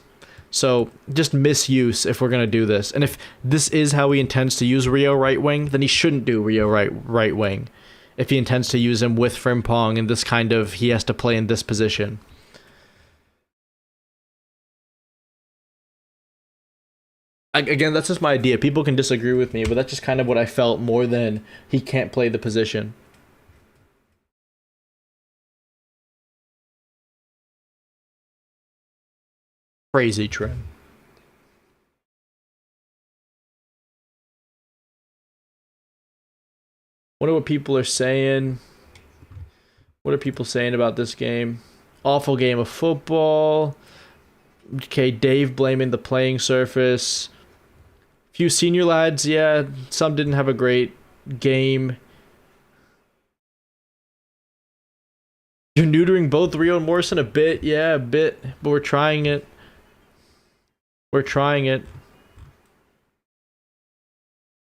So just misuse if we're going to do this. And if this is how he intends to use Rio right wing, then he shouldn't do Rio right wing. If he intends to use him with Frimpong and this kind of, he has to play in this position. Again, that's just my idea. People can disagree with me, but that's just kind of what I felt more than he can't play the position. Crazy trend. Wonder what people are saying. What are people saying about this game? Awful game of football. Okay, Dave blaming the playing surface. Few senior lads, yeah, some didn't have a great game. You're neutering both Rio and Morrison a bit, yeah, a bit, but we're trying it. We're trying it.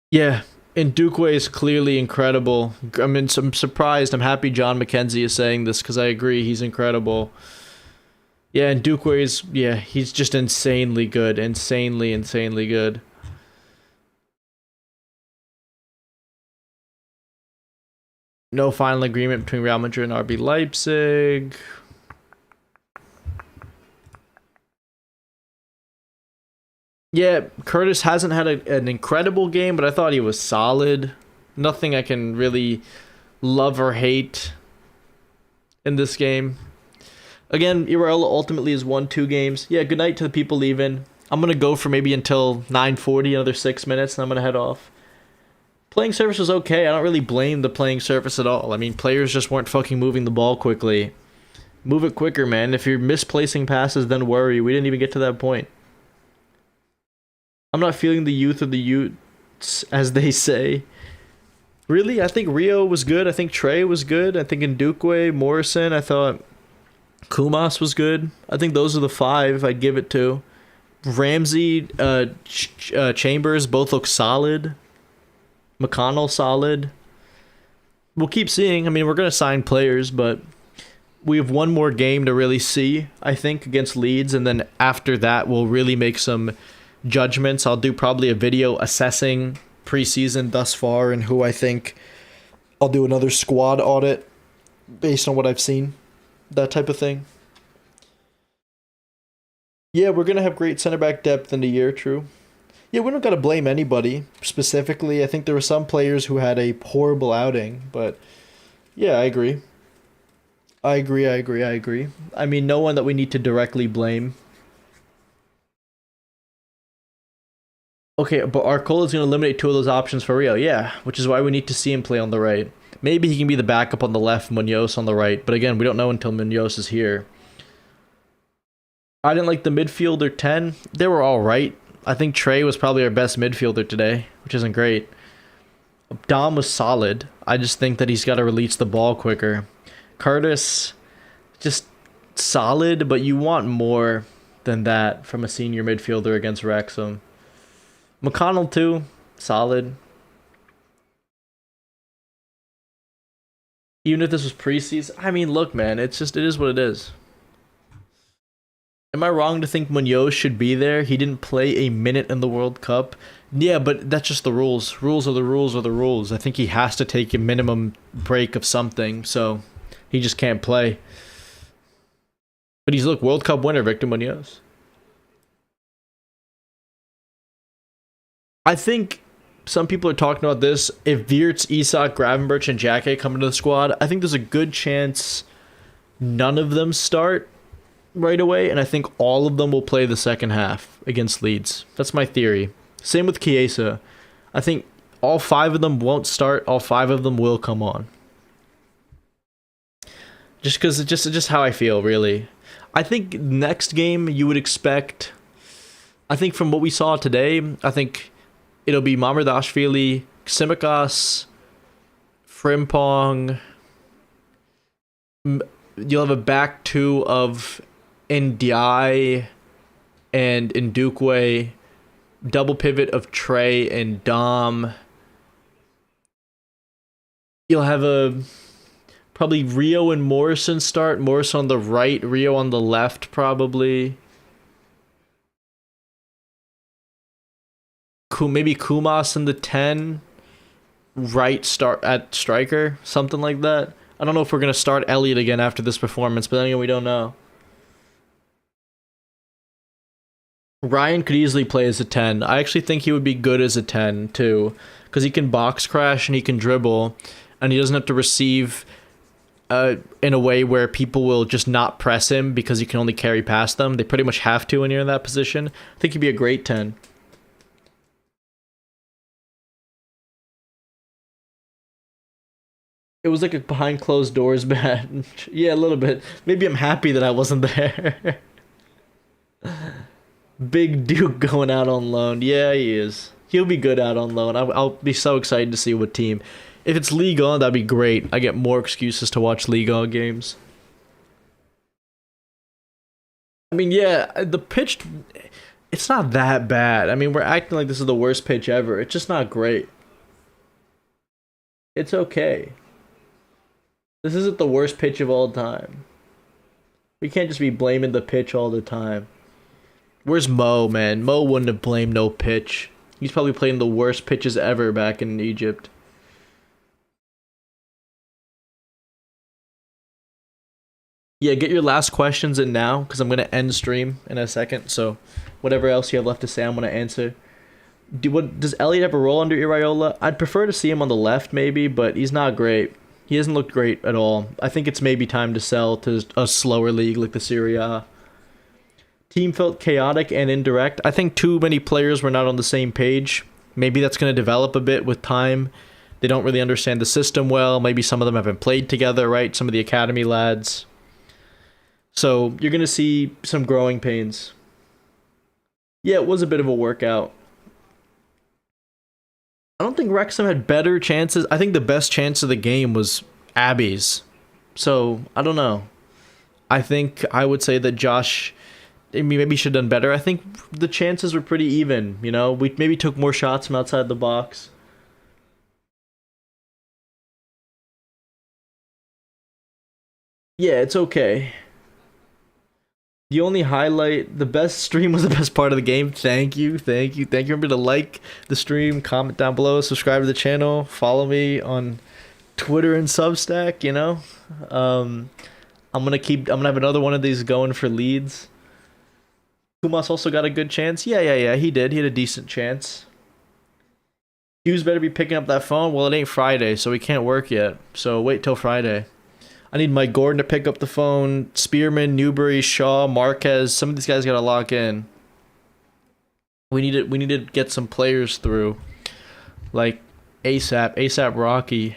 Yeah, and Ndukwe is clearly incredible. I mean, I'm surprised. I'm happy John McKenzie is saying this because I agree he's incredible. Yeah, and Ndukwe is, yeah, he's just insanely good. Insanely good. No final agreement between Real Madrid and RB Leipzig. Yeah, Curtis hasn't had an incredible game, but I thought he was solid. Nothing I can really love or hate in this game. Again, Irella ultimately has won 2 games. Yeah, good night to the people leaving. I'm going to go for maybe until 9:40, another 6 minutes, and I'm going to head off. Playing surface was okay. I don't really blame the playing surface at all. I mean, players just weren't fucking moving the ball quickly. Move it quicker, man. If you're misplacing passes, then worry. We didn't even get to that point. I'm not feeling the youth of the Utes, as they say. Really, I think Rio was good. I think Trey was good. I think Ndukwe, Morrison, I thought Kumas was good. I think those are the 5 I'd give it to. Ramsey, Chambers both look solid. McConnell solid. We'll keep seeing. I mean, we're going to sign players, but we have one more game to really see, I think, against Leeds. And then after that, we'll really make some judgments. I'll do probably a video assessing preseason thus far and who I think. I'll do another squad audit based on what I've seen. That type of thing. Yeah, we're going to have great center back depth in the year, true. Yeah, we don't got to blame anybody specifically. I think there were some players who had a horrible outing, but yeah, I agree. I agree. I mean, no one that we need to directly blame. Okay, but Arcola's going to eliminate 2 of those options for Rio. Yeah, which is why we need to see him play on the right. Maybe he can be the backup on the left, Munoz on the right. But again, we don't know until Munoz is here. I didn't like the midfielder 10. They were all right. I think Trey was probably our best midfielder today, which isn't great. Dom was solid. I just think that he's got to release the ball quicker. Curtis, just solid, but you want more than that from a senior midfielder against Wrexham. McConnell too, solid. Even if this was preseason, I mean, look, man, it is what it is. Am I wrong to think Munoz should be there? He didn't play a minute in the World Cup. Yeah, but that's just the rules. Rules are the rules are the rules. I think he has to take a minimum break of something, so he just can't play. But he's, look, World Cup winner, Victor Munoz. I think some people are talking about this. If Wirtz, Isak, Gravenberch, and Jake come into the squad, I think there's a good chance none of them start right away, and I think all of them will play the second half against Leeds. That's my theory. Same with Chiesa. I think all five of them won't start. All five of them will come on. Just because it's just how I feel, really. I think next game you would expect. I think from what we saw today, I think it'll be Mamardashvili, Tsimikas, Frimpong. You'll have a back two of Ndiaye and Ndukwe, double pivot of Trey and Dom. You'll have a probably Rio and Morrison start. Morrison on the right, Rio on the left, probably. Maybe Kumas in the 10, right start at striker, something like that. I don't know if we're going to start Elliott again after this performance, but then again, we don't know. Ryan could easily play as a 10. I actually think he would be good as a 10 too, because he can box crash and he can dribble, and he doesn't have to receive in a way where people will just not press him because he can only carry past them. They pretty much have to when you're in that position. I think he'd be a great 10. It was like a behind closed doors match. Yeah, a little bit. Maybe I'm happy that I wasn't there. Big Duke going out on loan. Yeah, he is. He'll be good out on loan. I'll be so excited to see what team. If it's Ligue 1, that'd be great. I get more excuses to watch Ligue 1 games. I mean, yeah, the pitch, it's not that bad. I mean, we're acting like this is the worst pitch ever. It's just not great. It's okay. This isn't the worst pitch of all time. We can't just be blaming the pitch all the time. Where's Mo, man? Mo wouldn't have blamed no pitch. He's probably playing the worst pitches ever back in Egypt. Yeah, get your last questions in now, because I'm going to end stream in a second. So whatever else you have left to say, I'm going to answer. Does Elliott have a role under Iraola? I'd prefer to see him on the left, maybe, but he's not great. He hasn't looked great at all. I think it's maybe time to sell to a slower league like the Serie A. Team felt chaotic and indirect. I think too many players were not on the same page. Maybe that's going to develop a bit with time. They don't really understand the system well. Maybe some of them haven't played together, right? Some of the academy lads. So you're going to see some growing pains. Yeah, it was a bit of a workout. I don't think Wrexham had better chances. I think the best chance of the game was Abby's. So, I don't know. I think I would say that Josh maybe should have done better. I think the chances were pretty even, you know? We maybe took more shots from outside the box. Yeah, it's okay. The only highlight, the best stream was the best part of the game. Thank you, thank you, thank you. Remember to like the stream, comment down below, subscribe to the channel, follow me on Twitter and Substack, you know? I'm gonna have another one of these going for Leeds. Kumas also got a good chance. Yeah, he did. He had a decent chance. Hughes better be picking up that phone. Well, it ain't Friday, so he can't work yet. So wait till Friday. I need Mike Gordon to pick up the phone. Spearman, Newbury, Shaw, Marquez. Some of these guys gotta lock in. We need to get some players through. Like ASAP. ASAP Rocky.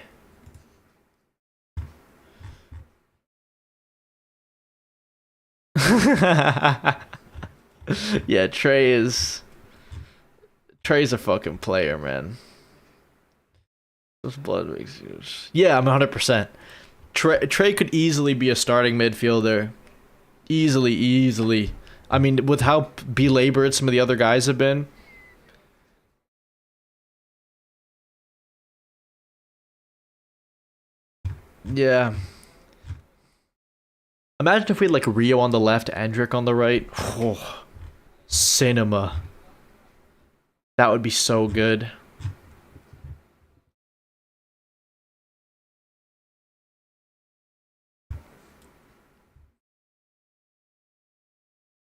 Yeah, Trey's a fucking player, man. Those blood makes you. Yeah, I'm 100%. Trey could easily be a starting midfielder. Easily. I mean, with how belabored some of the other guys have been. Yeah. Imagine if we had like Rio on the left, Endrick on the right. Oh, cinema. That would be so good.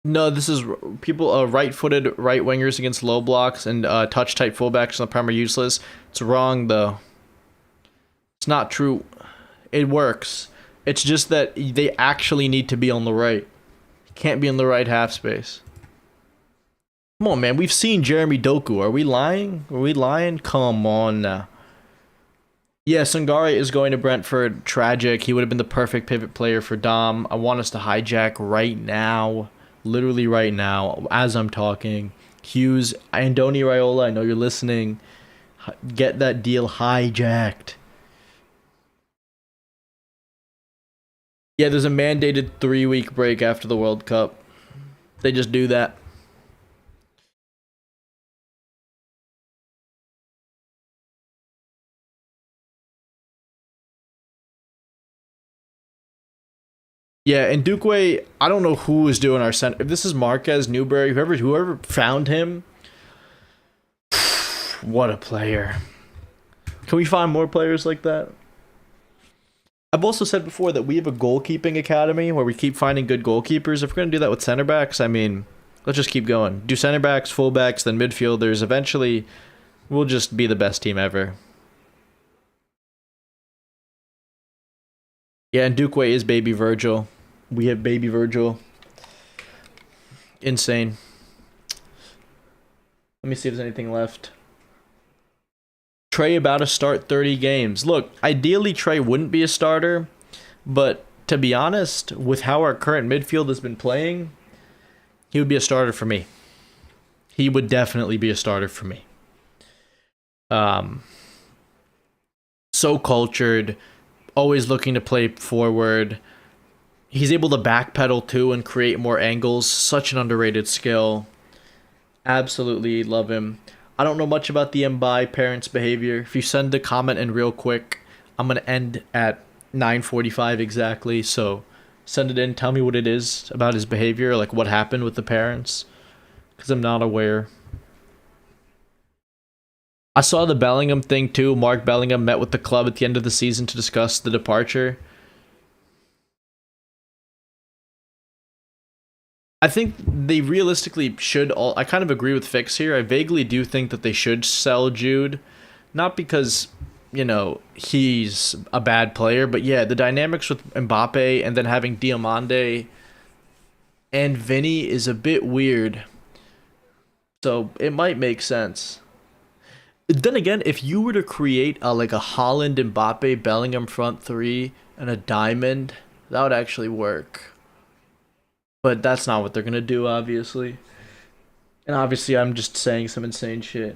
No, this is people right-footed right wingers against low blocks and touch type fullbacks in the Prem are useless. It's wrong though. It's not true. It works. It's just that they actually need to be on the right. Can't be in the right half space. Come on, man. We've seen Jeremy Doku. Are we lying? Are we lying? Come on now. Yeah, Sangare is going to Brentford. Tragic. He would have been the perfect pivot player for Dom. I want us to hijack right now. Literally right now, as I'm talking. Hughes, Andoni Raiola, I know you're listening. Get that deal hijacked. Yeah, there's a mandated 3-week break after the World Cup. They just do that. Yeah, and Dukwe, I don't know who is doing our center. If this is Marquez, Newberry, whoever found him, what a player. Can we find more players like that? I've also said before that we have a goalkeeping academy where we keep finding good goalkeepers. If we're going to do that with center backs, I mean, let's just keep going. Do center backs, full backs, then midfielders. Eventually, we'll just be the best team ever. Yeah, and Dukwe is baby Virgil. We have baby Virgil. Insane. Let me see if there's anything left. Trey about to start 30 games. Look, ideally Trey wouldn't be a starter, but to be honest, with how our current midfield has been playing, he would be a starter for me. He would definitely be a starter for me. So cultured, always looking to play forward. He's able to backpedal too and create more angles. Such an underrated skill. Absolutely love him. I don't know much about the Mbai parents' behavior. If you send a comment in real quick, I'm going to end at 9:45 exactly. So send it in. Tell me what it is about his behavior, like what happened with the parents, because I'm not aware. I saw the Bellingham thing too. Mark Bellingham met with the club at the end of the season to discuss the departure. I think they realistically should all. I kind of agree with Fix here. I vaguely do think that they should sell Jude. Not because, he's a bad player, but yeah, the dynamics with Mbappe and then having Diomande and Vinny is a bit weird. So it might make sense. Then again, if you were to create a Holland, Mbappe, Bellingham front three and a diamond, that would actually work. But that's not what they're going to do, obviously. And obviously, I'm just saying some insane shit.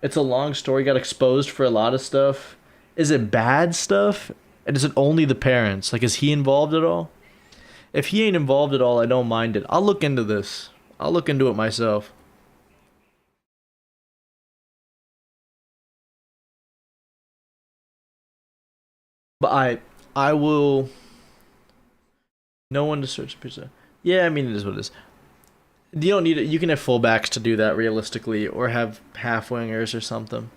It's a long story, got exposed for a lot of stuff. Is it bad stuff? And is it only the parents? Is he involved at all? If he ain't involved at all, I don't mind it. I'll look into this. I'll look into it myself. But I will... No one to search pizza. Yeah, I mean, it is what it is. You don't need it. You can have fullbacks to do that realistically, or have half wingers or something.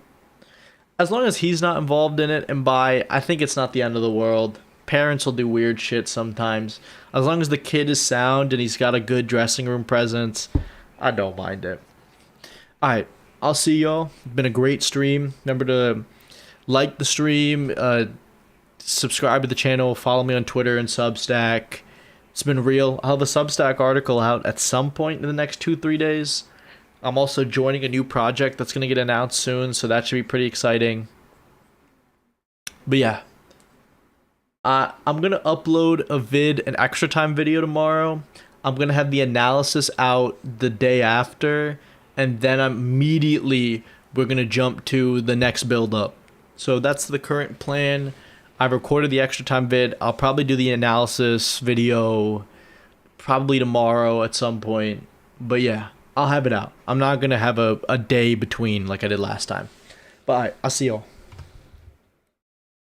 As long as he's not involved in it, and I think it's not the end of the world. Parents will do weird shit sometimes. As long as the kid is sound and he's got a good dressing room presence, I don't mind it. Alright, I'll see y'all. It's been a great stream. Remember to like the stream, subscribe to the channel, follow me on Twitter and Substack. It's been real. I'll have a Substack article out at some point in the next 2-3 days. I'm also joining a new project that's going to get announced soon, so that should be pretty exciting. But yeah. I'm going to upload an extra time video tomorrow. I'm going to have the analysis out the day after, and then we're going to jump to the next build-up. So that's the current plan. I've recorded the extra time vid. I'll probably do the analysis video probably tomorrow at some point. But yeah, I'll have it out. I'm not going to have a day between like I did last time. But I'll see y'all.